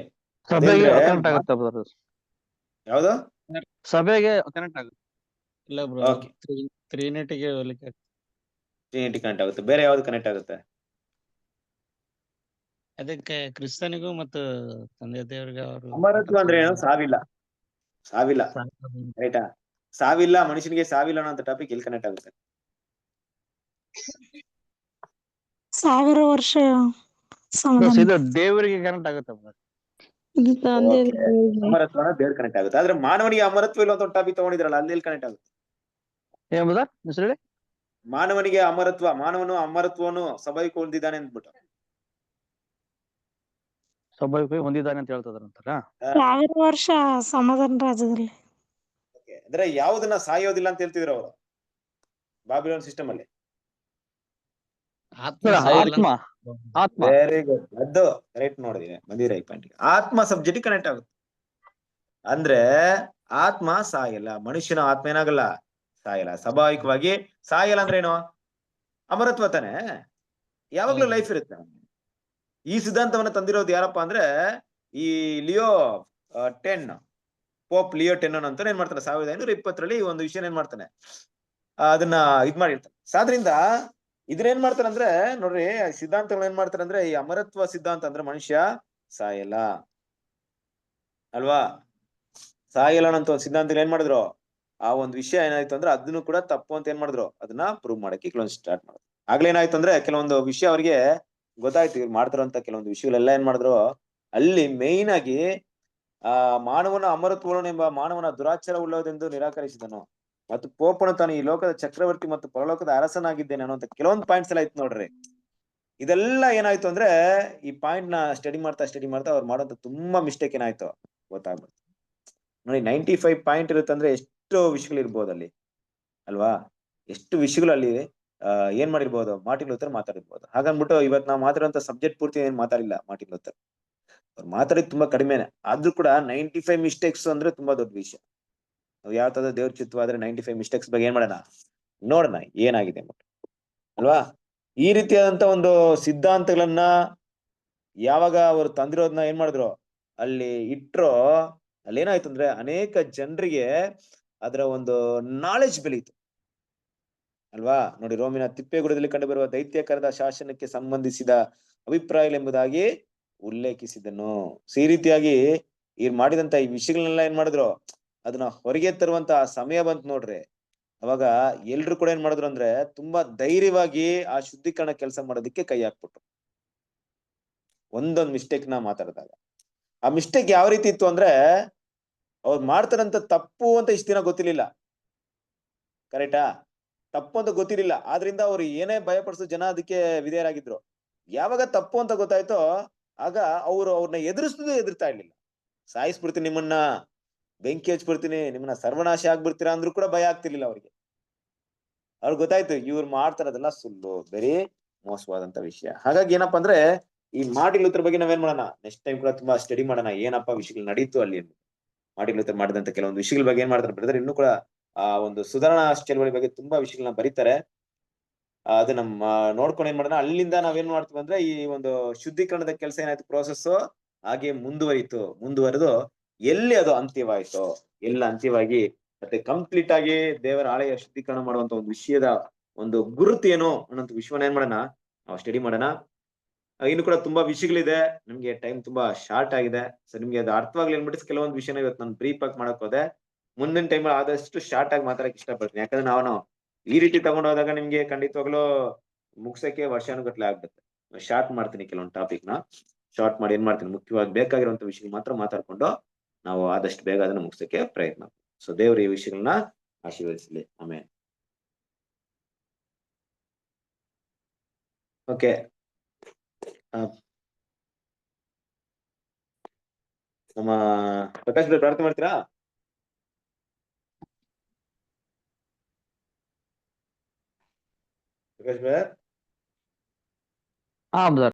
ಸಭೆಗೆ ಕನೆಕ್ಟ್ ಆಗುತ್ತೆ ಬ್ರದರ್. ಯಾವ್ದು ಸಭೆಗೆ ಕನೆಕ್ಟ್ ಆಗುತ್ತೆ. ಇಲ್ಲ ಬ್ರದರ್, ಓಕೆ, ತ್ರಿನಿಟಿಗೆ ಹೋಗ್ಲಿಕ್ಕೆ ಟ್ರಿನಿಟಿ ಕನೆಕ್ಟ್ ಆಗುತ್ತೆ. ಬೇರೆ ಯಾವ್ದು ಕನೆಕ್ಟ್ ಆಗುತ್ತೆ? ಅದಕ್ಕೆ ಕ್ರಿಸ್ತನಿಗೂ ಮತ್ತು ತಂದೆ ದೇವರಿಗೆ ಅವರು ಅಮರತ್ವ ಅಂದ್ರೆ ಏನು? ಸಾವಿಲ್ಲ, ಸಾವಿಲ್ಲ, ರೈಟಾ? ಸಾವಿಲ್ಲ, ಮನುಷ್ಯನಿಗೆ ಸಾವಿಲ್ಲ ಅನ್ನೋ ಟಾಪಿಕ್ ಎಲ್ಲಿ ಕನೆಕ್ಟ್ ಆಗುತ್ತೆ? 1000 ವರ್ಷ ಸಮಾಧಾನ. ಇದು ದೇವರಿಗೆ ಕನೆಕ್ಟ್ ಆಗುತ್ತೆ ಬ್ರದರ್. ಇದು ತಂದೆ Okay. ಅಮರತ್ವನ ದೇವ್ರ ಕನೆಕ್ಟ್ ಆಗುತ್ತೆ. ಆದ್ರೆ ಮಾನವನಿಗೆ ಅಮರತ್ವ ಇಲ್ಲ ಅಂತ ಟಾಪಿಕ್ ತಗೊಂಡಿದ್ರಲ್ಲ, ಅಲ್ಲಿ ಕನೆಕ್ಟ್ ಆಗುತ್ತೆ? ಏನ್ ಬ್ರದರ್ ಹೆಸರು ಹೇಳಿ? ಮಾನವನಿಗೆ ಅಮರತ್ವ, ಮಾನವನು ಅಮರತ್ವನು ಸಭೆಗೆ ಹೊಂದಿದ್ದಾನೆ ಅಂದ್ಬಿಟ್ಟು. ಸಭೆಗೆ ಹೊಂದಿದ್ದಾನೆ ಅಂತ ಹೇಳ್ತದಂತಾರ. 1000 ವರ್ಷ ಸಮಾಧಾನ ರಾಜ್ಯದಲ್ಲಿ. Okay. ಅಂದ್ರೆ ಯಾವುದನ್ನ ಸಾಯೋದಿಲ್ಲ ಅಂತ ಹೇಳ್ತಿದ್ರು ಅವರು ಬಾಬಿಲೋನ್ ಸಿಸ್ಟಮ್ ಅಲ್ಲಿ? ಆತ್ಮ ಸಾಯಲ್ಲ ಆತ್ಮ ಆತ್ಮ ವೆರಿ ಗುಡ್, ಅದು ಕರೆಕ್ಟ್ ನೋಡಿದೀನಿ, ಬಂದಿರ ಈ ಪಾಯಿಂಟ್. ಆತ್ಮ ಸಬ್ಜೆಕ್ಟ್ ಕನೆಕ್ಟ್ ಆಗುತ್ತೆ. ಅಂದ್ರೆ ಆತ್ಮ ಸಾಯಲ್ಲ, ಮನುಷ್ಯನ ಆತ್ಮ ಏನಾಗಲ್ಲ, ಸಾಯಲ್ಲ. ಸ್ವಾಭಾವಿಕವಾಗಿ ಸಾಯಲ್ಲ ಅಂದ್ರೆ ಏನು? ಅಮರತ್ವ ತಾನೆ, ಯಾವಾಗ್ಲೂ ಲೈಫ್ ಇರುತ್ತೆ. ಈ ಸಿದ್ಧಾಂತವನ್ನ ತಂದಿರೋದು ಯಾರಪ್ಪ ಅಂದ್ರೆ ಈ ಲಿಯೋ 10, ಪೋಪ್ ಲಿಯೋ 10 ಅಂತ ಏನ್ ಮಾಡ್ತಾನೆ 1520ರಲ್ಲಿ ಒಂದು ವಿಷಯ ಏನ್ ಮಾಡ್ತಾನೆ, ಅದನ್ನ ಇದ್ ಮಾಡಿರ್ತಾನೆ. ಸಾದ್ರಿಂದ ಇದನ್ನ ಏನ್ ಮಾಡ್ತಾನೆ ಅಂದ್ರೆ ನೋಡ್ರಿ, ಸಿದ್ಧಾಂತಗಳು ಏನ್ ಮಾಡ್ತಾರೆ ಅಂದ್ರೆ ಈ ಅಮರತ್ವ ಸಿದ್ಧಾಂತ ಅಂದ್ರೆ ಮನುಷ್ಯ ಸಾಯಲ್ಲ ಅಲ್ವಾ, ಸಾಯಲ್ಲ ಅಂತ ಒಂದು ಸಿದ್ಧಾಂತ ಏನ್ ಮಾಡಿದ್ರು, ಆ ಒಂದು ವಿಷಯ ಏನಾಯ್ತು ಅಂದ್ರೆ ಅದನ್ನು ಕೂಡ ತಪ್ಪು ಅಂತ ಏನ್ ಮಾಡಿದ್ರು, ಅದನ್ನ ಪ್ರೂವ್ ಮಾಡಕ್ಕೆ ಕೆಲವೊಂದು ಸ್ಟಾರ್ಟ್ ಮಾಡಿದ್ರು. ಆಗ್ಲೇ ಏನಾಯ್ತು ಅಂದ್ರೆ ಕೆಲವೊಂದು ವಿಷಯ ಅವ್ರಿಗೆ ಗೊತ್ತಾಯ್ತು, ಇವ್ರು ಮಾಡ್ತಾರಂತ ಕೆಲವೊಂದು ವಿಷಯಗಳೆಲ್ಲ ಏನ್ ಮಾಡಿದ್ರು, ಅಲ್ಲಿ ಮೇಯ್ನ್ ಆಗಿ ಮಾನವನ ಅಮರತ್ವನೆಂಬ ಮಾನವನ ದುರಾಚಾರ ಉಳ್ಳೋದೆಂದು ನಿರಾಕರಿಸಿದನು ಮತ್ತು ಪೋಪನು ತಾನು ಈ ಲೋಕದ ಚಕ್ರವರ್ತಿ ಮತ್ತು ಪರಲೋಕದ ಅರಸನಾಗಿದ್ದೇನೆ ಅನ್ನೋಂತ ಕೆಲವೊಂದು ಪಾಯಿಂಟ್ಸ್ ಎಲ್ಲ ಆಯ್ತು ನೋಡ್ರಿ. ಇದೆಲ್ಲ ಏನಾಯ್ತು ಅಂದ್ರೆ ಈ ಪಾಯಿಂಟ್ ನ ಸ್ಟಡಿ ಮಾಡ್ತಾ ಅವ್ರು ಮಾಡೋಂತ ತುಂಬಾ ಮಿಸ್ಟೇಕ್ ಏನಾಯ್ತು ಗೊತ್ತಾಗ್ಬಿಡ್ತು. ನೋಡಿ 95 ಪಾಯಿಂಟ್ ಇರುತ್ತೆ ಅಂದ್ರೆ ಎಷ್ಟು ವಿಷಯಗಳು ಇರ್ಬೋದು ಅಲ್ಲಿ ಅಲ್ವಾ, ಎಷ್ಟು ವಿಷಯಗಳು ಅಲ್ಲಿ ಏನ್ ಮಾಡಿರ್ಬೋದು, ಮಾರ್ಟಿನ್ ಲೂಥರ್ ಮಾತಾಡಿರ್ಬೋದು. ಹಾಗನ್ಬಿಟ್ಟು ಇವತ್ತು ನಾವು ಮಾತಾಡುವಂತ ಸಬ್ಜೆಕ್ಟ್ ಪೂರ್ತಿ ಏನ್ ಮಾತಾಡಿಲ್ಲ ಮಾರ್ಟಿನ್ ಲೂಥರ್, ಅವ್ರು ಮಾತಾಡಿದ್ ತುಂಬಾ ಕಡಿಮೆನೆ. ಆದ್ರೂ ಕೂಡ 95 ಮಿಸ್ಟೇಕ್ಸ್ ಅಂದ್ರೆ ತುಂಬಾ ದೊಡ್ಡ ವಿಷಯ. ನಾವು ಯಾವ ತರ ದೇವ್ರ ಚಿತ್ತವಾದ್ರೆ 95 ಮಿಸ್ಟೇಕ್ಸ್ ಬಗ್ಗೆ ಏನ್ ಮಾಡೋಣ, ನೋಡೋಣ ಏನಾಗಿದೆ ಅಲ್ವಾ. ಈ ರೀತಿಯಾದಂತ ಒಂದು ಸಿದ್ಧಾಂತಗಳನ್ನ ಯಾವಾಗ ಅವರು ತಂದಿರೋದನ್ನ ಏನ್ ಮಾಡಿದ್ರು ಅಲ್ಲಿ ಇಟ್ರೋ, ಅಲ್ಲಿ ಏನಾಯ್ತು ಅಂದ್ರೆ ಅನೇಕ ಜನರಿಗೆ ಅದರ ಒಂದು ನಾಲೆಜ್ ಬೆಳೀತು ಅಲ್ವಾ. ನೋಡಿ, ರೋಮಿನ ತಿಪ್ಪೇಗುಡದಲ್ಲಿ ಕಂಡುಬರುವ ದೈತ್ಯಕರದ ಶಾಸನಕ್ಕೆ ಸಂಬಂಧಿಸಿದ ಅಭಿಪ್ರಾಯಗಳೆಂಬುದಾಗಿ ಉಲ್ಲೇಖಿಸಿದನು. ಈ ರೀತಿಯಾಗಿ ಮಾಡಿದಂತ ಈ ವಿಷಯಗಳನ್ನೆಲ್ಲ ಏನ್ ಮಾಡಿದ್ರು, ಅದನ್ನ ಹೊರಗೆ ತರುವಂತ ಸಮಯ ಬಂತು ನೋಡ್ರಿ. ಅವಾಗ ಎಲ್ರು ಕೂಡ ಏನ್ ಮಾಡಿದ್ರು ಅಂದ್ರೆ ತುಂಬಾ ಧೈರ್ಯವಾಗಿ ಆ ಶುದ್ಧೀಕರಣ ಕೆಲಸ ಮಾಡೋದಕ್ಕೆ ಕೈ ಹಾಕ್ಬಿಟ್ರು. ಒಂದೊಂದು ಮಿಸ್ಟೇಕ್ ನ ಮಾತಾಡಿದಾಗ ಆ ಮಿಸ್ಟೇಕ್ ಯಾವ ರೀತಿ ಇತ್ತು ಅಂದ್ರೆ, ಅವ್ರು ಮಾಡ್ತಾರಂತ ತಪ್ಪು ಅಂತ ಇಷ್ಟ ದಿನ ಗೊತ್ತಿರ್ಲಿಲ್ಲ, ಕರೆಕ್ಟಾ? ತಪ್ಪು ಅಂತ ಗೊತ್ತಿರಲಿಲ್ಲ, ಆದ್ರಿಂದ ಅವ್ರು ಏನೇ ಭಯಪಡಿಸೋ ಜನ ಅದಕ್ಕೆ ವಿಧೇಯರಾಗಿದ್ರು. ಯಾವಾಗ ತಪ್ಪು ಅಂತ ಗೊತ್ತಾಯ್ತೋ ಆಗ ಅವ್ರನ್ನ ಎದುರ್ತಾ ಇರ್ಲಿಲ್ಲ. ಸಾಯಿಸ್ಬಿಡ್ತೀನಿ ನಿಮ್ಮನ್ನ, ಬೆಂಕಿ ಹಚ್ಬಿಡ್ತೀನಿ, ನಿಮ್ಮನ್ನ ಸರ್ವನಾಶ ಆಗ್ಬಿಡ್ತೀರಾ ಅಂದ್ರೂ ಕೂಡ ಭಯ ಆಗ್ತಿರ್ಲಿಲ್ಲ ಅವ್ರಿಗೆ. ಅವ್ರಿಗೆ ಗೊತ್ತಾಯ್ತು ಇವ್ರು ಮಾಡ್ತಾರದೆಲ್ಲ ಸುಳ್ಳು, ಬರೀ ಮೋಸವಾದಂತ ವಿಷಯ. ಹಾಗಾಗಿ ಏನಪ್ಪಾ ಅಂದ್ರೆ ಈ ಮಾರ್ಟಿನ್ ಲೂಥರ್ ಬಗ್ಗೆ ನಾವೇನ್ ಮಾಡೋಣ, ನೆಕ್ಸ್ಟ್ ಟೈಮ್ ಕೂಡ ತುಂಬಾ ಸ್ಟಡಿ ಮಾಡೋಣ, ಏನಪ್ಪಾ ವಿಷಯಗಳು ನಡೀತು ಅಲ್ಲಿ. ಮಾರ್ಟಿನ್ ಲೂಥರ್ ಮಾಡಿದಂತ ಕೆಲವೊಂದು ವಿಷಯಗಳ ಬಗ್ಗೆ ಏನ್ ಮಾಡ್ತಾರೆ ಬ್ರದರ್, ಇನ್ನೂ ಕೂಡ ಆ ಒಂದು ಸುಧಾರಣಾ ಚಳವಳಿ ಬಗ್ಗೆ ತುಂಬಾ ವಿಷಯಗಳನ್ನ ಬರೀತಾರೆ. ಅದು ನಮ್ಮ ನೋಡ್ಕೊಂಡು ಏನ್ ಮಾಡೋಣ, ಅಲ್ಲಿಂದ ನಾವೇನ್ ಮಾಡ್ತೀವಿ ಅಂದ್ರೆ ಈ ಒಂದು ಶುದ್ಧೀಕರಣದ ಕೆಲಸ ಏನಾಯ್ತು ಪ್ರೋಸೆಸ್ ಹಾಗೆ ಮುಂದುವರೆದು ಎಲ್ಲಿ ಅದು ಅಂತ್ಯವಾಯ್ತೋ, ಎಲ್ಲ ಅಂತ್ಯವಾಗಿ ಮತ್ತೆ ಕಂಪ್ಲೀಟ್ ಆಗಿ ದೇವರ ಆಲಯ ಶುದ್ಧೀಕರಣ ಮಾಡುವಂತ ಒಂದು ವಿಷಯದ ಒಂದು ಗುರುತು ಏನು ಅನ್ನೋಂಥ ವಿಷಯವನ್ನ ಏನ್ ಮಾಡೋಣ, ನಾವು ಸ್ಟಡಿ ಮಾಡೋಣ. ಇನ್ನು ಕೂಡ ತುಂಬಾ ವಿಷಯಗಳಿದೆ. ನಿಮ್ಗೆ ಟೈಮ್ ತುಂಬಾ ಶಾರ್ಟ್ ಆಗಿದೆ. ಸೊ ನಿಮ್ಗೆ ಅದು ಅರ್ಥವಾಗ್ಲಿ ಅನ್ಬಿಟ್ಟು ಕೆಲವೊಂದು ವಿಷಯನ ಇವತ್ತು ನಾನು ಬ್ರೀಫ್ ಆಗಿ ಮಾಡಕ್ ಹೋದೆ. ಮುಂದಿನ ಟೈಮ್ ಆದಷ್ಟು ಶಾರ್ಟ್ ಆಗಿ ಮಾತಾಡಕ್ ಇಷ್ಟಪಡ್ತೀನಿ. ಯಾಕಂದ್ರೆ ನಾನು ಈ ರೀತಿ ತಗೊಂಡು ಹೋದಾಗ ನಿಮ್ಗೆ ಖಂಡಿತವಾಗ್ಲೂ ಮುಗ್ಸಕ್ಕೆ ವರ್ಷಾನುಗಟ್ಲೆ ಆಗ್ಬಿಡುತ್ತೆ. ಶಾರ್ಟ್ ಮಾಡ್ತೀನಿ ಕೆಲವೊಂದು ಟಾಪಿಕ್ ನ ಶಾರ್ಟ್ ಮಾಡಿ ಏನ್ ಮಾಡ್ತೀನಿ, ಮುಖ್ಯವಾಗಿ ಬೇಕಾಗಿರುವಂತ ವಿಷಯ ಮಾತ್ರ ಮಾತಾಡ್ಕೊಂಡು ನಾವು ಆದಷ್ಟು ಬೇಗ ಅದನ್ನ ಮುಗ್ಸಕ್ಕೆ ಪ್ರಯತ್ನ. ಸೊ ದೇವ್ರ ಈ ವಿಷಯಗಳನ್ನ ಆಶೀರ್ವದಿಸಲಿ. ಆಮೇಲೆ ಓಕೆ, ನಮ್ಮ ಪ್ರಕಾಶ್ ಬ್ರದರ್ ಪ್ರಾರ್ಥನೆ ಮಾಡ್ತೀರಾ? ಪ್ರಕಾಶ್ ಬ್ರದರ್ ಹಾ ಬ್ರದರ್.